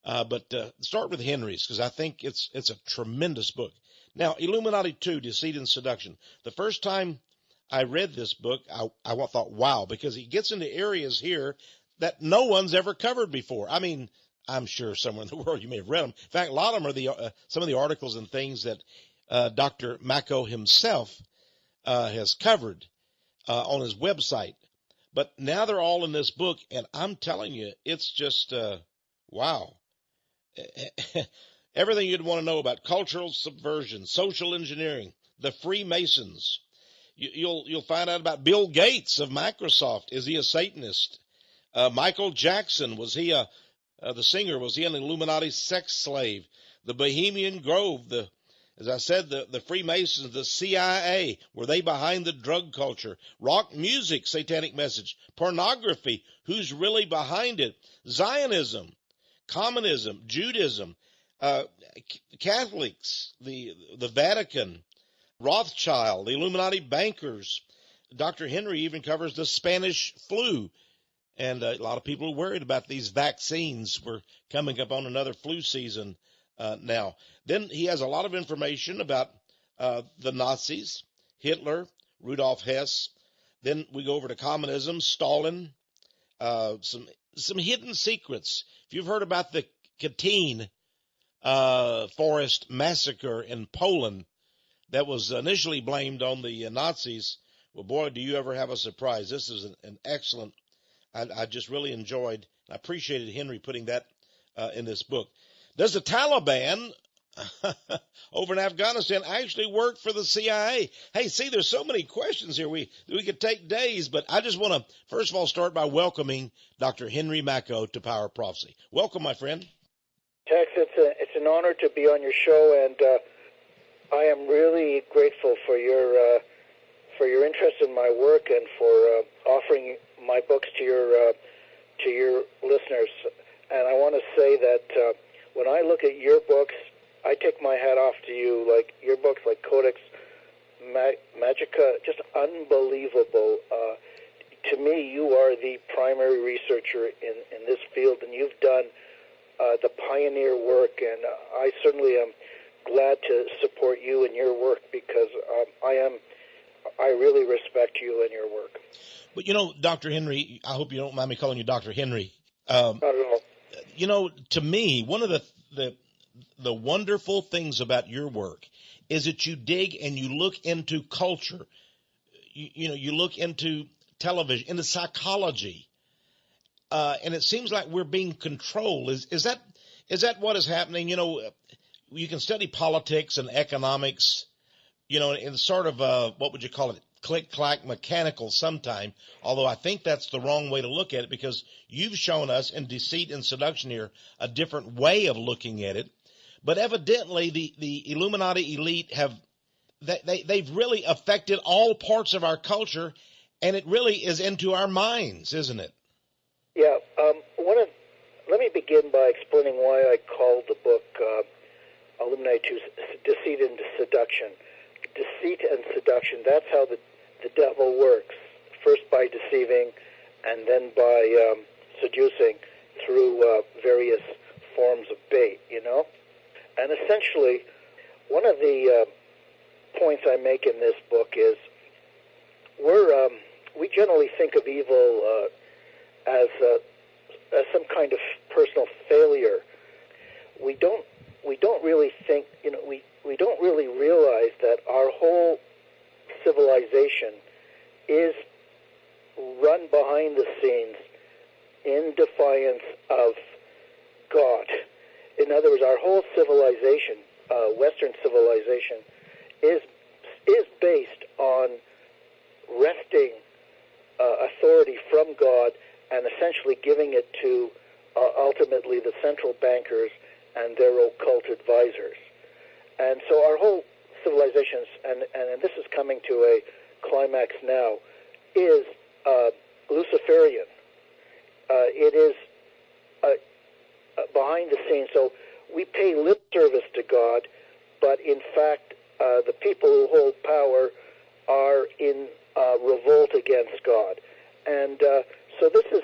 But start with Henry's, because I think it's a tremendous book. Now, Illuminati 2, Deceit and Seduction. The first time I read this book, I thought, wow, because he gets into areas here that no one's ever covered before. I mean, I'm sure somewhere in the world you may have read them. In fact, a lot of them are some of the articles and things that Dr. Makow himself has covered on his website. But now they're all in this book, and I'm telling you, it's just, wow. Everything you'd want to know about cultural subversion, social engineering, the Freemasons. You'll find out about Bill Gates of Microsoft. Is he a Satanist? Michael Jackson, was he the singer? Was he an Illuminati sex slave? The Bohemian Grove, as I said, the Freemasons, the CIA, were they behind the drug culture? Rock music, satanic message. Pornography, who's really behind it? Zionism, communism, Judaism, Catholics, the Vatican, Rothschild, the Illuminati bankers. Dr. Henry even covers the Spanish flu. And a lot of people are worried about these vaccines. We're coming up on another flu season now. Then he has a lot of information about the Nazis, Hitler, Rudolf Hess. Then we go over to communism, Stalin, some hidden secrets. If you've heard about the Katyn forest massacre in Poland, that was initially blamed on the Nazis. Well, boy, do you ever have a surprise. This is an excellent, I just really enjoyed, I appreciated Henry putting that in this book. Does the Taliban over in Afghanistan, I actually worked for the CIA. Hey, see, there's so many questions here. We could take days, but I just want to, first of all, start by welcoming Dr. Henry Makow to Power of Prophecy. Welcome, my friend. Tex, it's an honor to be on your show, and I am really grateful for your interest in my work and for offering my books to your listeners. And I want to say that when I look at your books, I take my hat off to you. Like your books, like Codex Magica, just unbelievable. To me, you are the primary researcher in this field, and you've done the pioneer work. And I certainly am glad to support you in your work because I really respect you and your work. But you know, Dr. Henry, I hope you don't mind me calling you Dr. Henry. Not at all. You know, to me, one of the wonderful things about your work is that you dig and you look into culture. You look into television, into psychology, and it seems like we're being controlled. Is that what is happening? You know, you can study politics and economics, you know, in sort of what would you call it? Click-clack mechanical sometime, although I think that's the wrong way to look at it because you've shown us in Deceit and Seduction here a different way of looking at it. But evidently the Illuminati elite they've really affected all parts of our culture, and it really is into our minds, isn't it? Yeah. Let me begin by explaining why I called the book Illuminati Deceit and Seduction. Deceit and seduction, that's how the devil works, first by deceiving and then by seducing through various forms of bait, you know? And essentially, one of the points I make in this book is we generally think of evil as some kind of personal failure. We don't really think, you know, we don't really realize that our whole civilization is run behind the scenes in defiance of God. In other words, our whole civilization, Western civilization, is based on wresting authority from God and essentially giving it to ultimately the central bankers and their occult advisors. And so our whole civilization, and this is coming to a climax now, is Luciferian. It is behind the scenes. So we pay lip service to God, but in fact, the people who hold power are in revolt against God. And so this is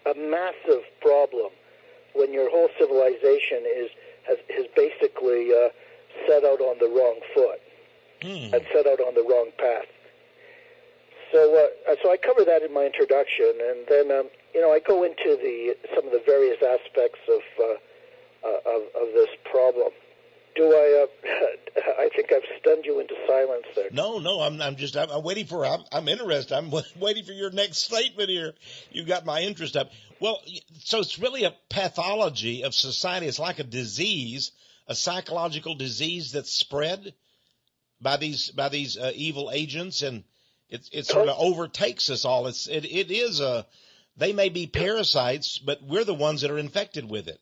a massive problem when your whole civilization has basically set out on the wrong foot and set out on the wrong path. So I cover that in my introduction, and then I go into some of the various aspects of this problem. I think I've stunned you into silence there. No, I'm waiting for. I'm interested. I'm waiting for your next statement here. You got my interest up. Well, so it's really a pathology of society. It's like a disease, a psychological disease that's spread by these evil agents, and it sort of overtakes us all. They may be parasites, but we're the ones that are infected with it.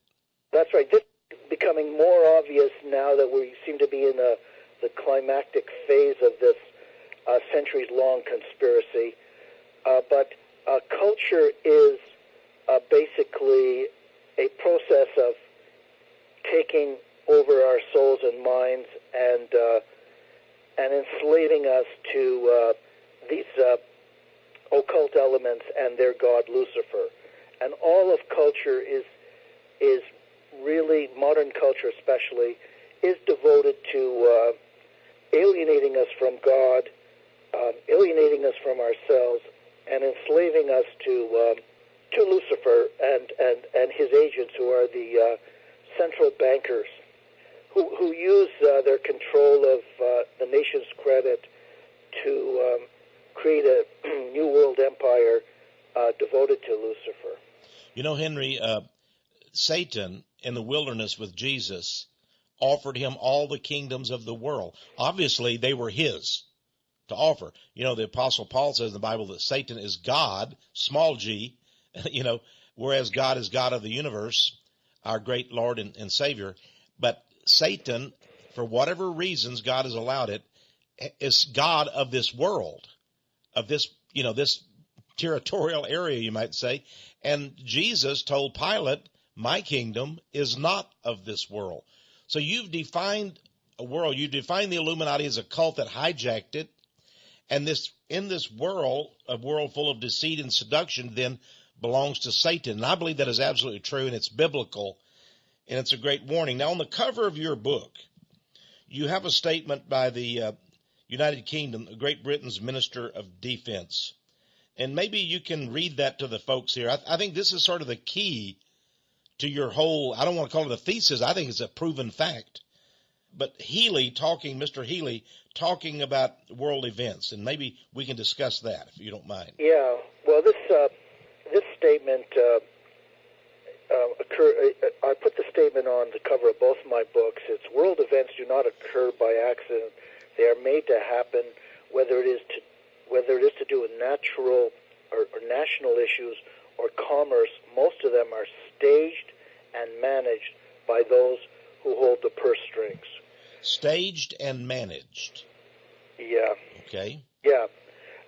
That's right. This is becoming more obvious now that we seem to be in the climactic phase of this centuries-long conspiracy. But culture is basically a process of taking over our souls and minds and enslaving us to these occult elements and their god Lucifer. And all of culture is really, modern culture especially, is devoted to alienating us from God, alienating us from ourselves, and enslaving us to Lucifer and his agents, who are the central bankers, who use their control of the nation's credit to create a new world empire devoted to Lucifer. You know, Henry, Satan in the wilderness with Jesus offered him all the kingdoms of the world. Obviously, they were his to offer. You know, the Apostle Paul says in the Bible that Satan is God, small g, you know, whereas God is God of the universe, our great Lord and Savior. But Satan, for whatever reasons God has allowed it, is God of this world, of this, you know, this territorial area, you might say. And Jesus told Pilate, my kingdom is not of this world. So you've defined a world, you defined the Illuminati as a cult that hijacked it. And this, in this world, a world full of deceit and seduction, then belongs to Satan. And I believe that is absolutely true, and it's biblical, and it's a great warning. Now, on the cover of your book, you have a statement by the United Kingdom, Great Britain's Minister of Defense. And maybe you can read that to the folks here. I think this is sort of the key to your whole, I don't want to call it a thesis, I think it's a proven fact. But Mr. Healy, talking about world events, and maybe we can discuss that, if you don't mind. Yeah, well, this statement I put the statement on the cover of both my books. It's world events do not occur by accident. They are made to happen, whether it is to do with natural or national issues or commerce. Most of them are staged and managed by those who hold the purse strings. Staged and managed. Yeah. Okay. Yeah.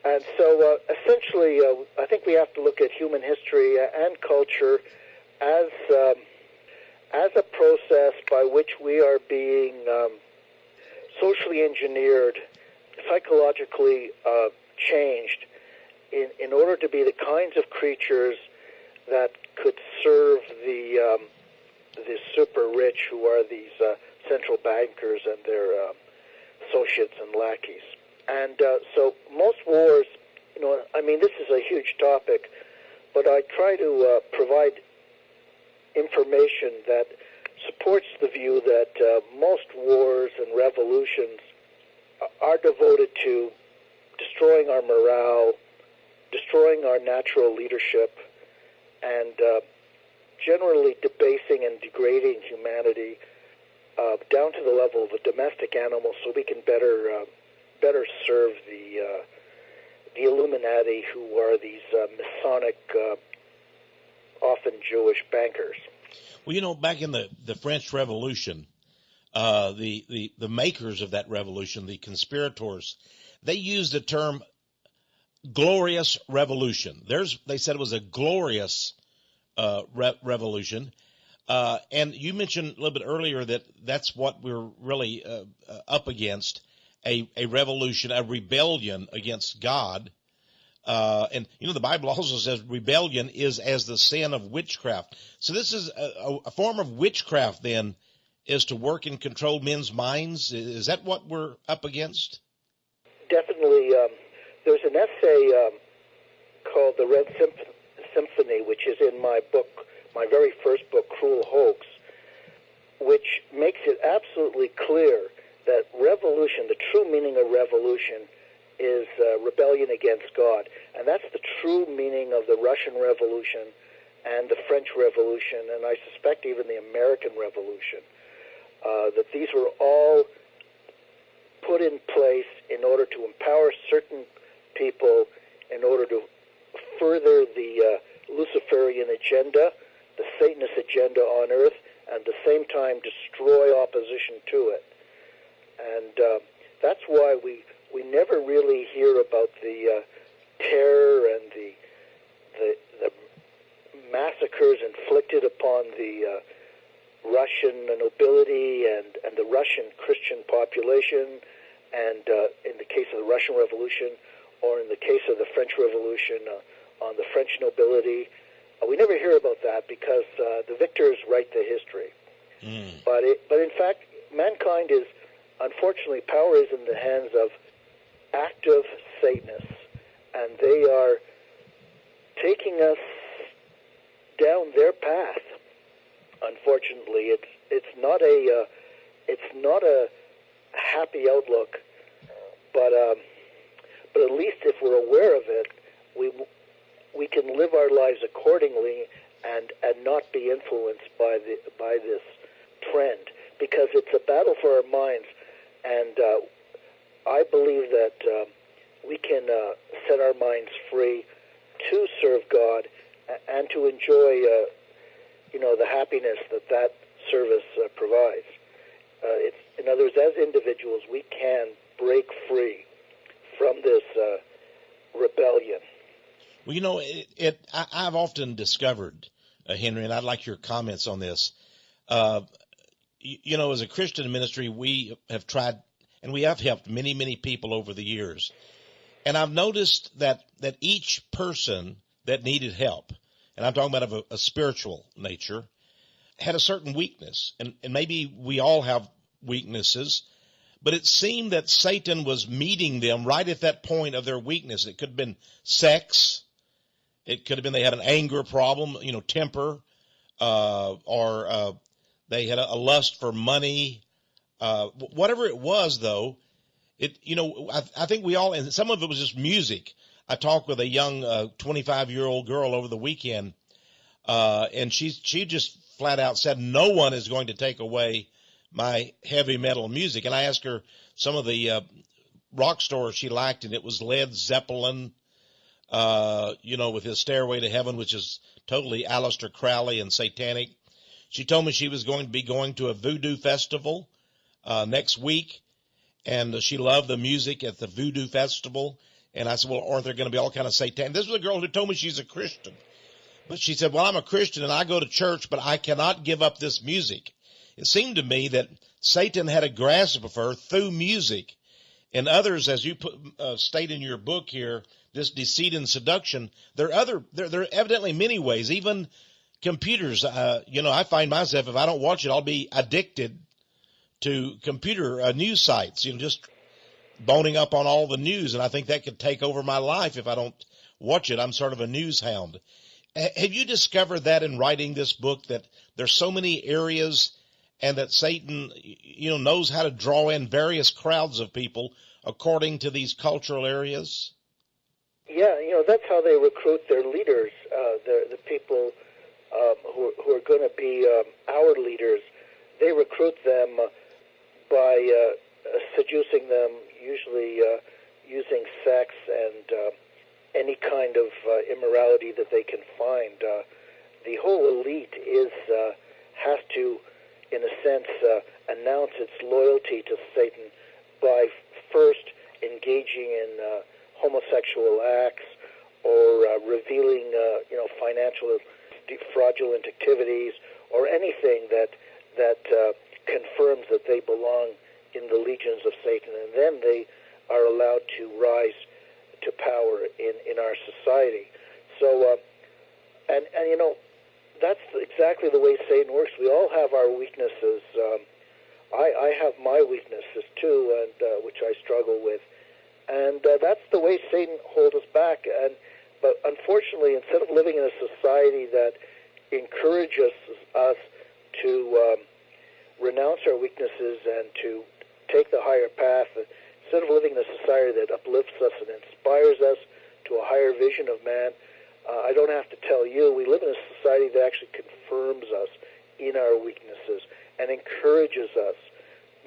And so essentially, I think we have to look at human history and culture as a process by which we are being socially engineered, psychologically changed in order to be the kinds of creatures that could serve the super rich, who are these central bankers and their associates and lackeys. And so most wars, you know, I mean, this is a huge topic, but I try to provide information that supports the view that most wars and revolutions are devoted to destroying our morale, destroying our natural leadership, and generally debasing and degrading humanity down to the level of a domestic animal, so we can better serve the Illuminati, who are these Masonic, often Jewish bankers. Well, you know, back in the French Revolution, the makers of that revolution, the conspirators, they used the term glorious revolution. They said it was a glorious revolution. And you mentioned a little bit earlier that that's what we're really up against, a revolution, a rebellion against God. And, you know, the Bible also says rebellion is as the sin of witchcraft. So this is a form of witchcraft, then, is to work and control men's minds. Is that what we're up against? Definitely. There's an essay called The Red Symphony, which is in my book, my very first book, Cruel Hoax, which makes it absolutely clear that revolution, the true meaning of revolution, is rebellion against God. And that's the true meaning of the Russian Revolution and the French Revolution, and I suspect even the American Revolution, that these were all put in place in order to empower certain people, in order to further the Luciferian agenda, the Satanist agenda on earth, and at the same time destroy opposition to it. And that's why we never really hear about the terror and the massacres inflicted upon the Russian nobility and the Russian Christian population, and in the case of the Russian Revolution, or in the case of the French Revolution, on the French nobility. We never hear about that because the victors write the history. But in fact, mankind is, unfortunately, power is in the hands of active Satanists, and they are taking us down their path. Unfortunately, it's not a happy outlook, but at least if we're aware of it, we can live our lives accordingly and not be influenced by this trend, because it's a battle for our minds. And I believe that we can set our minds free to serve God and to enjoy, the happiness that service provides. In other words, as individuals, we can break free from this rebellion. Well, I've often discovered, Henry, and I'd like your comments on this. As a Christian ministry, we have tried, and we have helped many, many people over the years. And I've noticed that each person that needed help, and I'm talking about of a spiritual nature, had a certain weakness. And maybe we all have weaknesses, but it seemed that Satan was meeting them right at that point of their weakness. It could have been sex. It could have been they had an anger problem, temper, or they had a lust for money. Whatever it was, though, I think we all, and some of it was just music. I talked with a young 25-year-old girl over the weekend, and she just flat out said, no one is going to take away my heavy metal music. And I asked her some of the rock stars she liked, and it was Led Zeppelin, with his Stairway to Heaven, which is totally Aleister Crowley and satanic. She told me she was going to be going to a voodoo festival next week, and she loved the music at the voodoo festival. And I said, well, aren't there going to be all kind of satanic? This was a girl who told me she's a Christian. But she said, well, I'm a Christian and I go to church, but I cannot give up this music. It seemed to me that Satan had a grasp of her through music. And others, as you state in your book here, this deceit and seduction, there are evidently many ways, even computers. I find myself, if I don't watch it, I'll be addicted to computer news sites, just boning up on all the news. And I think that could take over my life if I don't watch it. I'm sort of a news hound. Have you discovered that in writing this book, that there's so many areas and that Satan, knows how to draw in various crowds of people according to these cultural areas? Yeah, that's how they recruit their leaders, the people who are going to be our leaders. They recruit them by seducing them, usually using sex and any kind of immorality that they can find. The whole elite has to, in a sense, announce its loyalty to Satan by first engaging in homosexual acts or revealing, financial fraudulent activities or anything that confirms that they belong in the legions of Satan, and then they are allowed to rise to power in our society. So, and that's exactly the way Satan works. We all have our weaknesses. I have my weaknesses too, and which I struggle with, and that's the way Satan holds us back. But unfortunately, instead of living in a society that encourages us to renounce our weaknesses and to take the higher path, instead of living in a society that uplifts us and inspires us to a higher vision of man, I don't have to tell you, we live in a society that actually confirms us in our weaknesses and encourages us,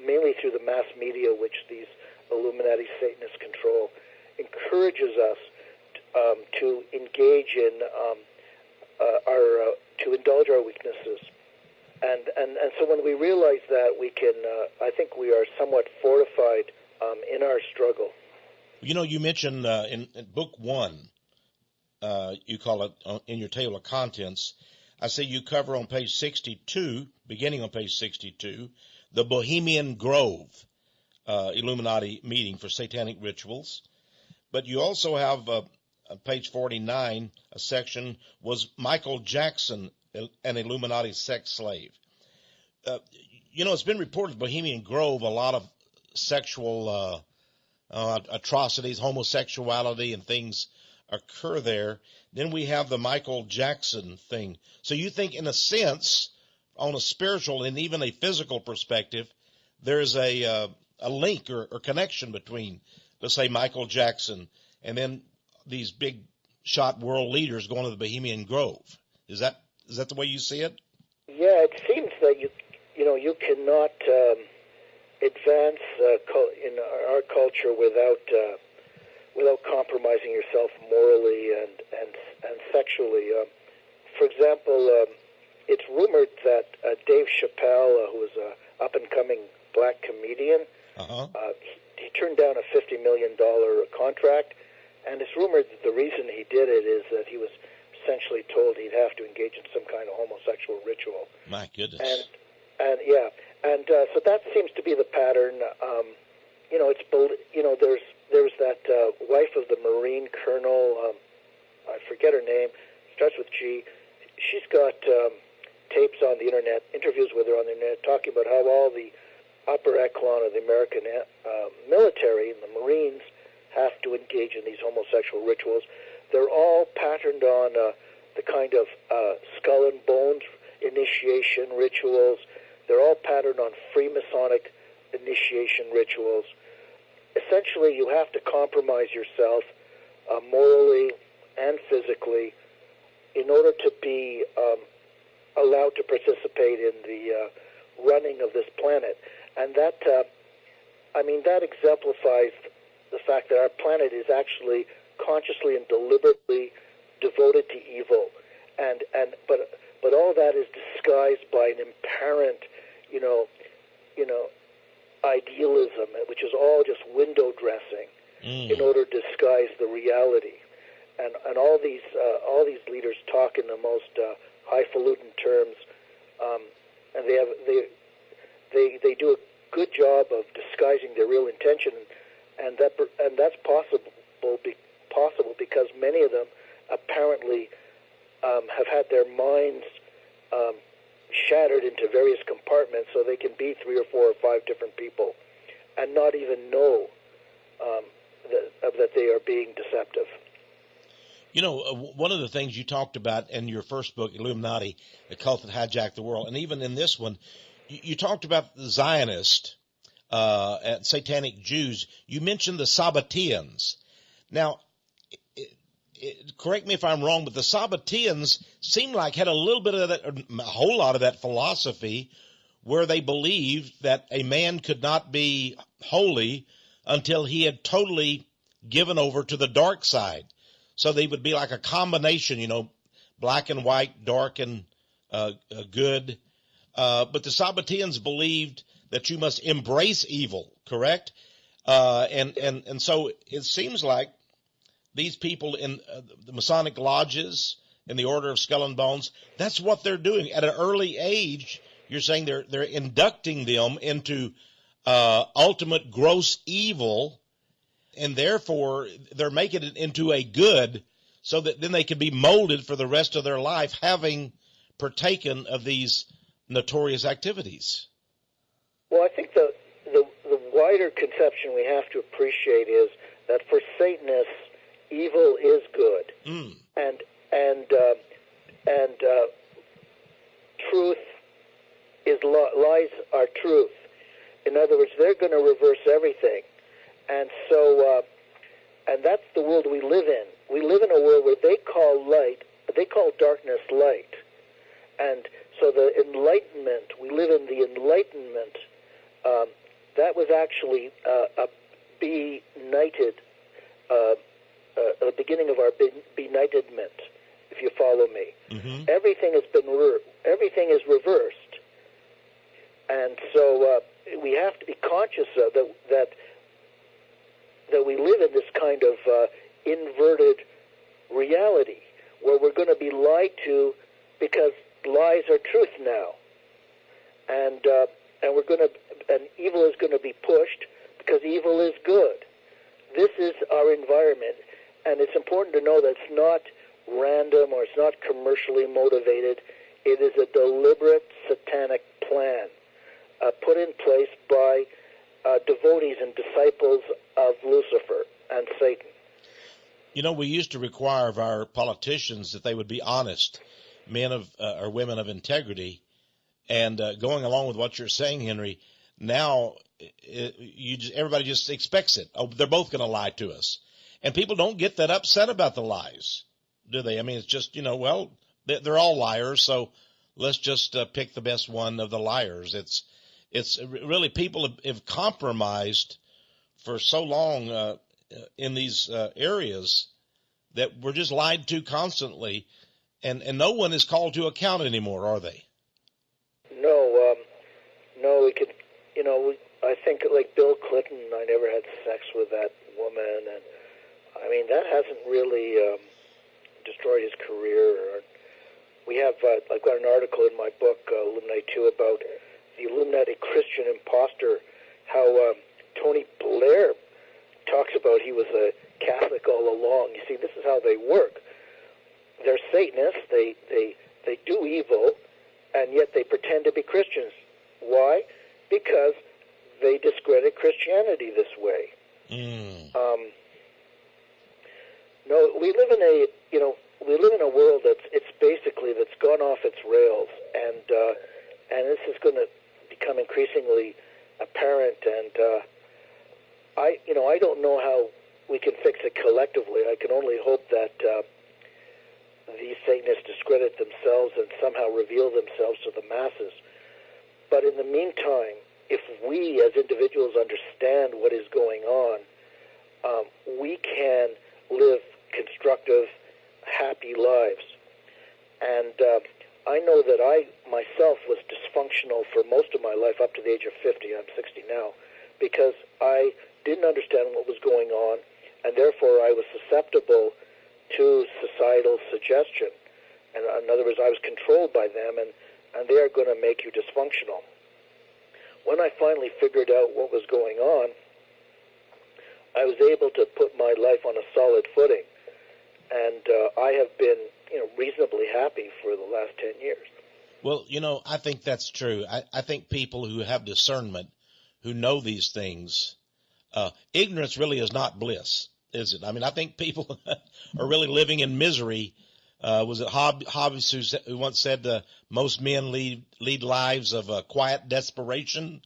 mainly through the mass media, which these Illuminati Satanists control, encourages us to engage in to indulge our weaknesses. And so when we realize that, we can, I think we are somewhat fortified in our struggle. You mentioned in Book 1, you call it in your table of contents, I say you cover on page 62, beginning on page 62, the Bohemian Grove Illuminati meeting for satanic rituals. But you also have on page 49, a section, was Michael Jackson an Illuminati sex slave? It's been reported Bohemian Grove, a lot of sexual atrocities, homosexuality, and things occur there. Then we have the Michael Jackson thing. So you think, in a sense, on a spiritual and even a physical perspective, there's a link or connection between, let's say, Michael Jackson and then these big shot world leaders going to the Bohemian Grove. Is that Is that the way you see it? Yeah, it seems that you cannot advance in our culture without compromising yourself morally and sexually. For example, it's rumored that Dave Chappelle, who is a up-and-coming black comedian, he turned down a $50 million contract, and it's rumored that the reason he did it is that he was essentially told he'd have to engage in some kind of homosexual ritual. My goodness. So that seems to be the pattern. There's that wife of the Marine colonel, I forget her name, starts with G. She's got tapes on the internet, interviews with her on the internet, talking about how all the upper echelon of the American military and the Marines have to engage in these homosexual rituals. They're all patterned on the kind of skull and bones initiation rituals. They're all patterned on Freemasonic initiation rituals. Essentially, you have to compromise yourself morally and physically in order to be allowed to participate in the running of this planet. And that exemplifies the fact that our planet is actually consciously and deliberately devoted to evil, but all that is disguised by an apparent, idealism, which is all just window dressing in order to disguise the reality. And all these leaders talk in the most highfalutin terms, and they do a good job of disguising their real intention, and that's possible because many of them apparently have had their minds shattered into various compartments, so they can be 3 or 4 or 5 different people and not even know that they are being deceptive. One of the things you talked about in your first book, Illuminati, the cult that hijacked the world, and even in this one, you talked about the Zionists and satanic Jews. You mentioned the Sabbateans. Now, correct me if I'm wrong, but the Sabbateans seemed like had a little bit of that, a whole lot of that philosophy where they believed that a man could not be holy until he had totally given over to the dark side. So they would be like a combination, black and white, dark and good. But the Sabbateans believed that you must embrace evil, correct? And so it seems like these people in the Masonic lodges, in the Order of Skull and Bones, that's what they're doing. At an early age, you're saying they're inducting them into ultimate gross evil, and therefore they're making it into a good so that then they can be molded for the rest of their life, having partaken of these notorious activities. Well, I think the wider conception we have to appreciate is that for Satanists, evil is good, and truth is lies are truth. In other words, they're going to reverse everything, and so and that's the world we live in. We live in a world where they call darkness light, and so the Enlightenment. We live in the Enlightenment. That was actually a benighted. The beginning of our benightedment, if you follow me. Mm-hmm. Everything is reversed, and so we have to be conscious of that we live in this kind of inverted reality where we're going to be lied to because lies are truth now, and evil is going to be pushed because evil is good. This is our environment. And it's important to know that it's not random or it's not commercially motivated. It is a deliberate satanic plan put in place by devotees and disciples of Lucifer and Satan. We used to require of our politicians that they would be honest, men of or women of integrity. And going along with what you're saying, Henry, now everybody just expects it. Oh, they're both going to lie to us. And people don't get that upset about the lies, do they? I mean, it's just, they're all liars, so let's just pick the best one of the liars. It's really people have compromised for so long in these areas that we're just lied to constantly, and no one is called to account anymore, are they? No, we could, I think like Bill Clinton, I never had sex with that woman, and I mean, that hasn't really destroyed his career. We have, I've got an article in my book, Illuminati 2, about the Illuminati Christian imposter, how Tony Blair talks about he was a Catholic all along. You see, this is how they work. They're Satanists, they do evil, and yet they pretend to be Christians. Why? Because they discredit Christianity this way. No, we live in a world that's gone off its rails, and this is going to become increasingly apparent. And I don't know how we can fix it collectively. I can only hope that these Satanists discredit themselves and somehow reveal themselves to the masses. But in the meantime, if we as individuals understand what is going on, we can live constructive, happy lives. And I know that I myself was dysfunctional for most of my life up to the age of 50. I'm 60 now, because I didn't understand what was going on, and therefore I was susceptible to societal suggestion. And in other words, I was controlled by them, and they are going to make you dysfunctional. When I finally figured out what was going on, I was able to put my life on a solid footing, and I have been, reasonably happy for the last 10 years. Well, I think that's true. I think people who have discernment, who know these things, ignorance really is not bliss, is it? I mean, I think people are really living in misery. Was it Hobbes who once said most men lead lives of quiet desperation?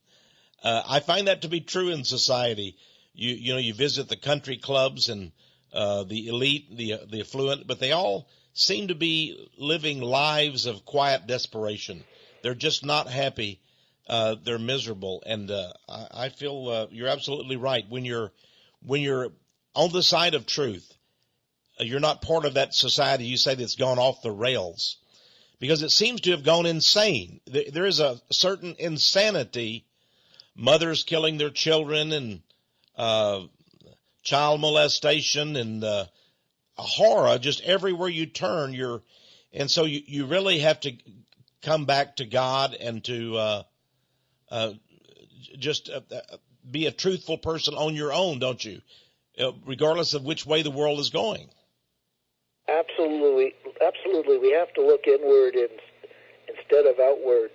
I find that to be true in society. You visit the country clubs and the elite, the affluent, but they all seem to be living lives of quiet desperation. They're just not happy. They're miserable, and I feel you're absolutely right. When you're on the side of truth, you're not part of that society you say that's gone off the rails, because it seems to have gone insane. There is a certain insanity, mothers killing their children and child molestation and horror just everywhere you turn. And so you really have to come back to God and to just be a truthful person on your own, don't you? Regardless of which way the world is going. Absolutely. We have to look inward instead of outward.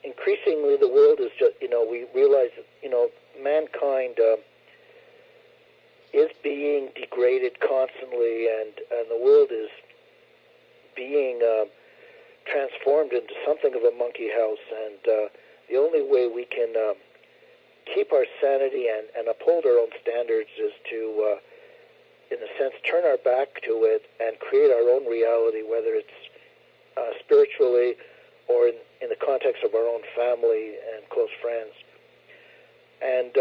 Increasingly the world is just, we realize that, mankind is being degraded constantly, and the world is being transformed into something of a monkey house. And the only way we can keep our sanity and uphold our own standards is to, in a sense, turn our back to it and create our own reality, whether it's spiritually or in the context of our own family and close friends. And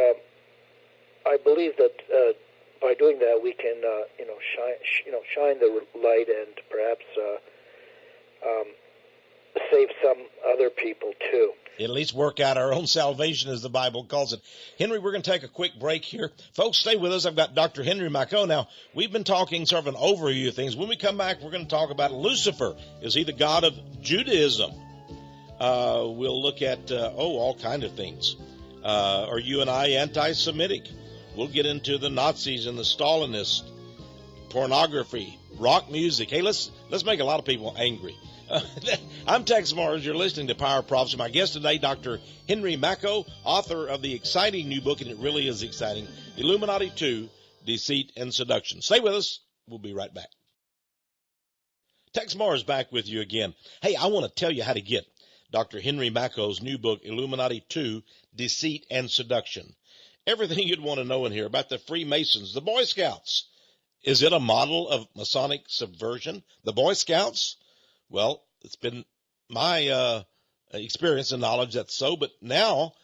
I believe that by doing that, we can, shine the light and perhaps save some other people too. At least work out our own salvation, as the Bible calls it. Henry, we're going to take a quick break here. Folks, stay with us. I've got Dr. Henry Makow. Now, we've been talking sort of an overview of things. When we come back, we're going to talk about Lucifer. Is he the god of Judaism? We'll look at, all kind of things. Are you and I anti-Semitic? We'll get into the Nazis and the Stalinists, pornography, rock music. Hey, let's make a lot of people angry. I'm Texe Mars. You're listening to Power of Prophecy. My guest today, Dr. Henry Makow, author of the exciting new book, and it really is exciting, Illuminati 2, Deceit and Seduction. Stay with us. We'll be right back. Texe Mars back with you again. Hey, I want to tell you how to get Dr. Henry Makow's new book, Illuminati 2, Deceit and Seduction. Everything you'd want to know in here about the Freemasons, the Boy Scouts, Is it a model of Masonic subversion? The Boy Scouts? Well, it's been my experience and knowledge that's so, but now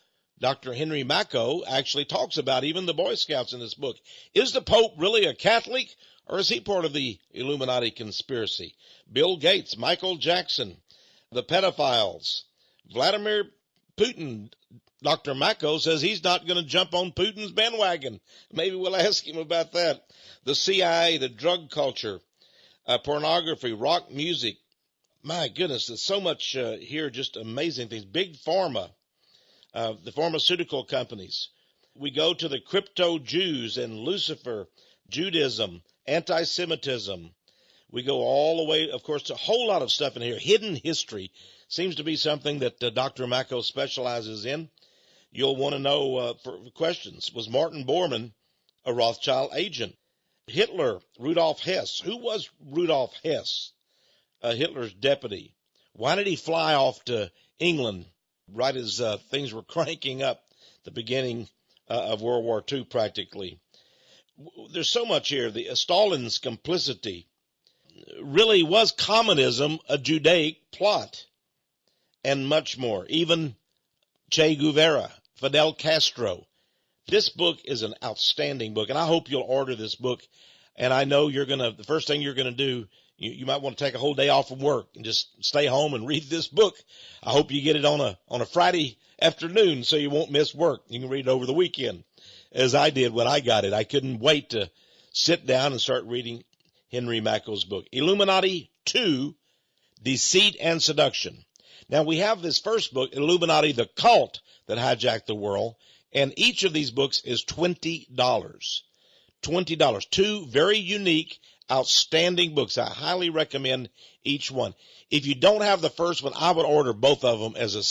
Dr. Henry Makow actually talks about even the Boy Scouts in this book. Is the Pope really a Catholic, or is he part of the Illuminati conspiracy? Bill Gates, Michael Jackson, the pedophiles, Vladimir Putin. Dr. Makow says he's not going to jump on Putin's bandwagon. Maybe we'll ask him about that. The CIA, the drug culture, pornography, rock music. My goodness, there's so much here, just amazing things. Big Pharma, the pharmaceutical companies. We go to the crypto Jews and Lucifer, Judaism, anti-Semitism. We go all the way, of course, to a whole lot of stuff in here. Hidden history seems to be something that Dr. Makow specializes in. You'll want to know for questions. Was Martin Bormann a Rothschild agent? Hitler, Rudolf Hess. Who was Rudolf Hess? Hitler's deputy. Why did he fly off to England right as things were cranking up the beginning of World War II practically? There's so much here. Stalin's complicity. Really, was communism a Judaic plot? And much more. Even Che Guevara, Fidel Castro. This book is an outstanding book, and I hope you'll order this book. And I know the first thing you're going to do, you might want to take a whole day off from work and just stay home and read this book. I hope you get it on a Friday afternoon so you won't miss work. You can read it over the weekend, as I did when I got it. I couldn't wait to sit down and start reading Henry Makow's book. Illuminati 2, Deceit and Seduction. Now, we have this first book, Illuminati, the Cult That Hijacked the World, and each of these books is $20. $20. Two very unique, outstanding books. I highly recommend each one. If you don't have the first one, I would order both of them as a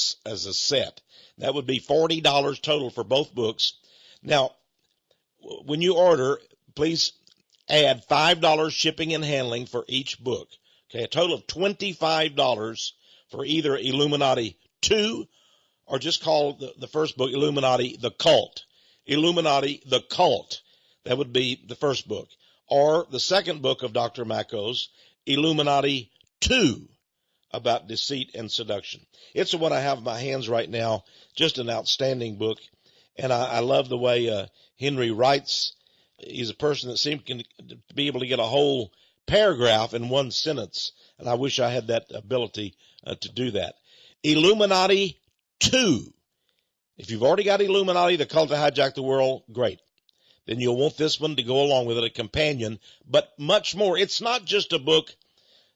set. That would be $40 total for both books. Now, when you order, please add $5 shipping and handling for each book. Okay, a total of $25 for either Illuminati 2 or just call the first book Illuminati the Cult. Illuminati the Cult. That would be the first book. Or the second book of Dr. Makow's, Illuminati 2, about deceit and seduction. It's the one I have in my hands right now. Just an outstanding book. And I love the way Henry writes. He's a person that seems to be able to get a whole paragraph in one sentence. And I wish I had that ability to do that. Illuminati 2. If you've already got Illuminati, the Cult That Hijacked the World, great. Then you'll want this one to go along with it, a companion, but much more. It's not just a book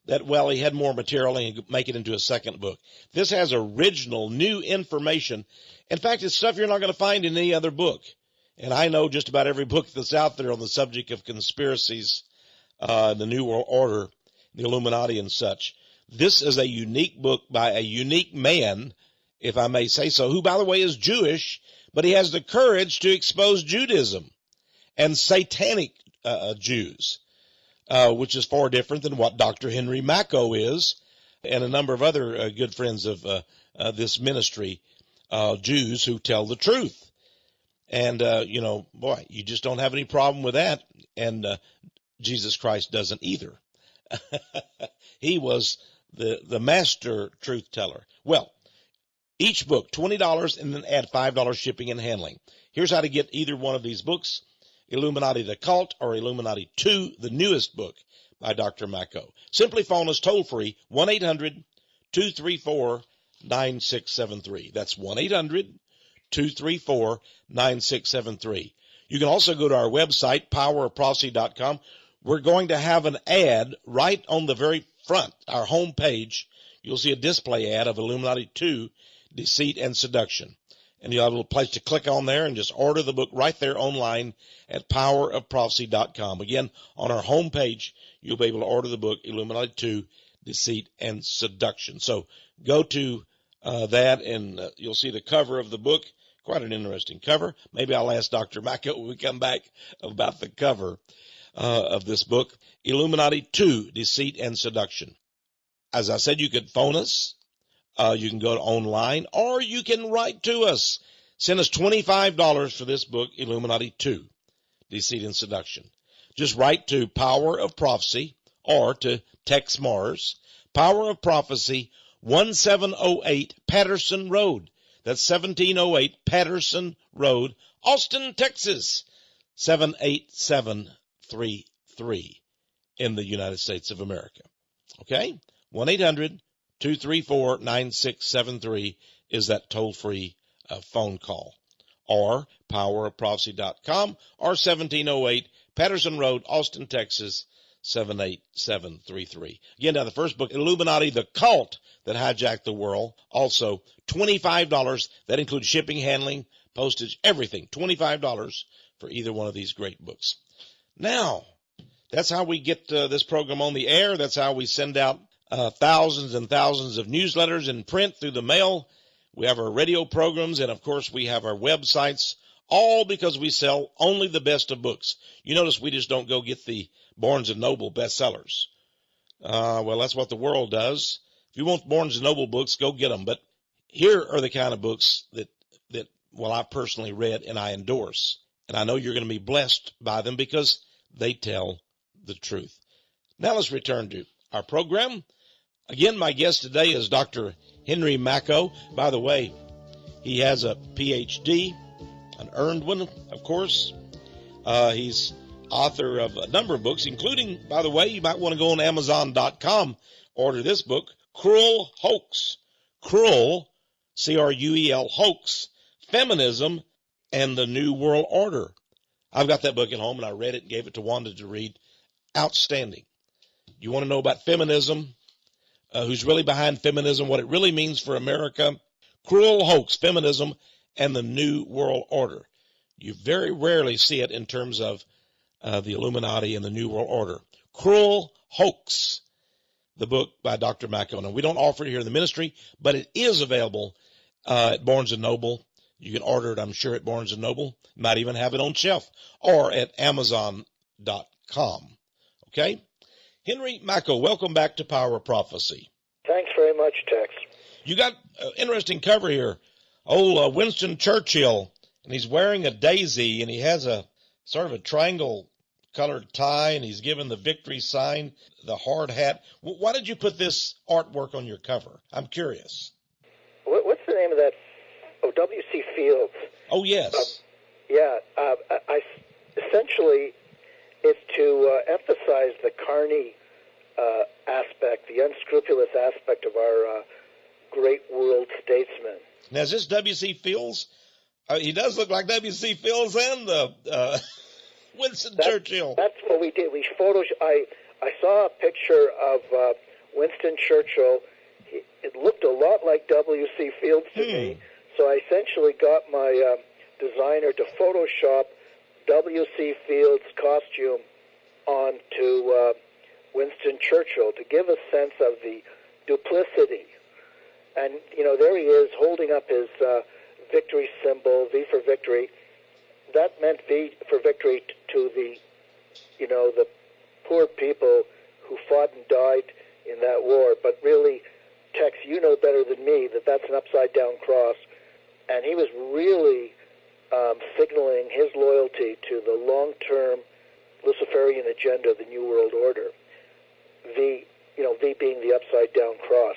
that, well, he had more material and he make it into a second book. This has original, new information. In fact, it's stuff you're not going to find in any other book. And I know just about every book that's out there on the subject of conspiracies, the New World Order, the Illuminati and such. This is a unique book by a unique man, if I may say so, who, by the way, is Jewish, but he has the courage to expose Judaism and satanic Jews, which is far different than what Dr. Henry Makow is, and a number of other good friends of this ministry, Jews who tell the truth. And, boy, you just don't have any problem with that, and Jesus Christ doesn't either. He was the master truth teller. Well, each book, $20, and then add $5 shipping and handling. Here's how to get either one of these books, Illuminati the Cult or Illuminati 2, the newest book by Dr. Makow. Simply phone us toll-free, 1-800-234-9673. That's 1-800-234-9673. You can also go to our website, powerofprophecy.com. We're going to have an ad right on the very front, our home page. You'll see a display ad of Illuminati 2, Deceit and Seduction. And you'll have a little place to click on there and just order the book right there online at powerofprophecy.com. Again, on our home page, you'll be able to order the book, Illuminati 2, Deceit and Seduction. So go to that, and you'll see the cover of the book. Quite an interesting cover. Maybe I'll ask Dr. Makow when we come back about the cover of this book, Illuminati 2, Deceit and Seduction. As I said, you could phone us. You can go to online, or you can write to us. Send us $25 for this book, Illuminati 2, Deceit and Seduction. Just write to Power of Prophecy or to Texe Mars, Power of Prophecy, 1708 Patterson Road. That's 1708 Patterson Road, Austin, Texas, 78733 in the United States of America. Okay? 1-800-234-9673 is that toll-free phone call. Or powerofprophecy.com or 1708 Patterson Road, Austin, Texas, 78733. Again, now the first book, Illuminati, the Cult That Hijacked the World, also $25. That includes shipping, handling, postage, everything. $25 for either one of these great books. Now, that's how we get this program on the air. That's how we send out thousands and thousands of newsletters in print through the mail. We have our radio programs, and, of course, we have our websites, all because we sell only the best of books. You notice we just don't go get the Barnes & Noble bestsellers. Well, that's what the world does. If you want Barnes & Noble books, go get them. But here are the kind of books that I personally read and I endorse. And I know you're going to be blessed by them because they tell the truth. Now let's return to our program. Again, my guest today is Dr. Henry Makow. By the way, he has a Ph.D., an earned one, of course. He's author of a number of books, including, by the way, you might want to go on Amazon.com, order this book, Cruel Hoax. Cruel, C-R-U-E-L, Hoax, Feminism, and the New World Order. I've got that book at home, and I read it and gave it to Wanda to read. Outstanding. You want to know about feminism, who's really behind feminism, what it really means for America? Cruel Hoax, Feminism, and the New World Order. You very rarely see it in terms of the Illuminati and the New World Order. Cruel Hoax, the book by Dr. Makow. Now, we don't offer it here in the ministry, but it is available at Barnes & Noble. You can order it, I'm sure, at Barnes & Noble. You might even have it on shelf or at Amazon.com. Okay? Henry Makow, welcome back to Power of Prophecy. Thanks very much, Tex. You got an interesting cover here. Old Winston Churchill, and he's wearing a daisy, and he has a sort of a triangle-colored tie, and he's given the victory sign, the hard hat. Why did you put this artwork on your cover? I'm curious. What's the name of that? Oh, W.C. Fields. Oh, yes. Essentially, it's to emphasize the carny aspect, the unscrupulous aspect of our great world statesman. Now, is this W.C. Fields? He does look like W.C. Fields and Winston Churchill. That's what we did. We I saw a picture of Winston Churchill. It looked a lot like W.C. Fields to me. So I essentially got my designer to Photoshop W.C. Fields' costume onto Winston Churchill to give a sense of the duplicity. And, there he is holding up his victory symbol, V for victory. That meant V for victory to the poor people who fought and died in that war. But really, Tex, you know better than me that that's an upside-down cross. And he was really signaling his loyalty to the long-term Luciferian agenda of the New World Order. V being the upside-down cross.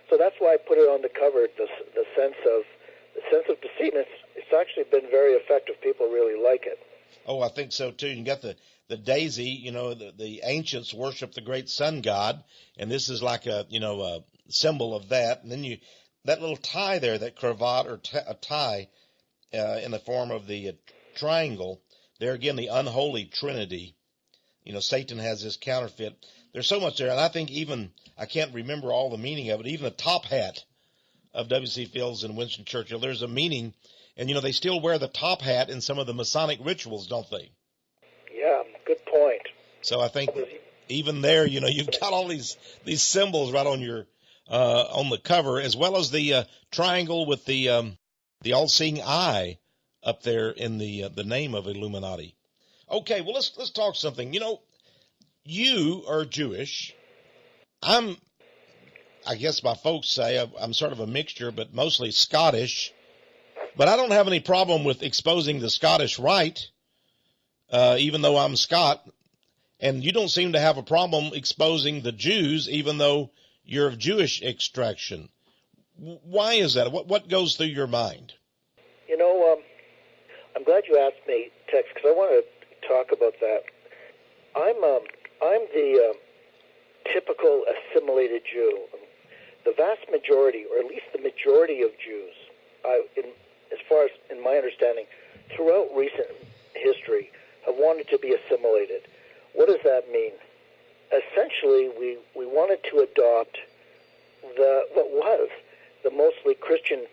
So that's why I put it on the cover. The sense of deceit. It's actually been very effective. People really like it. Oh, I think so too. You got the daisy. The ancients worshiped the great sun god, and this is like a symbol of that. And then that little tie there, that cravat or a tie in the form of the triangle. There again, the unholy trinity. Satan has this counterfeit. There's so much there, and I think I can't remember all the meaning of it, even the top hat of W.C. Fields and Winston Churchill, there's a meaning, and they still wear the top hat in some of the Masonic rituals, don't they? Yeah, good point. So I think even there, you've got all these symbols right on your on the cover, as well as the triangle with the all-seeing eye up there in the name of Illuminati. Okay, well let's talk something. You are Jewish. I guess my folks say I'm sort of a mixture, but mostly Scottish. But I don't have any problem with exposing the Scottish Rite. even though I'm Scot, and you don't seem to have a problem exposing the Jews, even though you're of Jewish extraction. Why is that? What goes through your mind? You know, I'm glad you asked me, Tex, because I want to talk about that. I'm the typical assimilated Jew. The vast majority, or at least the majority of Jews, as far as in my understanding, throughout recent history, have wanted to be assimilated. What does that mean? Essentially, we wanted to adopt what was the mostly Christian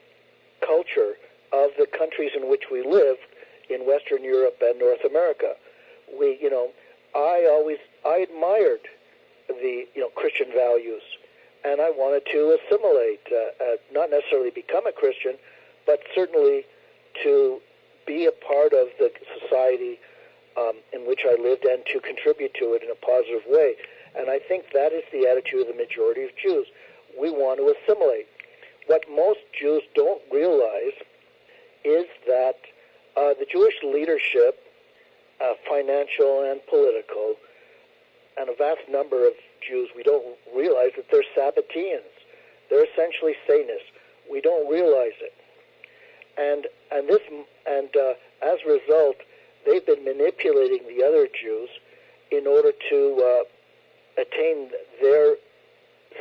culture of the countries in which we live in Western Europe and North America. I admired the Christian values, and I wanted to assimilate, not necessarily become a Christian, but certainly to be a part of the society in which I lived and to contribute to it in a positive way. And I think that is the attitude of the majority of Jews. We want to assimilate. What most Jews don't realize is that the Jewish leadership, financial and political, and a vast number of Jews, we don't realize that they're Sabbateans. They're essentially Satanists. We don't realize it. And as a result, they've been manipulating the other Jews in order to attain their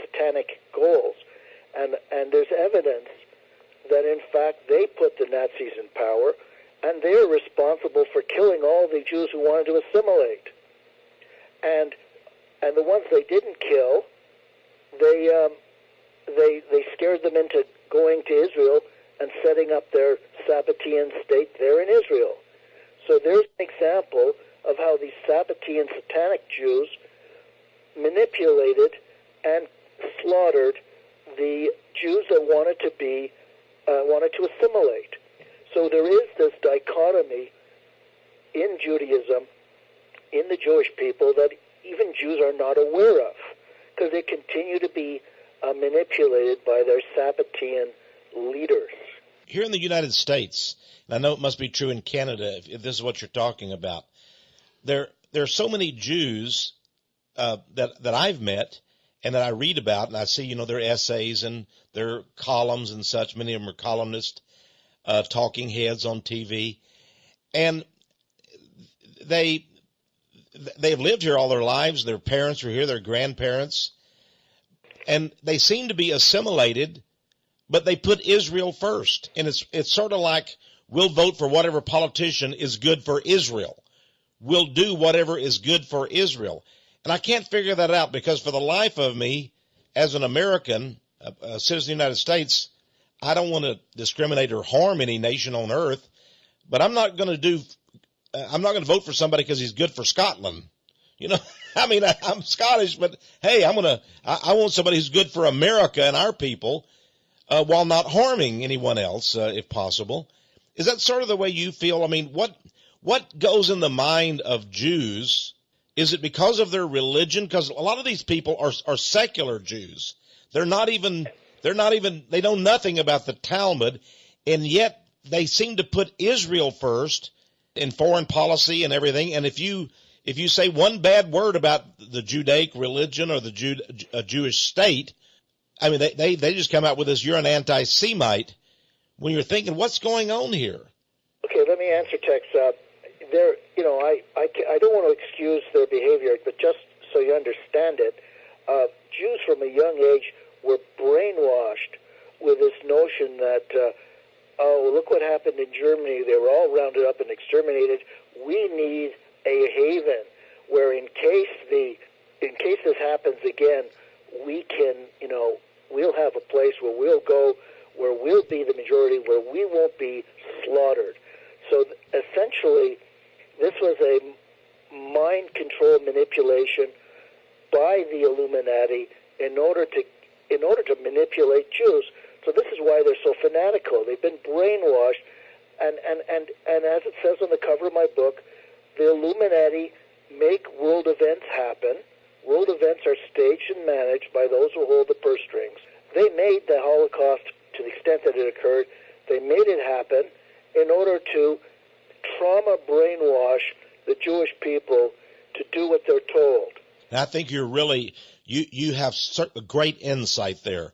satanic goals. And there's evidence that, in fact, they put the Nazis in power, and they're responsible for killing all the Jews who wanted to assimilate. And the ones they didn't kill, they scared them into going to Israel and setting up their Sabbatean state there in Israel. So there's an example of how these Sabbatean satanic Jews manipulated and slaughtered the Jews that wanted to assimilate. So there is this dichotomy in Judaism, in the Jewish people, that even Jews are not aware of, because they continue to be manipulated by their Sabbatean leaders. Here in the United States, and I know it must be true in Canada if this is what you're talking about, there are so many Jews that I've met and that I read about, and I see, their essays and their columns and such. Many of them are columnists, talking heads on TV, and they've lived here all their lives. Their parents are here, their grandparents, and they seem to be assimilated, but they put Israel first. And it's sort of like, we'll vote for whatever politician is good for Israel. We'll do whatever is good for Israel. And I can't figure that out, because for the life of me, as an American, a citizen of the United States, I don't want to discriminate or harm any nation on earth, but I'm not going to vote for somebody because he's good for Scotland. I'm Scottish, but hey, I want somebody who's good for America and our people, while not harming anyone else, if possible. Is that sort of the way you feel? I mean, what goes in the mind of Jews? Is it because of their religion? Because a lot of these people are secular Jews. They know nothing about the Talmud, and yet they seem to put Israel first in foreign policy and everything. And if you say one bad word about the Judaic religion or the Jewish state, I mean, they just come out with this, you're an anti-Semite, when you're thinking, what's going on here? Okay, let me answer, Tex. I don't want to excuse their behavior, but just so you understand it, Jews from a young age were brainwashed with this notion that, look what happened in Germany. They were all rounded up and exterminated. We need a haven where, in case this happens again, we can, we'll have a place where we'll go, where we'll be the majority, where we won't be slaughtered. So essentially, this was a mind control manipulation by the Illuminati in order to manipulate Jews. So this is why they're so fanatical. They've been brainwashed, and as it says on the cover of my book, the Illuminati make world events happen. World events are staged and managed by those who hold the purse strings. They made the Holocaust, to the extent that it occurred, they made it happen in order to trauma brainwash the Jewish people to do what they're told. And I think you're really, you have great insight there,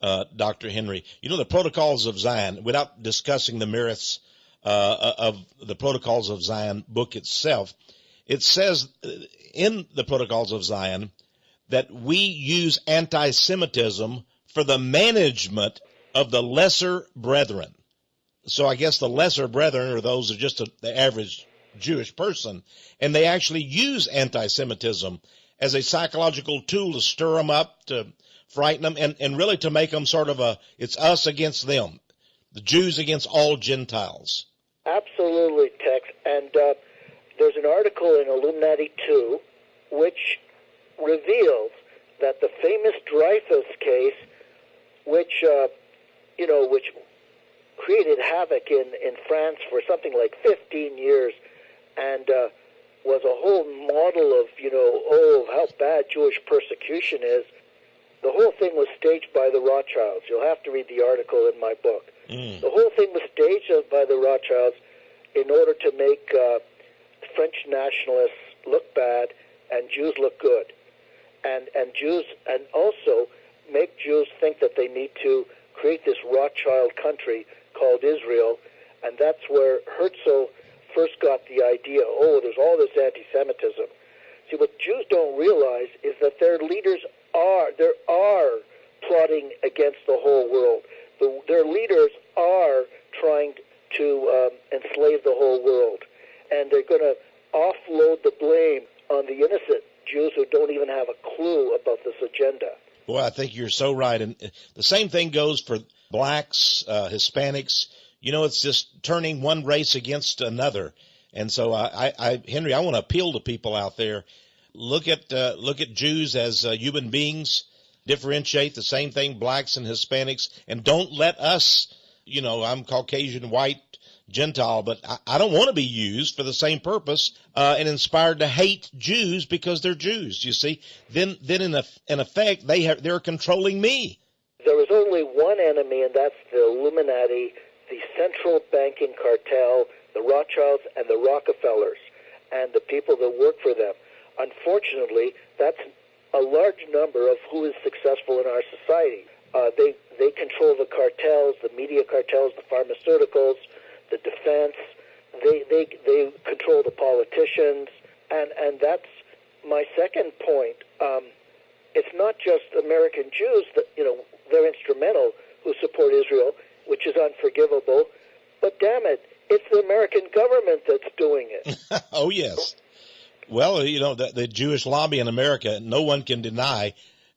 Dr. Henry. You know, the Protocols of Zion, without discussing the merits of the Protocols of Zion book itself, it says in the Protocols of Zion that we use anti-Semitism for the management of the lesser brethren. So I guess the lesser brethren are those who are just the average Jewish person, and they actually use anti-Semitism as a psychological tool to stir them up, to frighten them, and really to make them sort of it's us against them, the Jews against all Gentiles. Absolutely, Tex. And there's an article in Illuminati 2 which reveals that the famous Dreyfus case, which which created havoc in France for something like 15 years, and was a whole model of, how bad Jewish persecution is. The whole thing was staged by the Rothschilds. You'll have to read the article in my book. The whole thing was staged by the Rothschilds in order to make French nationalists look bad and Jews look good, and also make Jews think that they need to create this Rothschild country called Israel, and that's where Herzl first got the idea, there's all this anti-Semitism. See, what Jews don't realize is that their leaders are plotting against the whole world. Their leaders are trying to enslave the whole world, and they're going to offload the blame on the innocent Jews who don't even have a clue about this agenda. Well, I think you're so right, and the same thing goes for blacks, Hispanics. It's just turning one race against another. And so, Henry, I want to appeal to people out there. Look at Jews as human beings. Differentiate the same thing, blacks and Hispanics, and don't let us. I'm Caucasian, white, Gentile, but I don't want to be used for the same purpose and inspired to hate Jews because they're Jews. You see, then in effect they're controlling me. There is only one enemy, and that's the Illuminati, the central banking cartel, the Rothschilds and the Rockefellers, and the people that work for them. Unfortunately, that's a large number of who is successful in our society. They control the cartels, the media cartels, the pharmaceuticals, the defense. They control the politicians, and that's my second point. It's not just American Jews that they're instrumental who support Israel, which is unforgivable. But damn it, it's the American government that's doing it. Oh yes. Well, the Jewish lobby in America, no one can deny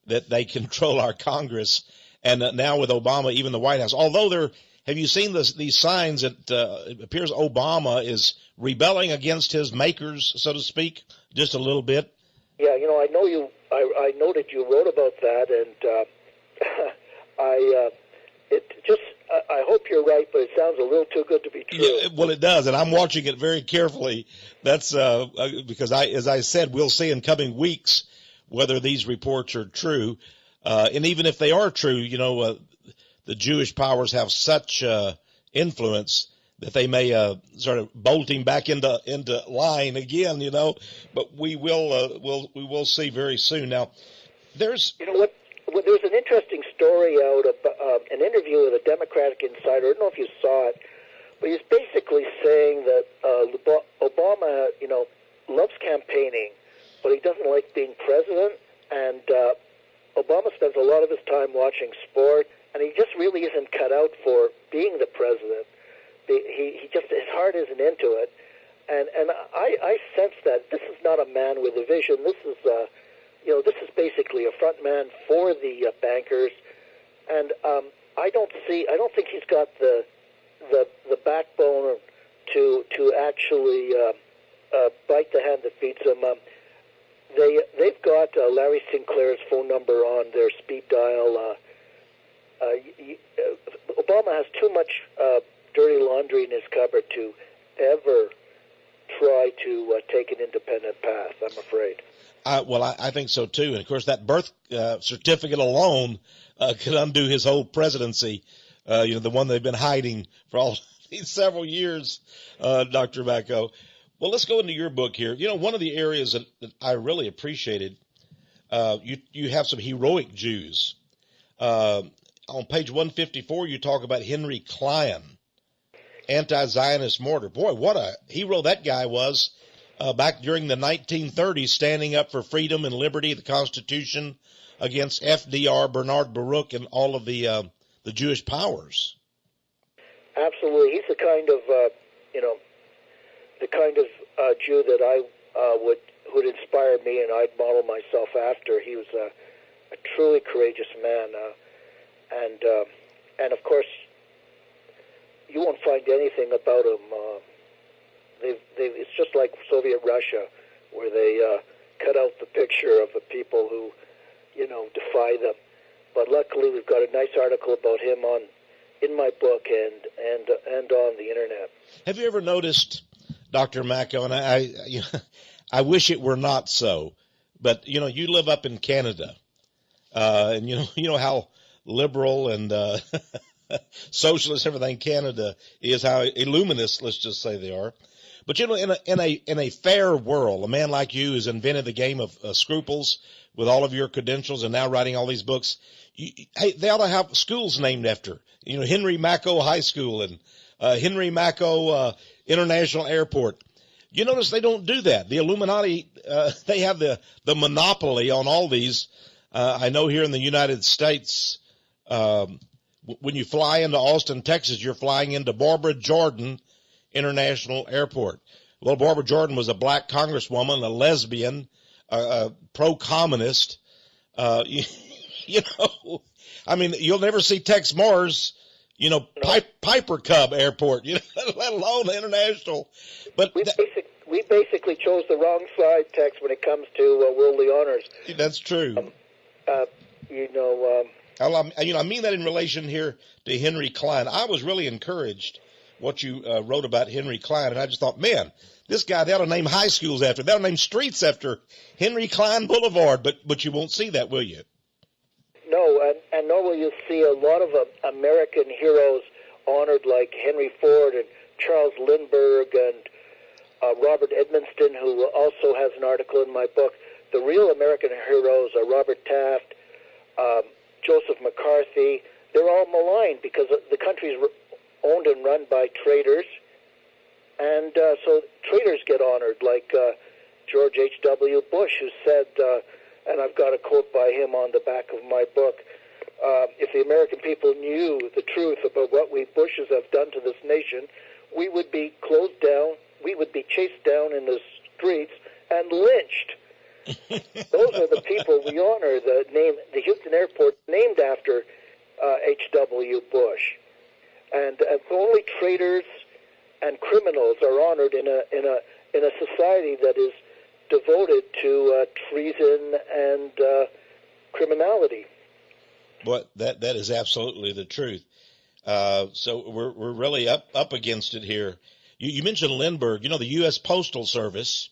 that they control our Congress, and now with Obama, even the White House. Although have you seen these signs that it appears Obama is rebelling against his makers, so to speak, just a little bit? Yeah, I know you. I noted you wrote about that, and I hope you're right, but it sounds a little too good to be true. Yeah, well, it does, and I'm watching it very carefully. That's because as I said, we'll see in coming weeks whether these reports are true, and even if they are true, the Jewish powers have such influence that they may sort of bolt him back into line again, But we will see very soon. Now, there's there's an interesting story out of an interview with a Democratic insider. I don't know if you saw it, but he's basically saying that Obama, loves campaigning, but he doesn't like being president. And Obama spends a lot of his time watching sport, and he just really isn't cut out for being the president. His heart isn't into it, and I sense that this is not a man with a vision. This is this is basically a front man for the bankers, and I don't think he's got the backbone to actually bite the hand that feeds him. They've got Larry Sinclair's phone number on their speed dial. Obama has too much dirty laundry in his cupboard to ever try to take an independent path, I'm afraid. I think so too. And of course, that birth certificate alone could undo his whole presidency. The one they've been hiding for all these several years, Dr. Makow. Well, let's go into your book here. You know, one of the areas that I really appreciated, you have some heroic Jews. On page 154, you talk about Henry Klein, anti-Zionist martyr. Boy, what a hero that guy was back during the 1930s, standing up for freedom and liberty, the Constitution, against FDR, Bernard Baruch, and all of the Jewish powers. Absolutely. He's the kind of, Jew that I would inspire me and I'd model myself after. He was a truly courageous man. And of course, you won't find anything about him. It's just like Soviet Russia, where they cut out the picture of the people who, defy them. But luckily, we've got a nice article about him in my book and on the internet. Have you ever noticed, Dr. Makow, and I wish it were not so, but you live up in Canada, and you know how liberal and socialist everything Canada is, how Illuminists, let's just say they are. But in a fair world, a man like you who's invented the game of scruples with all of your credentials and now writing all these books, hey, they ought to have schools named after, Henry Makow High School and Henry Makow International Airport. You notice they don't do that. The Illuminati, they have the monopoly on all these. I know here in the United States, when you fly into Austin, Texas, you're flying into Barbara Jordan International Airport. Well, Barbara Jordan was a black congresswoman, a lesbian, pro-communist. You'll never see Texe Mars, Piper Cub Airport, let alone international. But we basically chose the wrong side, Texe, when it comes to worldly honors. That's true. I mean that in relation here to Henry Klein. I was really encouraged what you wrote about Henry Klein, and I just thought, man, this guy, they ought to name high schools after, they ought to name streets after Henry Klein Boulevard, but you won't see that, will you? No, and nor will you see a lot of American heroes honored like Henry Ford and Charles Lindbergh and Robert Edmonston, who also has an article in my book. The real American heroes are Robert Taft, Joseph McCarthy. They're all maligned because the country's owned and run by traitors, and so traitors get honored, like George H.W. Bush, who said, and I've got a quote by him on the back of my book, if the American people knew the truth about what we Bushes have done to this nation, we would be closed down, we would be chased down in the streets and lynched. Those are the people we honor. The Houston Airport named after H.W. Bush, and only traitors and criminals are honored in a society that is devoted to treason and criminality. Well, that is absolutely the truth. So we're really up against it here. You mentioned Lindbergh. The U.S. Postal Service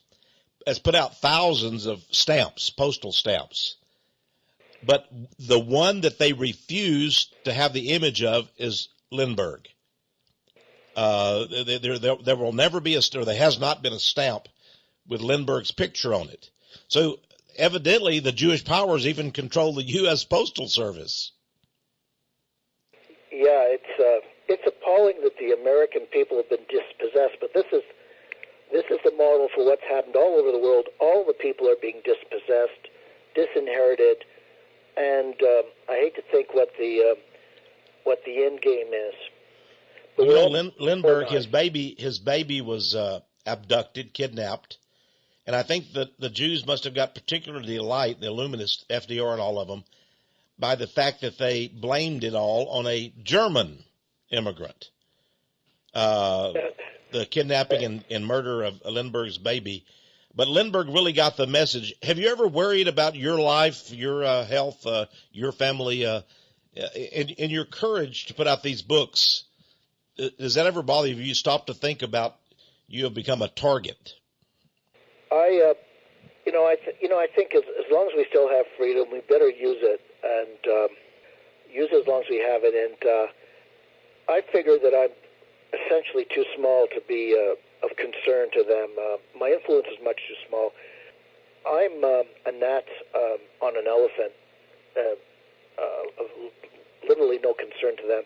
has put out thousands of stamps, postal stamps. But the one that they refuse to have the image of is Lindbergh. There will never be or there has not been a stamp with Lindbergh's picture on it. So evidently the Jewish powers even control the U.S. Postal Service. Yeah, it's appalling that the American people have been dispossessed, but this is the model for what's happened all over the world. All the people are being dispossessed, disinherited, and I hate to think what the end game is. But Lindbergh, his baby was abducted, kidnapped, and I think that the Jews must have got particular delight, the Illuminists, FDR and all of them, by the fact that they blamed it all on a German immigrant. The kidnapping and murder of Lindbergh's baby. But Lindbergh really got the message. Have you ever worried about your life, your health, your family, and your courage to put out these books? Does that ever bother you? Have you stopped to think about you have become a target? I think as long as we still have freedom, we better use it and use it as long as we have it. And I figure that I'm essentially too small to be of concern to them. My influence is much too small. I'm a gnat on an elephant, of literally no concern to them.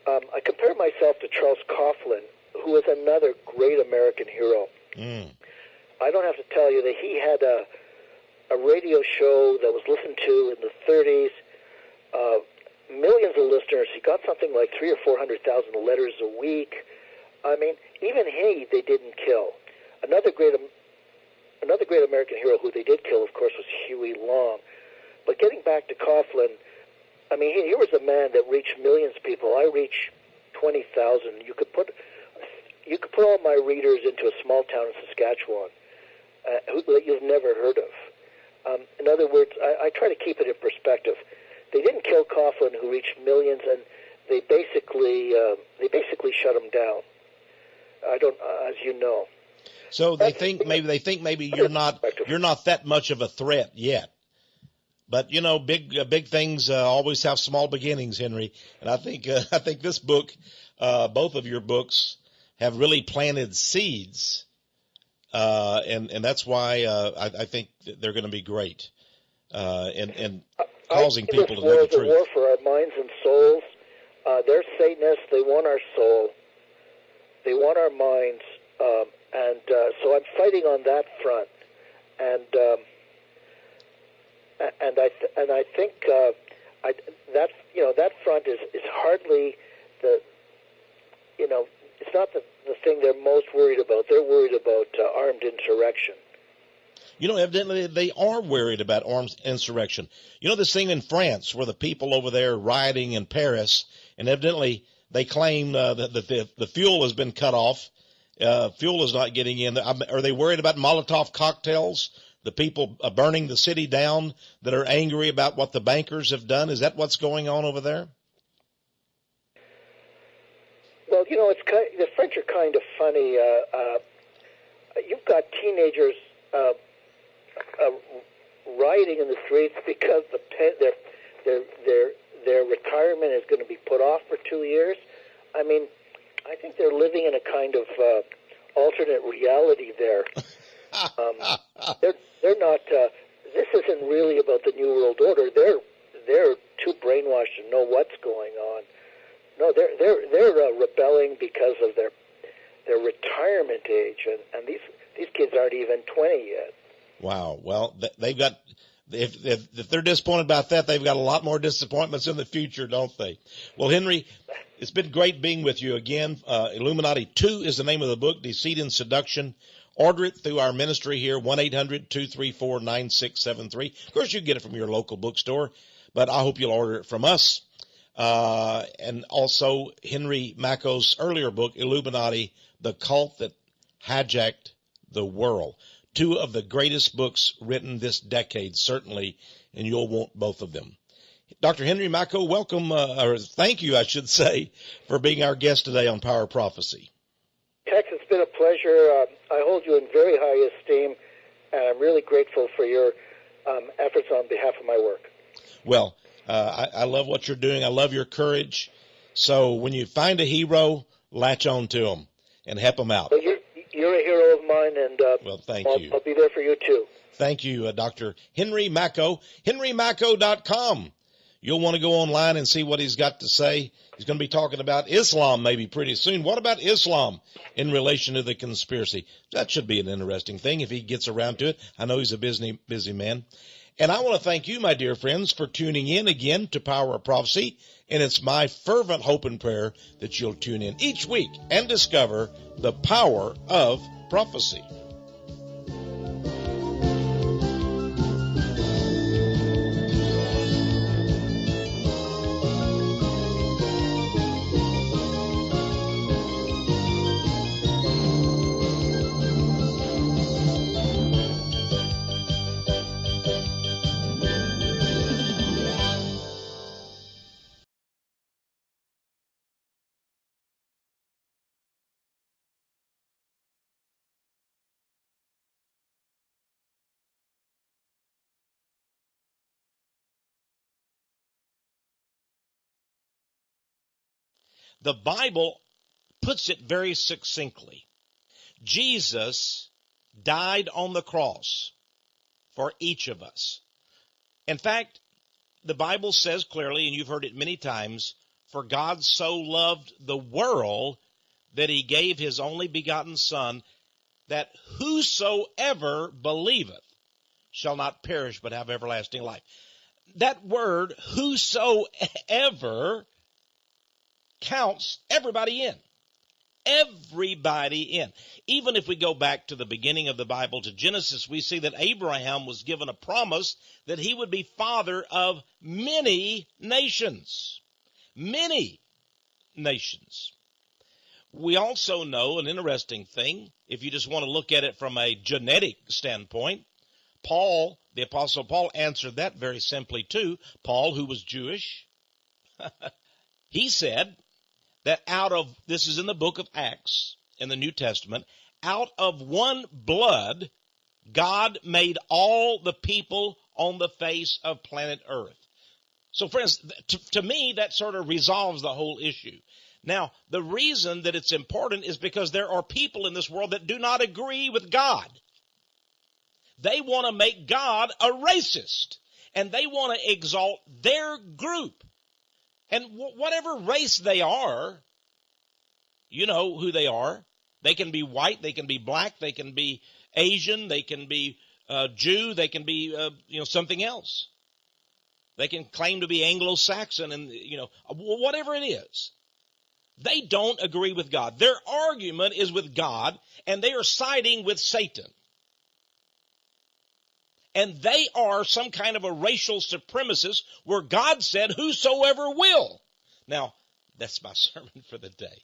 I compare myself to Charles Coughlin, who is another great American hero. I don't have to tell you that he had a radio show that was listened to in the 30s. Millions of listeners. He got something like 300,000 or 400,000 letters a week. I mean, even they didn't kill. Another great American hero who they did kill, of course, was Huey Long. But getting back to Coughlin, I mean, here was a man that reached millions of people. I reach 20,000. You could put all my readers into a small town in Saskatchewan that you've never heard of. In other words, I try to keep it in perspective. They didn't kill Coughlin, who reached millions, and they basically shut him down. I don't, as you know. So they think maybe you're not that much of a threat yet. But you know, big things always have small beginnings, Henry. And I think this book, both of your books, have really planted seeds, and that's why I think they're going to be great, and causing people to know the truth. This war is a war for our minds and souls. They're Satanists. They want our soul. They want our minds, and so I'm fighting on that front, and I think that front is hardly the, it's not the thing they're most worried about. They're worried about armed insurrection. You know, evidently they are worried about armed insurrection. You know this thing in France where the people over there rioting in Paris, and evidently they claim that the fuel has been cut off. Fuel is not getting in. Are they worried about Molotov cocktails? The people burning the city down that are angry about what the bankers have done? Is that what's going on over there? Well, the French are kind of funny. You've got teenagers rioting in the streets because their retirement is going to be put off for 2 years. I mean, I think they're living in a kind of alternate reality there. They're not. This isn't really about the New World Order. They're too brainwashed to know what's going on. No, they're rebelling because of their retirement age, and these kids aren't even 20 yet. Wow. Well, they've got. If they're disappointed about that, they've got a lot more disappointments in the future, don't they? Well, Henry, it's been great being with you again. Illuminati 2 is the name of the book, Deceit and Seduction. Order it through our ministry here, 1-800-234-9673. Of course, you can get it from your local bookstore, but I hope you'll order it from us. And also Henry Makow's earlier book, Illuminati, The Cult That Hijacked the World. 2 of the greatest books written this decade, certainly, and you'll want both of them. Dr. Henry Makow, welcome, or thank you, I should say, for being our guest today on Power Prophecy. Tex, it's been a pleasure. I hold you in very high esteem, and I'm really grateful for your efforts on behalf of my work. Well, I love what you're doing. I love your courage. So when you find a hero, latch on to him and help him out. Well, you're a hero of mine, and well, thank you. I'll be there for you, too. Thank you, Dr. Henry Makow. HenryMakow.com. You'll want to go online and see what he's got to say. He's going to be talking about Islam maybe pretty soon. What about Islam in relation to the conspiracy? That should be an interesting thing if he gets around to it. I know he's a busy man. And I want to thank you, my dear friends, for tuning in again to Power of Prophecy. And it's my fervent hope and prayer that you'll tune in each week and discover the power of prophecy. The Bible puts it very succinctly. Jesus died on the cross for each of us. In fact, the Bible says clearly, and you've heard it many times, for God so loved the world that he gave his only begotten Son, that whosoever believeth shall not perish but have everlasting life. That word, whosoever, counts everybody in. Everybody in. Even if we go back to the beginning of the Bible, to Genesis, we see that Abraham was given a promise that he would be father of many nations. Many nations. We also know an interesting thing, if you just want to look at it from a genetic standpoint. Paul, the Apostle Paul, answered that very simply too. Paul, who was Jewish, he said that this is in the book of Acts in the New Testament, out of one blood, God made all the people on the face of planet Earth. So friends, to me, that sort of resolves the whole issue. Now, the reason that it's important is because there are people in this world that do not agree with God. They want to make God a racist, and they want to exalt their group. And whatever race they are, you know who they are. They can be white, they can be black, they can be Asian, they can be Jew, they can be something else. They can claim to be Anglo-Saxon, and whatever it is. They don't agree with God. Their argument is with God, and they are siding with Satan. And they are some kind of a racial supremacist where God said, whosoever will. Now, that's my sermon for the day.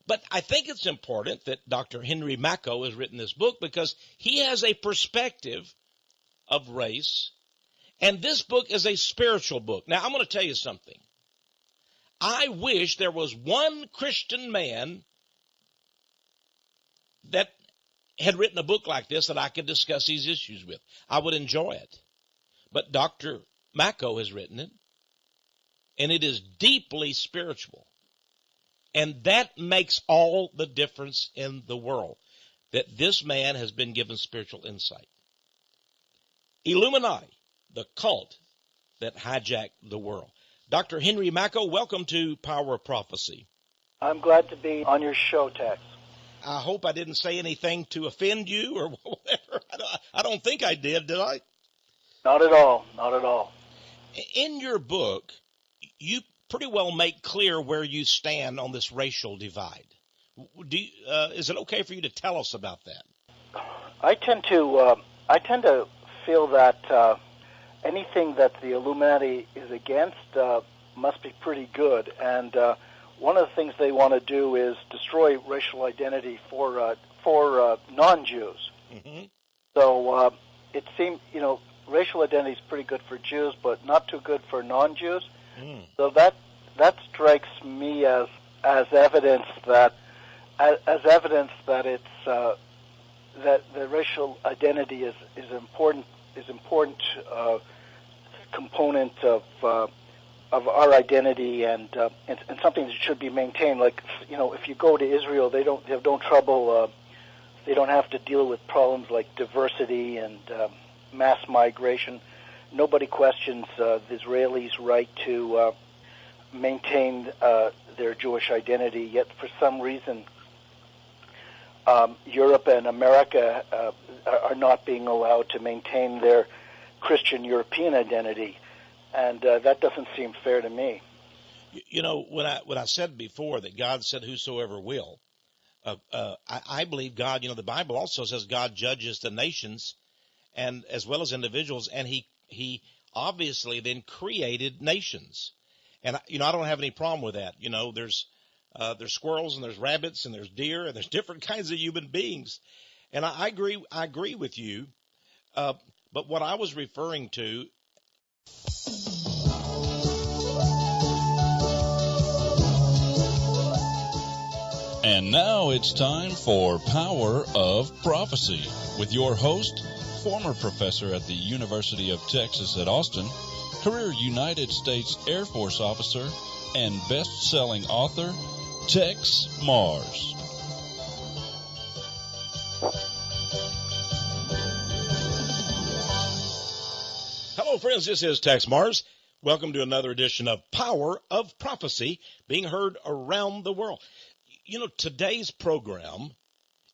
But I think it's important that Dr. Henry Makow has written this book because he has a perspective of race, and this book is a spiritual book. Now, I'm going to tell you something. I wish there was one Christian man that had written a book like this that I could discuss these issues with. I would enjoy it. But Dr. Makow has written it, and it is deeply spiritual. And that makes all the difference in the world, that this man has been given spiritual insight. Illuminati, the cult that hijacked the world. Dr. Henry Makow, welcome to Power of Prophecy. I'm glad to be on your show, Tex. I hope I didn't say anything to offend you or whatever. I don't think I did I? Not at all. Not at all. In your book, you pretty well make clear where you stand on this racial divide. Is it okay for you to tell us about that? I tend to feel that anything that the Illuminati is against must be pretty good, and one of the things they want to do is destroy racial identity for non-Jews. Mm-hmm. So it seems, racial identity is pretty good for Jews, but not too good for non-Jews. Mm. So that strikes me as evidence that it's that the racial identity is important component of our identity and something that should be maintained. Like if you go to Israel, they don't have trouble. They don't have to deal with problems like diversity and mass migration. Nobody questions the Israelis' right to maintain their Jewish identity. Yet for some reason, Europe and America are not being allowed to maintain their Christian European identity, and that doesn't seem fair to me. When I said before that God said whosoever will, I believe God. The Bible also says God judges the nations, and as well as individuals, and He obviously then created nations, and I don't have any problem with that. There's squirrels and there's rabbits and there's deer and there's different kinds of human beings, and I agree with you. But what I was referring to. And now it's time for Power of Prophecy with your host, former professor at the University of Texas at Austin, career United States Air Force officer, and best-selling author, Texe Mars. Hello, friends. This is Texe Mars. Welcome to another edition of Power of Prophecy, being heard around the world. You know, today's program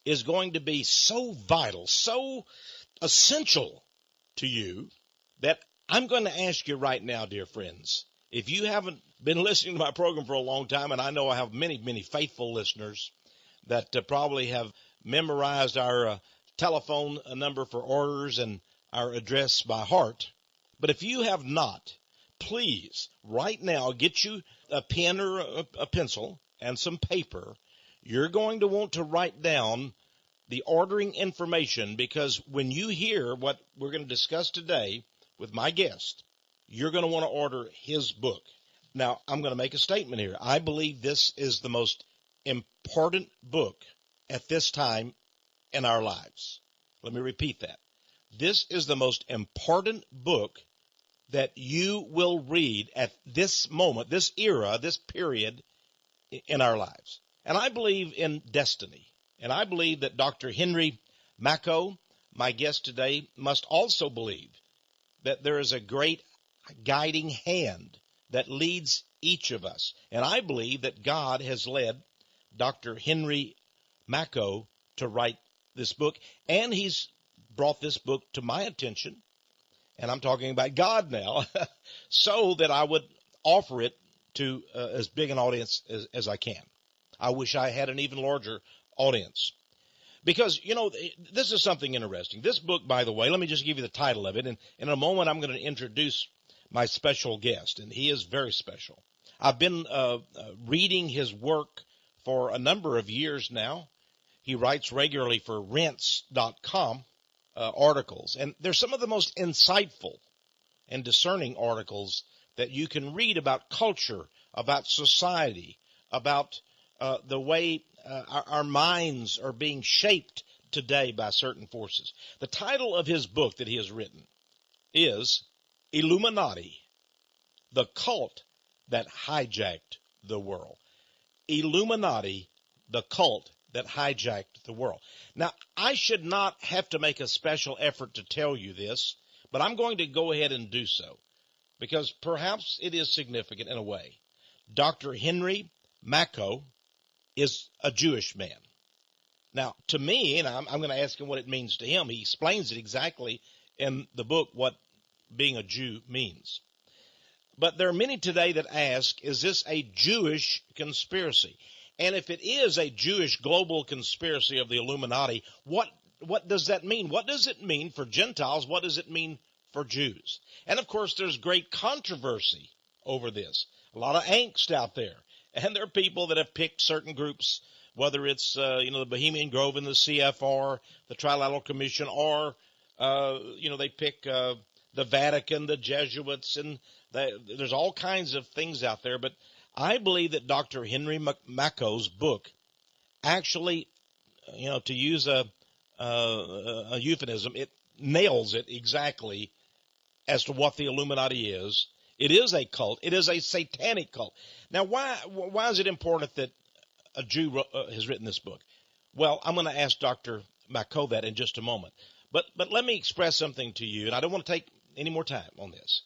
is going to be so vital, so essential to you that I'm going to ask you right now, dear friends, if you haven't been listening to my program for a long time, and I know I have many, many faithful listeners that probably have memorized our telephone number for orders and our address by heart, but if you have not, please, right now, get you a pen or a pencil and some paper. You're going to want to write down the ordering information, because when you hear what we're going to discuss today with my guest, you're going to want to order his book. Now, I'm going to make a statement here. I believe this is the most important book at this time in our lives. Let me repeat that. This is the most important book that you will read at this moment, this era, this period in our lives. And I believe in destiny. And I believe that Dr. Henry Makow, my guest today, must also believe that there is a great guiding hand that leads each of us. And I believe that God has led Dr. Henry Makow to write this book, and he's brought this book to my attention, and I'm talking about God now, so that I would offer it to as big an audience as I can. I wish I had an even larger audience. Because, you know, this is something interesting. This book, by the way, let me just give you the title of it, and in a moment I'm going to introduce my special guest, and he is very special. I've been reading his work for a number of years now. He writes regularly for rents.com. Articles, and they're some of the most insightful and discerning articles that you can read about culture, about society, about the way our minds are being shaped today by certain forces. The title of his book that he has written is Illuminati, the Cult That Hijacked the World. Illuminati, the Cult That Hijacked the World. Now, I should not have to make a special effort to tell you this, but I'm going to go ahead and do so, because perhaps it is significant in a way. Dr. Henry Makow is a Jewish man. Now, to me, and I'm going to ask him what it means to him. He explains it exactly in the book, what being a Jew means. But there are many today that ask, is this a Jewish conspiracy? And if it is a Jewish global conspiracy of the Illuminati, what does that mean? What does it mean for Gentiles? What does it mean for Jews? And, of course, there's great controversy over this. A lot of angst out there. And there are people that have picked certain groups, whether it's, the Bohemian Grove and the CFR, the Trilateral Commission, or, they pick the Vatican, the Jesuits, and there's all kinds of things out there. But I believe that Dr. Henry Makow's book actually, to use a euphemism, it nails it exactly as to what the Illuminati is. It is a cult. It is a satanic cult. Now, why is it important that a Jew has written this book? Well, I'm going to ask Dr. Makow that in just a moment. But let me express something to you, and I don't want to take any more time on this.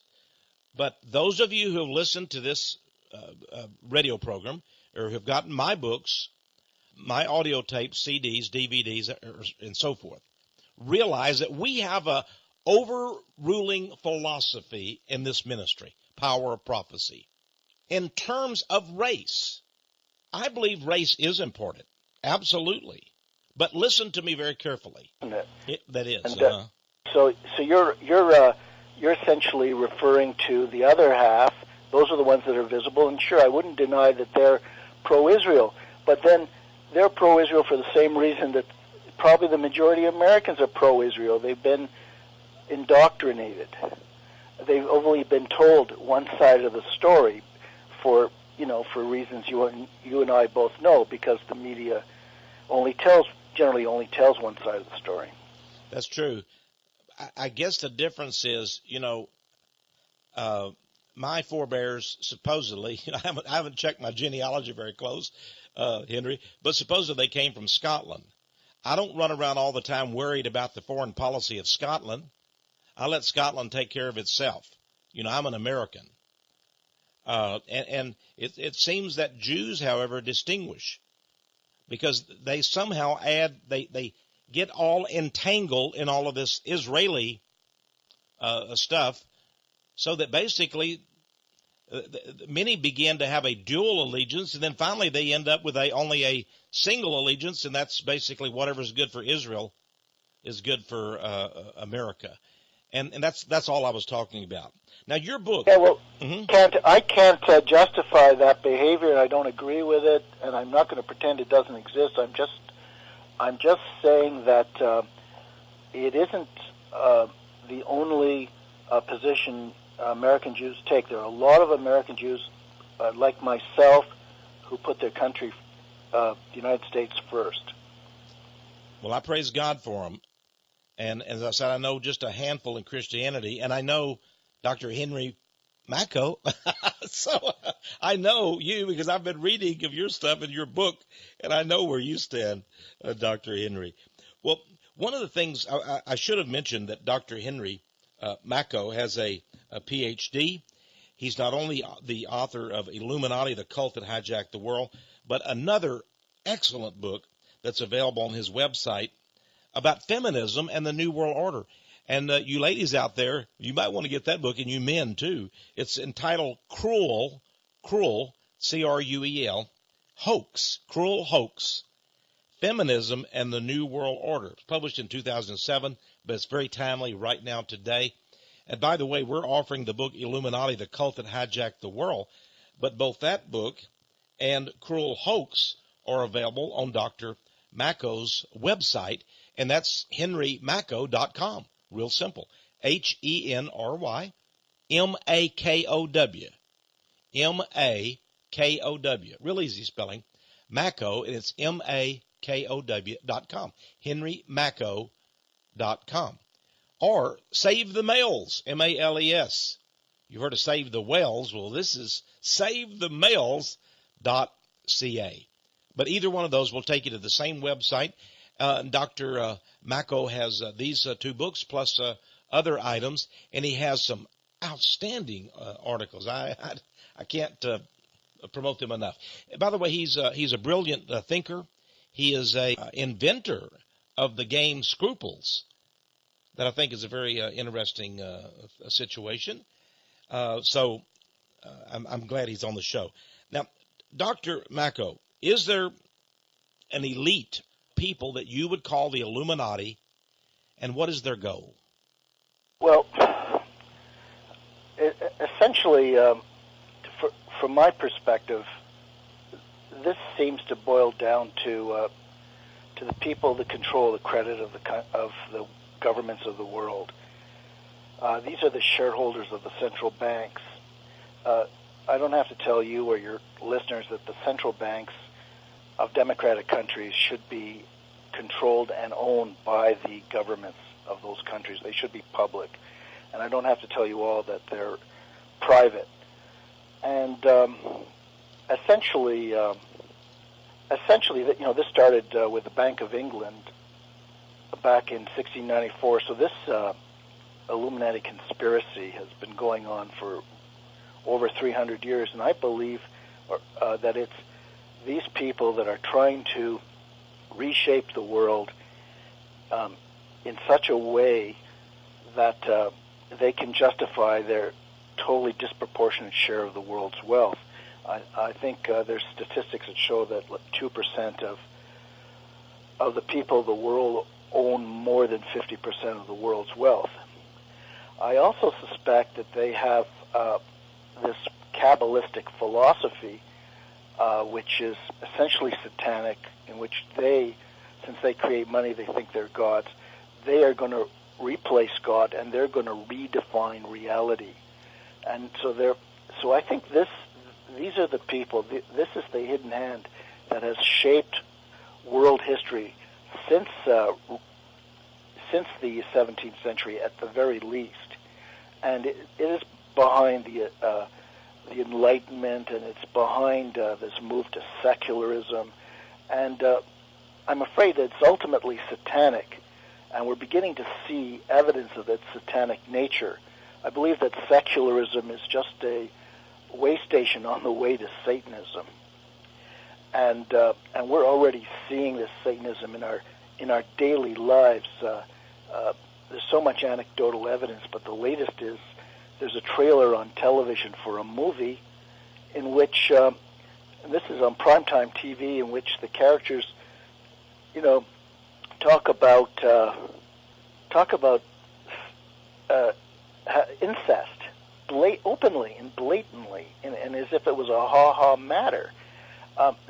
But those of you who have listened to this radio program, or have gotten my books, my audio tapes, CDs, DVDs, and so forth, realize that we have a overruling philosophy in this ministry, Power of Prophecy. In terms of race, I believe race is important, absolutely. But listen to me very carefully. That is. And, so you're essentially referring to the other half. Those are the ones that are visible, and sure, I wouldn't deny that they're pro-Israel, but then they're pro-Israel for the same reason that probably the majority of Americans are pro-Israel. They've been indoctrinated. They've only been told one side of the story for reasons you and I both know, because the media generally only tells one side of the story. That's true. I guess the difference is, my forebears supposedly, I haven't checked my genealogy very close, Henry, but supposedly they came from Scotland. I don't run around all the time worried about the foreign policy of Scotland. I let Scotland take care of itself. You know, I'm an American. And it seems that Jews, however, distinguish, because they somehow they get all entangled in all of this Israeli stuff, so that basically many begin to have a dual allegiance, and then finally they end up with only a single allegiance, and that's basically whatever's good for Israel is good for America. And that's all I was talking about. Now, your book. Yeah, well, I can't justify that behavior, and I don't agree with it, and I'm not going to pretend it doesn't exist. I'm just saying that it isn't the only position American Jews take. There are a lot of American Jews, like myself, who put their country, the United States, first. Well, I praise God for them. And as I said, I know just a handful in Christianity, and I know Dr. Henry Makow. So I know you because I've been reading of your stuff in your book, and I know where you stand, Dr. Henry. Well, one of the things I should have mentioned that Dr. Henry Makow has a PhD. He's not only the author of Illuminati, the Cult That Hijacked the World, but another excellent book that's available on his website about feminism and the New World Order. And you ladies out there, you might want to get that book, and you men too. It's entitled Cruel, C-R-U-E-L, Hoax, Cruel Hoax, Feminism and the New World Order. It's published in 2007, but it's very timely right now today. And by the way, we're offering the book Illuminati, the Cult That Hijacked the World. But both that book and Cruel Hoax are available on Dr. Makow's website, and that's henrymakow.com. Real simple. HenryMakow. M-A-K-O-W. Real easy spelling. Makow, and it's M-A-K-O-W.com. henrymakow.com. Or Save the Males, M-A-L-E-S. You've heard of Save the Whales. Well, this is SaveTheMales.ca. But either one of those will take you to the same website. Dr. Makow has these two books plus other items, and he has some outstanding articles. I can't promote them enough. By the way, he's a brilliant thinker. He is a inventor of the game Scruples, that I think is a very interesting situation. So I'm glad he's on the show. Now, Dr. Makow, is there an elite people that you would call the Illuminati, and what is their goal? Well, essentially, from my perspective, this seems to boil down to the people that control the credit of the governments of the world. These are the shareholders of the central banks. I don't have to tell you or your listeners that the central banks of democratic countries should be controlled and owned by the governments of those countries. They should be public. And I don't have to tell you all that they're private. And essentially, this started with the Bank of England back in 1694. So this Illuminati conspiracy has been going on for over 300 years, and I believe that it's these people that are trying to reshape the world in such a way that they can justify their totally disproportionate share of the world's wealth. I think there's statistics that show that 2% of the people of the world own more than 50% of the world's wealth. I also suspect that they have this Kabbalistic philosophy, which is essentially satanic, in which since they create money, they think they're gods. They are going to replace God, and they're going to redefine reality. And so I think these are the people. This is the hidden hand that has shaped world history since the 17th century, at the very least. And it is behind the Enlightenment, and it's behind this move to secularism. And I'm afraid that it's ultimately satanic, and we're beginning to see evidence of its satanic nature. I believe that secularism is just a way station on the way to Satanism, and we're already seeing this Satanism in our daily lives. There's so much anecdotal evidence, but the latest is there's a trailer on television for a movie in which, and this is on primetime TV, in which the characters, talk about incest, openly and blatantly, and as if it was a ha-ha matter.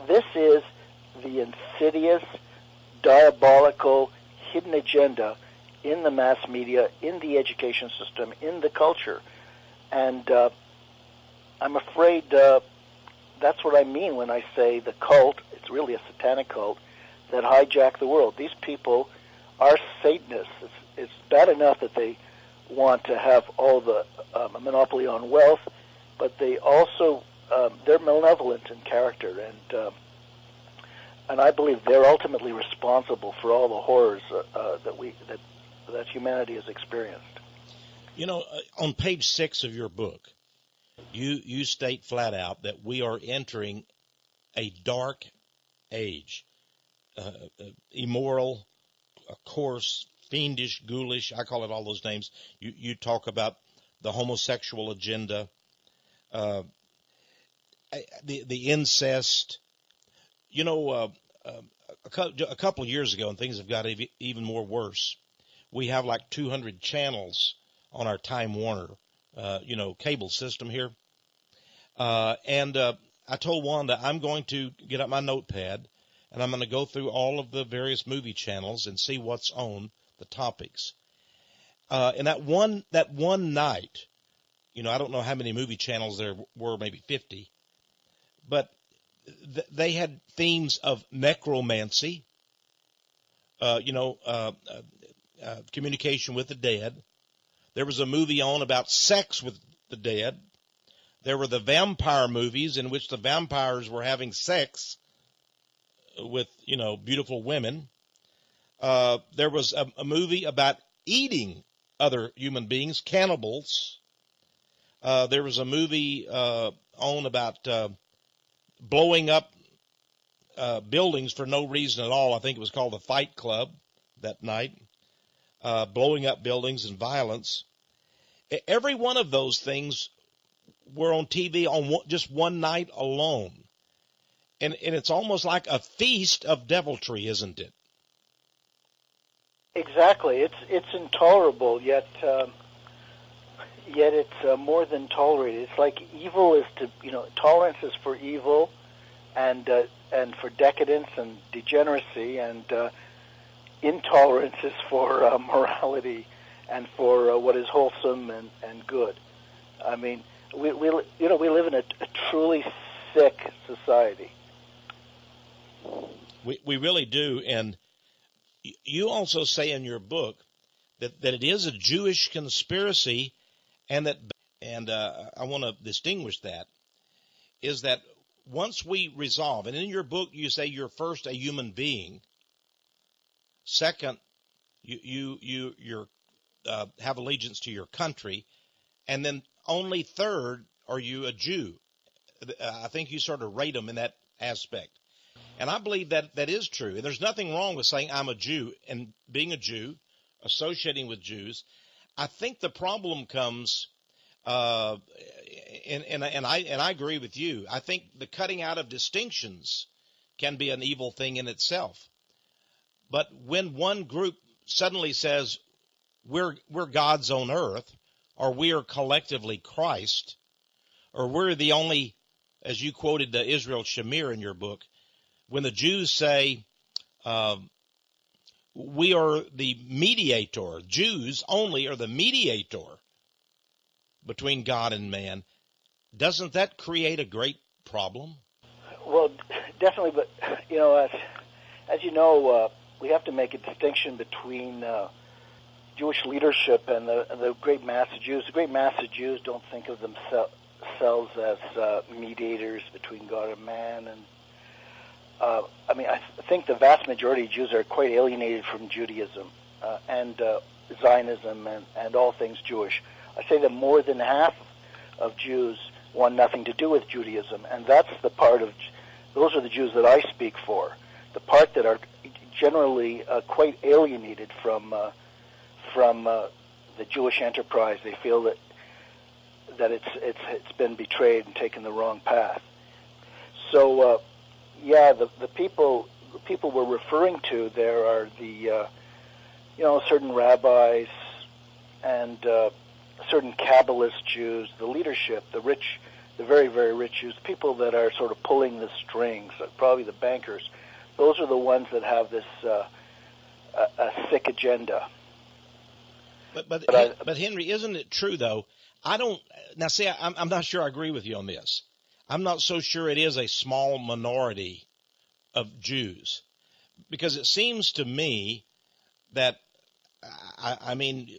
This is the insidious, diabolical, hidden agenda in the mass media, in the education system, in the culture. And I'm afraid that's what I mean when I say the cult, it's really a satanic cult, that hijacked the world. These people are Satanists. It's bad enough that they want to have all the monopoly on wealth, but they also, they're malevolent in character, and I believe they're ultimately responsible for all the horrors that humanity has experienced. On page 6 of your book, you state flat out that we are entering a dark age, immoral, coarse, fiendish, ghoulish. I call it all those names. You talk about the homosexual agenda, the incest. A couple of years ago, and things have got even more worse. We have like 200 channels on our Time Warner, cable system here. And I told Wanda I'm going to get out my notepad and I'm going to go through all of the various movie channels and see what's on the topics. And that one night, I don't know how many movie channels there were, maybe 50, but they had themes of necromancy, communication with the dead. There was a movie on about sex with the dead. There were the vampire movies in which the vampires were having sex with, beautiful women. There was a movie about eating other human beings, cannibals. There was a movie on about blowing up buildings for no reason at all. I think it was called The Fight Club that night. Blowing up buildings and violence. Every one of those things were on TV on just one night alone. And it's almost like a feast of deviltry, isn't it? Exactly. It's intolerable, yet it's more than tolerated. It's like evil is tolerance is for evil, and for decadence and degeneracy, and intolerance is for morality and for what is wholesome and good. I mean, we live in a truly sick society. We really do, and you also say in your book that it is a Jewish conspiracy, and I want to distinguish that, is that once we resolve, and in your book you say you're first a human being, second you have allegiance to your country, and then only third are you a Jew. I think you sort of rate them in that aspect. And I believe that is true. And there's nothing wrong with saying I'm a Jew and being a Jew, associating with Jews. I think the problem comes, and I agree with you. I think the cutting out of distinctions can be an evil thing in itself. But when one group suddenly says we're God's on earth, or we are collectively Christ, or we're the only, as you quoted Israel Shamir in your book, when the Jews say we are the mediator, Jews only are the mediator between God and man, doesn't that create a great problem? Well, definitely, but as you know, we have to make a distinction between Jewish leadership and the great mass of Jews. The great mass of Jews don't think of themselves as mediators between God and man, I mean, I think the vast majority of Jews are quite alienated from Judaism and Zionism and all things Jewish. I say that more than half of Jews want nothing to do with Judaism, and that's the part of, those are the Jews that I speak for, the part that are generally quite alienated from the Jewish enterprise. They feel that it's been betrayed and taken the wrong path. So, yeah, the people we're referring to there are the certain rabbis and certain Kabbalist Jews, the leadership, the rich, the very, very rich Jews, people that are sort of pulling the strings, probably the bankers. Those are the ones that have this a sick agenda. But Henry, isn't it true though? I'm not sure I agree with you on this. I'm not so sure it is a small minority of Jews, because it seems to me that, I mean,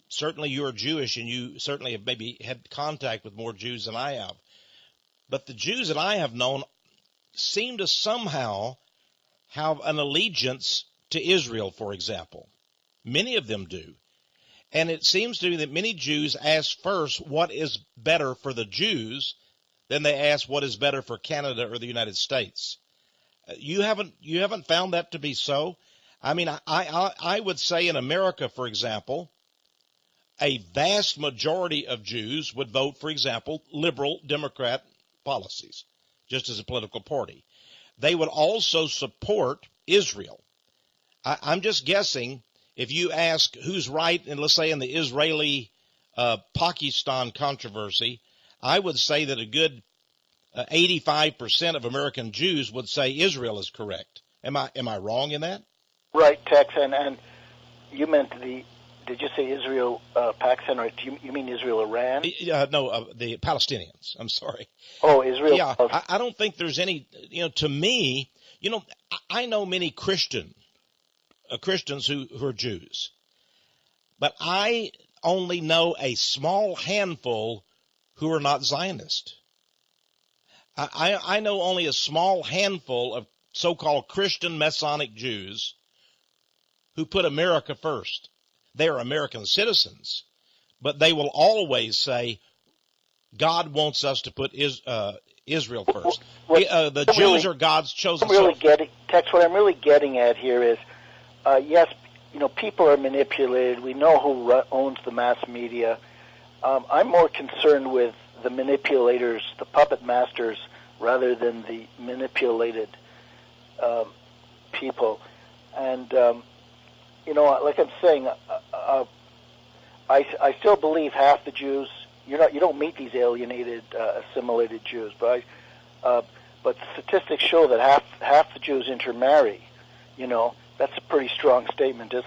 certainly you're Jewish and you certainly have maybe had contact with more Jews than I have. But the Jews that I have known seem to somehow have an allegiance to Israel, for example. Many of them do. And it seems to me that many Jews ask first what is better for the Jews, then they ask what is better for Canada or the United States. You haven't found that to be so? I mean, I would say in America, for example, a vast majority of Jews would vote, for example, liberal Democrat policies, just as a political party. They would also support Israel. I'm just guessing, if you ask who's right, and let's say in the Israeli-Pakistan controversy, I would say that a good 85% of American Jews would say Israel is correct. Am I wrong in that? Right, Tex, and you meant did you say Israel, Pakistan, or you mean Israel, Iran? No, the Palestinians. I'm sorry. Oh, Israel. Yeah, I don't think there's any, to me, I know many Christians who are Jews, but I only know a small handful who are not Zionist. I know only a small handful of so-called Christian Messianic Jews who put America first. They are American citizens, but they will always say God wants us to put Israel first. The Jews are God's chosen. Tex, what I'm really getting at here is, yes, people are manipulated. We know who owns the mass media. I'm more concerned with the manipulators, the puppet masters, rather than the manipulated people. And like I'm saying, I still believe half the Jews. You don't meet these alienated, assimilated Jews, but statistics show that half the Jews intermarry. That's a pretty strong statement, isn't it?